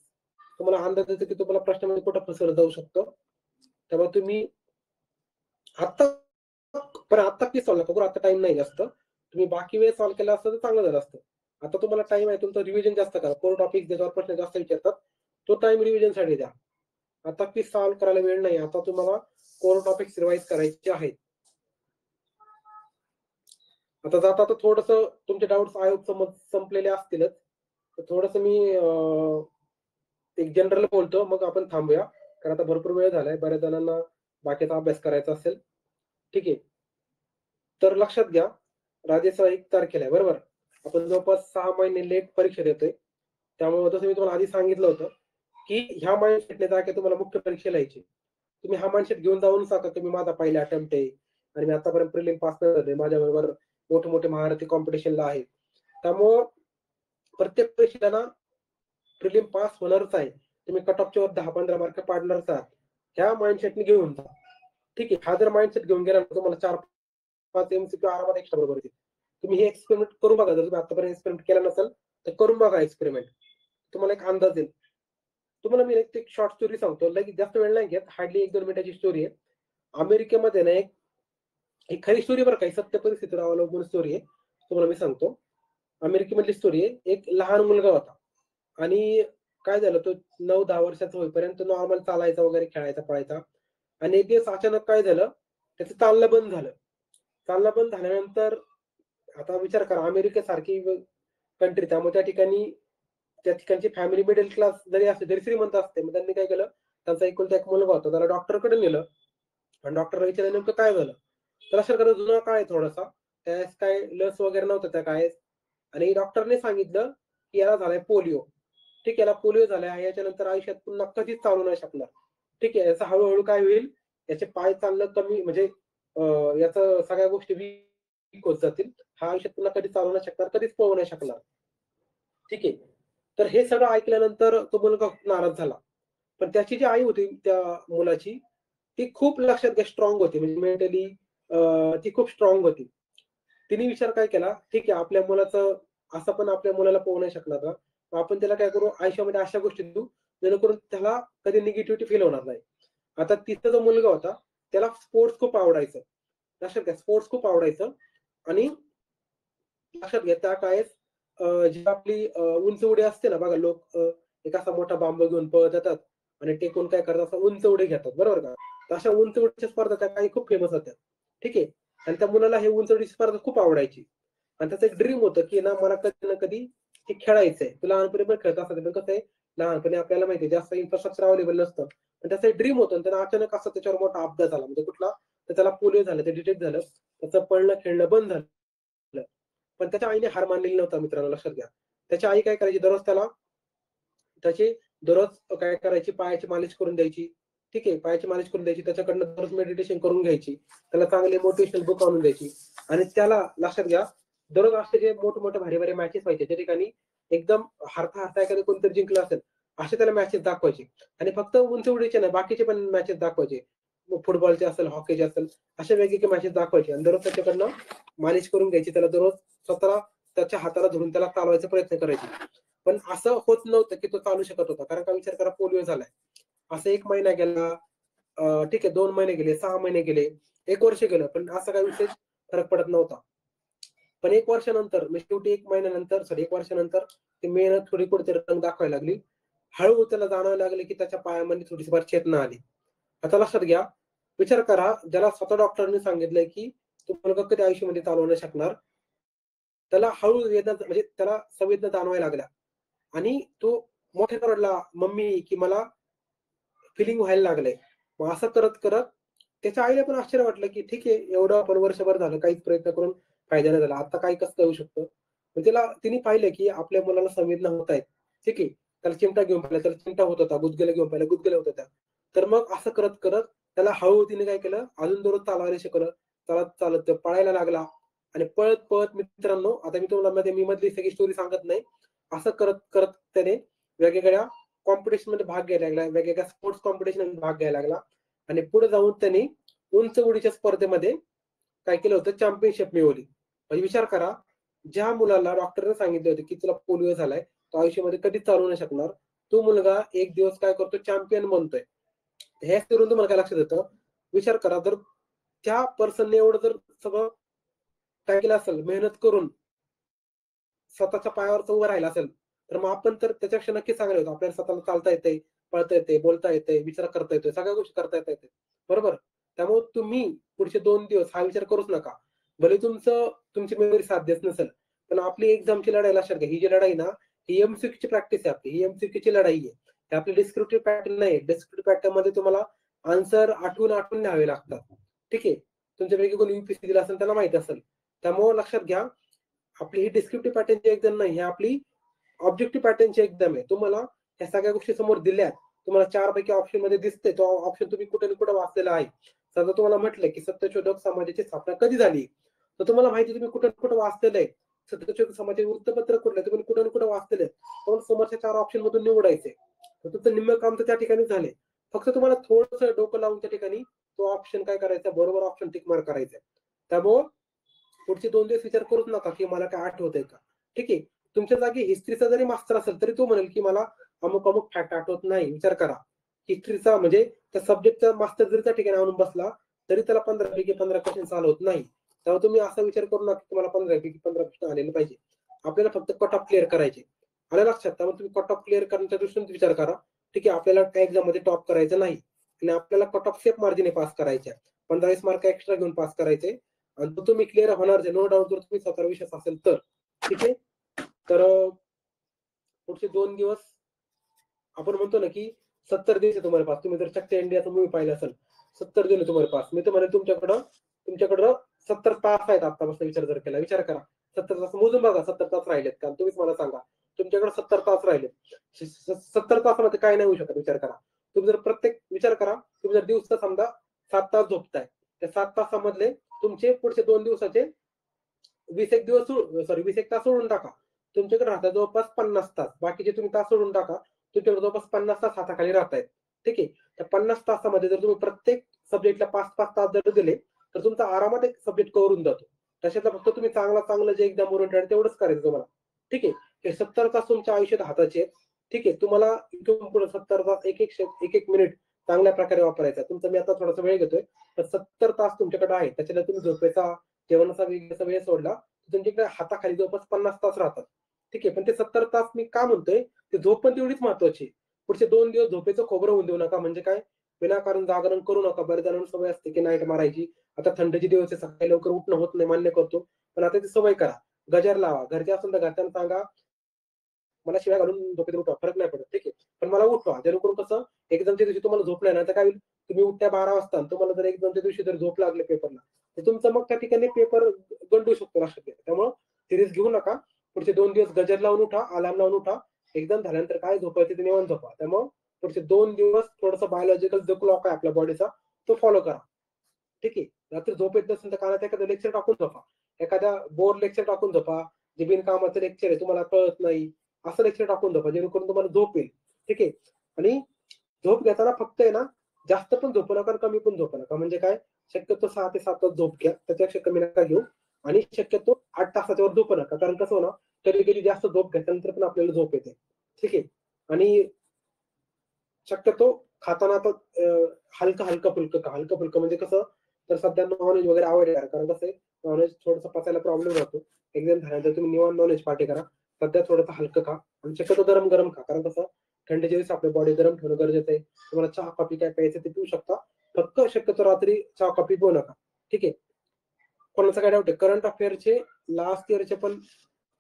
तुम्हाला अंदाज येतो की तुम्हाला प्रश्नामध्ये कुठं फसवलं जाऊ शकतो. त्यामुळे तुम्ही आता क्विज सॉल्व्ह नका करू. आता टाइम नाही जास्त. तुम्ही बाकी वेळ सॉल्व्ह केला असतं तर चांगलं झालं असतं. आता तुम्हाला टाइम आहे, तुमचं रिव्हिजन जास्त करा. कोर टॉपिक ज्याच्यावर प्रश्न जास्त विचारतात तो टाइम रिव्हिजन साठी द्या. आता क्विज सॉल्व्ह करायला वेळ नाही. आता तुम्हाला कोर टॉपिक्स रिवाइज करायचे आहेत. आता जाता तर थोडस तुमचे डाऊट्स आयोग संपलेले असतीलच. तर थोडस मी एक जनरल बोलतो, मग आपण थांबूया. कारण आता भरपूर वेळ झालाय. बऱ्याच जणांना बाकीचा अभ्यास करायचा असेल. ठीक आहे. तर लक्षात घ्या, राजेचा 1 तारखेला आहे बरोबर. आपण जवळपास 6 महिने लेट परीक्षा देतोय. त्यामुळे जसं मी तुम्हाला आधी सांगितलं होतं की ह्या माइंडसेटने जा की तुम्हाला मुख्य परीक्षेला यायची. तुम्ही हा माइंडसेट घेऊन जाऊन सांगा की मी माझा पहिला अटेम्प्ट आहे आणि मी आतापर्यंत प्रिलिम पास झाले, माझ्याबरोबर मोठे मोठे महारथी कॉम्पिटिशनला आहेत. त्यामुळं प्रत्येक परीक्षेला ना प्रिलिम पास होणारच आहे. तुम्ही कट ऑफच्या वर 10-15 मार्क पाडणारच आहात. ह्या माइंडसेटने घेऊन जा. ठीक आहे. हा जर माइंडसेट घेऊन गेला तुम्हाला 4-5 MCQ आरामात एक्स्ट्रा बरोबर येतील. तुम्ही हे एक्सपेरिमेंट करून बघा. जर तुम्ही आतापर्यंत एक्सपेरिमेंट केला नसेल तर करून बघा एक्सपेरिमेंट. तुम्हाला एक अंदाज येईल. तुम्हाला मी एक शॉर्ट स्टोरी सांगतो. लगेच जास्त वेळ नाही घेत. हार्डली 1-2 मिनिटाची स्टोरी आहे. अमेरिकेमध्ये ना एक खरी स्टोरी बरं, काही सत्य परिस्थितीवर अवलंबून स्टोरी आहे. तुम्हाला मी सांगतो. अमेरिकेमधली स्टोरी आहे. एक लहान मुलगा होता आणि काय झालं, तो 9-10 वर्षाचा होईपर्यंत नॉर्मल चालायचा वगैरे, खेळायचा, पळायचा. आणि एक दिवस अचानक काय झालं, त्याचं चालणं बंद झालं. चालणं बंद झाल्यानंतर आता विचार करा, अमेरिकेसारखी कंट्री, त्यामुळे त्या ठिकाणची फॅमिली मिडल क्लास जरी असते तरी श्रीमंत असते. मग त्यांनी काय केलं, त्यांचा एकुलता एक मुलगा होता, त्याला डॉक्टरकडे नेलं आणि डॉक्टर विचारलं नेमकं काय झालं. तर अशा प्रकारे जुना काळ आहे थोडासा, त्यावेळेस काय लस वगैरे नव्हतं त्या काळेस. आणि डॉक्टरने सांगितलं की याला झालाय पोलिओ. ठीक आहे, याला पोलिओ झालाय, याच्यानंतर आयुष्यात पुन्हा कधीच चालू नाही शकणार. ठीक आहे, याचा हळूहळू काय होईल, याचे पाय चालणं कमी, म्हणजे याचं सगळ्या गोष्टी वीक होत जातील. हा आयुष्यात पुन्हा कधी चालू नाही शकणार, कधीच पळू नाही शकणार. ठीक आहे. तर हे सगळं ऐकल्यानंतर तो मुलगा नाराज झाला. पण त्याची जी आई होती त्या मुलाची, ती खूप लक्षात घ्या स्ट्रॉंग होती. म्हणजे मेंटली ती खूप स्ट्रॉंग होती. तिने विचार काय केला, ठीक आहे आपल्या मुलाचं असं पण आपल्या मुलाला पोहू नाही शकणार ना, मग आपण त्याला काय करू, आयुष्यामध्ये अशा गोष्टी देऊ जेणेकरून त्याला कधी निगेटिव्हिटी फील होणार नाही. आता तिचा जो मुलगा होता त्याला स्पोर्ट्स खूप आवडायचं. लक्षात घ्या, स्पोर्ट्स खूप आवडायचं. आणि लक्षात घ्या, त्या काळेस जी आपली उंच उडी असते ना बघा, लोक एक असा मोठा बांबू घेऊन पळत जातात आणि टेकून काय करतात, असं उंच उडी घेतात बरोबर का. तर अशा उंच उडीच्या स्पर्धा त्या काही खूप फेमस होत्या. ठीक आहे. आणि त्या मुलाला हे उंच उडी स्पर्धा खूप आवडायची. आणि त्याचं एक ड्रीम होतं की ना मला कधी ना कधी हे खेळायचंय. तो लहानपणी पण खेळत असायचं, पण कसं आहे लहानपणी आपल्याला माहिती आहे जास्त इन्फ्रास्ट्रक्चर अवेलेबल नसतं. पण त्याचं एक ड्रीम होतं आणि त्याला अचानक असं त्याच्यावर मोठा अपघात झाला. म्हणजे कुठला, तर त्याला पोलिओ झालं, ते डिटेक्ट झालं, त्याचं पळणं खेळणं बंद झालं. पण त्याच्या आईने हार मानलेली नव्हता मित्रांनो, लक्षात घ्या. त्याची आई काय करायची, दररोज काय करायची, पायाची मालिश करून द्यायची. ठीक आहे, पायाची मालिश करून द्यायची, त्याच्याकडनं दररोज मेडिटेशन करून घ्यायची, त्याला चांगले मोटिवेशनल बुक आणून द्यायची. आणि त्याला लक्षात घ्या, दररोज असे जे मोठे भारी भारी मॅचेस व्हायचे त्या ठिकाणी एकदम हारता एखादं कोणतरी जिंकलं असेल असे त्याला मॅचेस दाखवायचे. आणि फक्त उंच उडीचे नाही, बाकीचे पण मॅचेस दाखवायचे. फुटबॉलचे असेल, हॉकीचे असेल, अशा वेगवेगळे मॅचेस दाखवायचे. आणि दररोज त्याच्याकडनं मालिश करून घ्यायची. त्याला दररोज स्वतःला त्याच्या हाताला धरून त्याला चालवायचा प्रयत्न करायचे. पण असं होत नव्हतं की तो चालू शकत होता, कारण का विचार करा, पोलिओ झालाय. असं 1 महिना गेला, ठीक आहे, 2 महिने गेले, 6 महिने गेले, 1 वर्ष गेलं, पण असा काही विशेष फरक पडत नव्हता. पण 1 वर्षानंतर, म्हणजे शेवटी 1 महिन्यानंतर, सॉरी 1 वर्षानंतर ती मेहनत थोडी कुठेतरी रंग दाखवायला लागली. हळूहळू त्याला जाणवायला लागले की त्याच्या पायामध्ये थोडीशी फार चेतना आली. आता लक्षात घ्या, विचार करा, ज्याला स्वतः डॉक्टरांनी सांगितलंय की तो मुलगा कधी आयुष्यामध्ये चालवू नाही शकणार, त्याला हळू वेदना, म्हणजे त्याला संवेदना जाणवायला लागल्या आणि तो मोठ्याने रडला, "मम्मी," की मला फिलिंग व्हायला लागलंय. मग असं करत त्याच्या आईला पण आश्चर्य वाटलं, की ठीक आहे, एवढं आपण वर्षभर झालं काहीच प्रयत्न करून फायदा नाही झाला. आता काय कसं काय होऊ शकतं? मग तिने पाहिलं, की आपल्या मुलाला संवेदना होत आहेत. ठीक आहे. त्याला चिमटा घेऊन पाहिला, त्याला चिमटा होत होता. गुदगुल्या घेऊन पाहिला, गुदगुल्या होत होत्या. तर मग असं करत त्याला हळू तिने काय केलं, अजून दररोज चालवायला शिकवलं. चालत तो पळायला लागला आणि पळत मित्रांनो, आता मी तुम्हाला मी मधली सगळी स्टोरी सांगत नाही. असं करत त्याने वेगवेगळ्या कॉम्पिटिशनमध्ये भाग घ्यायला लागला, वेगवेगळ्या स्पोर्ट्स कॉम्पिटिशनमध्ये भाग घ्यायला लागला आणि पुढे जाऊन त्यांनी उंच उडीच्या स्पर्धेमध्ये काय केलं होतं, चॅम्पियनशिप मिळवली. म्हणजे विचार करा, ज्या मुलाला डॉक्टरने सांगितले होते की तुला पोलिओ झालाय, तो आयुष्यामध्ये कधीच चालू नाही शकणार, तो मुलगा एक दिवस काय करतो, चॅम्पियन बनतोय. हे करून तुम्हाला काय लक्षात येतं, विचार करा, जर त्या पर्सनने एवढं जर सगळं काय केलं असेल, मेहनत करून स्वतःच्या पायावरच उभं राहिला असेल, तर मग आपण तर त्याच्यापेक्षा नक्कीच चांगले होतो. आपल्याला स्वतःला चालता येतंय, पळता येतंय, बोलता येतंय, विचार करता येतोय, सगळ्या गोष्टी करता येतात. बरोबर? त्यामुळे तुम्ही पुढचे 2 दिवस हा विचार करूच नका. भले तुमची मेमरी साथ देत नसेल, पण आपली एक्झामची लढाई लक्षात घ्या. ही जी लढाई ना, ही एमसीक्यूची प्रॅक्टिस आहे आपली. ही एमसीक्यूची लढाई आहे. ही आपली डिस्क्रिप्टिव्ह पॅटर्न नाही. डिस्क्रिप्टिव्ह पॅटर्नमध्ये तुम्हाला आन्सर आठवून न्यावे लागतात. ठीक आहे? तुमच्यापैकी कोणी यूपीएससी दिला असेल त्याला माहिती असेल. त्यामुळे लक्षात घ्या, आपली ही डिस्क्रिप्टिव्ह पॅटर्नची एक्झाम नाही, ही आपली ऑब्जेक्टिव्ह पॅटर्नची एक्झाम आहे. तुम्हाला ह्या सगळ्या गोष्टी समोर दिल्यात, तुम्हाला 4 पैकी ऑप्शन मध्ये दिसते, तो ऑप्शन तुम्ही कुठे ना कुठे वाचलेला आहे. समजा तुम्हाला म्हटलं की सत्यशोधक समाजाची स्थापना कधी झाली, तर तुम्हाला माहिती, तुम्ही कुठे ना कुठे वाचलेलं आहे. सत्यशोधक समाजाचे वृत्तपत्र कुठलं, तुम्ही कुठे ना कुठे वाचलेलं आहे. पण समोरच्या 4 ऑप्शन मधून निवडायचे. तर तुमचं निम्मं काम तर त्या ठिकाणी झाले. फक्त तुम्हाला थोडंसं डोकं लावून त्या ठिकाणी तो ऑप्शन काय करायचा, बरोबर ऑप्शन टिक मार्क करायचा. त्यामुळं पुढचे 2 दिवस विचार करूच नका की मला काय आठवतंय का. ठीक आहे. तुमच्या जागी हिस्ट्रीचा जरी मास्टर असेल, तरी तो म्हणेल की मला अमुक फॅक्ट आठवत नाही. विचार करा. हिस्ट्रीचा म्हणजे त्या सब्जेक्टचा मास्टर जरी त्या ठिकाणी आणून बसला, तरी त्याला 15 पैकी 15 क्वेश्चन सॉल्व्ह होत नाही. तेव्हा तुम्ही असा विचार करू नका की तुम्हाला 15 पैकी 15 प्रश्न आलेले पाहिजे. आपल्याला फक्त कट ऑफ क्लिअर करायचे. आलं लक्षात? त्यामुळे तुम्ही कट ऑफ क्लिअर करण्याच्या दृष्टीने विचार करा. ठीक आहे, आपल्याला त्या एक्झाम मध्ये टॉप करायचं नाही आणि आपल्याला cut off safe margin pass करायचे. 15-20 मार्क एक्स्ट्रा घेऊन पास करायचे आणि तो तुम्ही क्लिअर होणार, नो डाऊट, जर तुम्ही स्वतःवर विश्वास असेल तर. ठीक आहे. तर पुढचे 2 दिवस आपण म्हणतो ना की 70 दिवस आहे तुम्हाला पास. तुम्ही जर चक्क इंडियाचा मूवी पाहिला असेल, 70 दिवस तुम्हाला पास. मी तर म्हणेन तुमच्याकडं 70 तास आहेत आतापासून. विचार जर केला, विचार करा, 70 तास मोजून बघा, 70 तास राहिलेत का? तुम्हीच मला सांगा, तुमच्याकडे 70 तास राहिलेत. 70 तासामध्ये काय नाही होऊ शकत. विचार करा. तुम्ही जर विचार करा, तुम्ही जर दिवसात समजा 7 तास झोपताय, त्या 7 तासामधले तुमचे पुढचे 2 दिवसाचे 20 तास सोडून टाका. तुमच्याकडे राहतात जवळपास 50 तास. बाकीचे तुम्ही तास सोडून टाका. तुमच्याकडे जवळपास 50 तास हाताखाली राहतायत. ठीक आहे. त्या 50 तासामध्ये जर तुम्ही प्रत्येक सब्जेक्टला 5-5 तास जर दिले, तर तुमचा आरामात एक सब्जेक्ट कव्हर होऊन जातो. त्याच्यातलं फक्त तुम्ही चांगलं जे एक्झाम ओरिएंटेड तेवढंच करायचं तुम्हाला. ठीक आहे. हे 70 तास तुमच्या आयुष्यात हाताचे आहेत. ठीक आहे. तुम्हाला इथून पुढे 70 तास एक मिनिट चांगल्या प्रकारे वापरायचा. मी आता थोडासा वेळ घेतोय, तर 70 तास तुमच्याकडे आहे. त्याच्याला तुम्ही झोपेचा, जेवणाचा वेळ सोडला, तुमच्याकडे हाताखाली जवळपास 50 तास राहतात. ठीक आहे. पण ते 70 तास मी का म्हणतोय, ते झोप पण तेवढीच महत्वाची. पुढचे 2 दिवस झोपेचं खोबरं होऊन देऊ नका. म्हणजे काय, विनाकारण जागरण करू नका. बऱ्याच जणांना सवय असते की नाईट मारायची. आता थंडीचे दिवस आहे, सकाळी लवकर उठणं होत नाही, मान्य करतो. पण आता ती सवय करा. गजर लावा. घरचे असेल तर घरच्यांना सांगा, मला शिवाय घालून झोपेत उठवा, फरक नाही पडत. ठीक आहे. पण मला उठवा. जेणेकरून कसं, एक्झामच्या दिवशी तुम्हाला झोप नाही ना, तर काय होईल, तुम्ही उठत्या 12 वाजता, तुम्हाला जर एक्झामच्या दिवशी जर झोप लागली पेपरला, तर तुमचं मग त्या ठिकाणी पेपर गंडू शकतो. लक्षात घ्या. त्यामुळे सिरीज घेऊ नका. पुढचे 2 दिवस गजर लावून उठा, अलार्म लावून उठा. एक्झाम झाल्यानंतर काय झोपायचं ते निवांत झोपा. त्यामुळे पुढचे 2 दिवस थोडंसं बायोलॉजिकल जो क्लॉक आहे आपल्या बॉडीचा, तो फॉलो करा. ठीक आहे. रात्री झोप येत नसेल तर कानात एखादं लेक्चर टाकून झोपा. एखाद्या बोर लेक्चर टाकून झोपा. जे बिनकामाचं लेक्चर आहे, तुम्हाला कळत नाही, असं लेक्चर टाकून झोपा, जेणेकरून तुम्हाला झोप येईल. ठीक आहे. आणि झोप घेताना फक्त आहे ना, जास्त पण झोपू नका, कमी पण झोपू नका. म्हणजे काय, शक्यतो 6 ते 7 तास झोप घ्या, त्याच्यापेक्षा कमी नका घेऊ. आणि शक्यतो 8 तासाच्या वर झोपू नका, कारण कसं होणार कधी कधी जास्त झोप घेतल्यानंतर पण आपल्याला झोप येते. ठीक आहे. आणि शक्यतो खाताना आता हलकं हलकं फुलकं खा. हलकं फुलकं म्हणजे कसं, तर सध्या नॉनव्हेज वगैरे अवॉइड करा, कारण कसं आहे नॉनव्हेज थोडंसं पचायला प्रॉब्लेम होतो. एकदम झाल्यानंतर तुम्ही निवांत नॉनव्हेज पार्टी करा. सध्या थोडंसं हलकं खा आणि शक्यतो गरम गरम खा, कारण कसं थंडीच्या दिवस आपली बॉडी गरम ठेवणं गरजेचं आहे. तुम्हाला चहा कॉफी काय प्यायचं ते पिऊ शकता, फक्त शक्यतो रात्री चहा कॉफी पिऊ नका. ठीक आहे. कोणाचा काय डाऊट आहे करंट अफेअरचे लास्ट इयरचे पण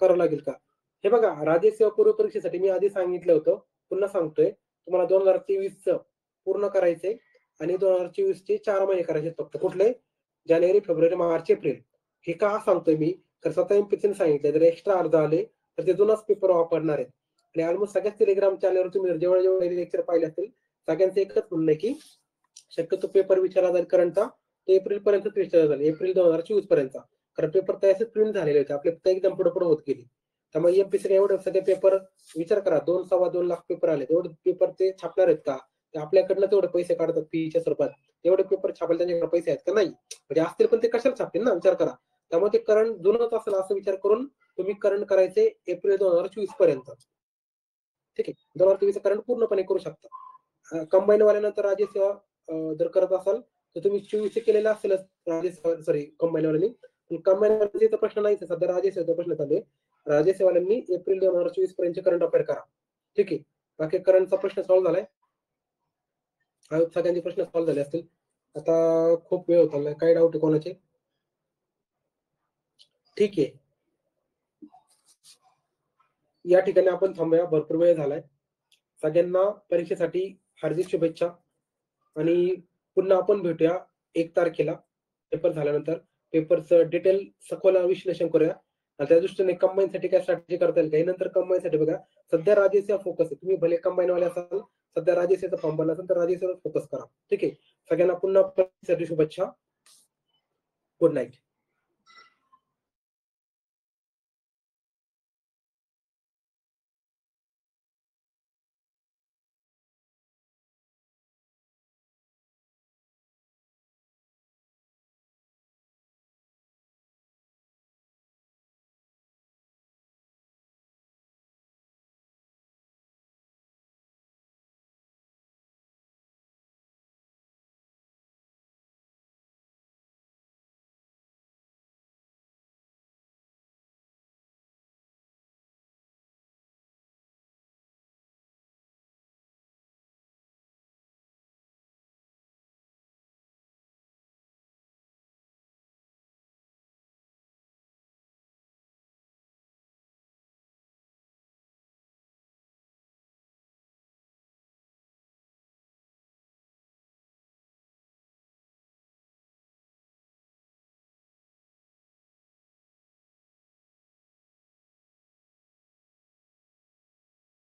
करावं लागेल का? हे बघा, राज्य सेवा पूर्व परीक्षेसाठी मी आधी सांगितलं होतं, पुन्हा सांगतोय तुम्हाला 2023 पूर्ण करायचंय आणि 2024 4 महिने करायचे फक्त. कुठले? जानेवारी, फेब्रुवारी, मार्च, एप्रिल. हे का सांगतोय मी? तर स्वतः एमपीसीने सांगितलं जर एक्स्ट्रा अर्ज आले तर ते जुनाच पेपर वापरणार आहेत. आणि ऑलमोस्ट सगळ्याच टेलिग्राम चॅनलवर तुम्ही जेवढे जेवढे लेक्चर पाहिले असतील सगळ्यांचं एकच म्हणणं आहे की शक्यतो पेपर विचारला जाईल करंटचा तो एप्रिल पर्यंत विचारला जाईल, एप्रिल 2024 पर्यंत. कारण पेपर तयारच प्रिंट झालेले होते, आपले फक्त एकदम पुढे पुढे होत गेली. त्यामुळे एमपीसी एवढे सगळे पेपर विचार करा, 2-2.25 लाख पेपर आले, तेवढे पेपर ते छापणार आहेत का? ते आपल्याकडनं तेवढे पैसे काढतात फीच्या स्वरूपात, तेवढे पेपर छापायला त्यांच्याकडे पैसे आहेत का? नाही. म्हणजे असतील पण ते कशाला छापतील ना, विचार करा. त्यामुळे ते करंट जुनच असेल असं विचार करून तुम्ही करंट करायचे एप्रिल 2024 पर्यंत. ठीक आहे. 2023 करंट पूर्णपणे करू शकता. कंबाईन वाल्यानंतर राज्य सेवा जर करत असाल तर तुम्ही 24 केलेला असेलच राज्य सेवा, सॉरी कंबाईन वाल्यांनी. कंबाईन वाल्यांचा प्रश्न नाहीच सध्या, राज्य सेवेचा प्रश्न चालू आहे. राज्य सेवाल्यांनी एप्रिल 2024 पर्यंत करंट अफेअर करा. ठीक आहे. बाकी करंटचा प्रश्न सॉल्व्ह झालाय. सगळ्यांचे प्रश्न सॉल्व्ह झाले असतील. आता खूप वेळ होता, काय डाऊट आहे कोणाचे? ठीक आहे. या ठिकाणी आपण थांबूया, भरपूर वेळ झालाय. सगळ्यांना परीक्षेसाठी हार्दिक शुभेच्छा आणि पुन्हा आपण भेटूया 1 तारखेला पेपर झाल्यानंतर. पेपरचं डिटेल सखोल विश्लेषण करूया आणि त्या दृष्टीने कंबाईनसाठी काय स्ट्रॅटेजी करता येईल काही. नंतर कंबाईनसाठी बघा, सध्या राज्यसेवा फोकस आहे. तुम्ही भले कंबाईनवाले असाल, सध्या राज्यसेवेचा फॉर्म भरला असेल तर राज्यसेवा फोकस करा. ठीक आहे. सगळ्यांना पुन्हा परीक्षेसाठी शुभेच्छा. Good night.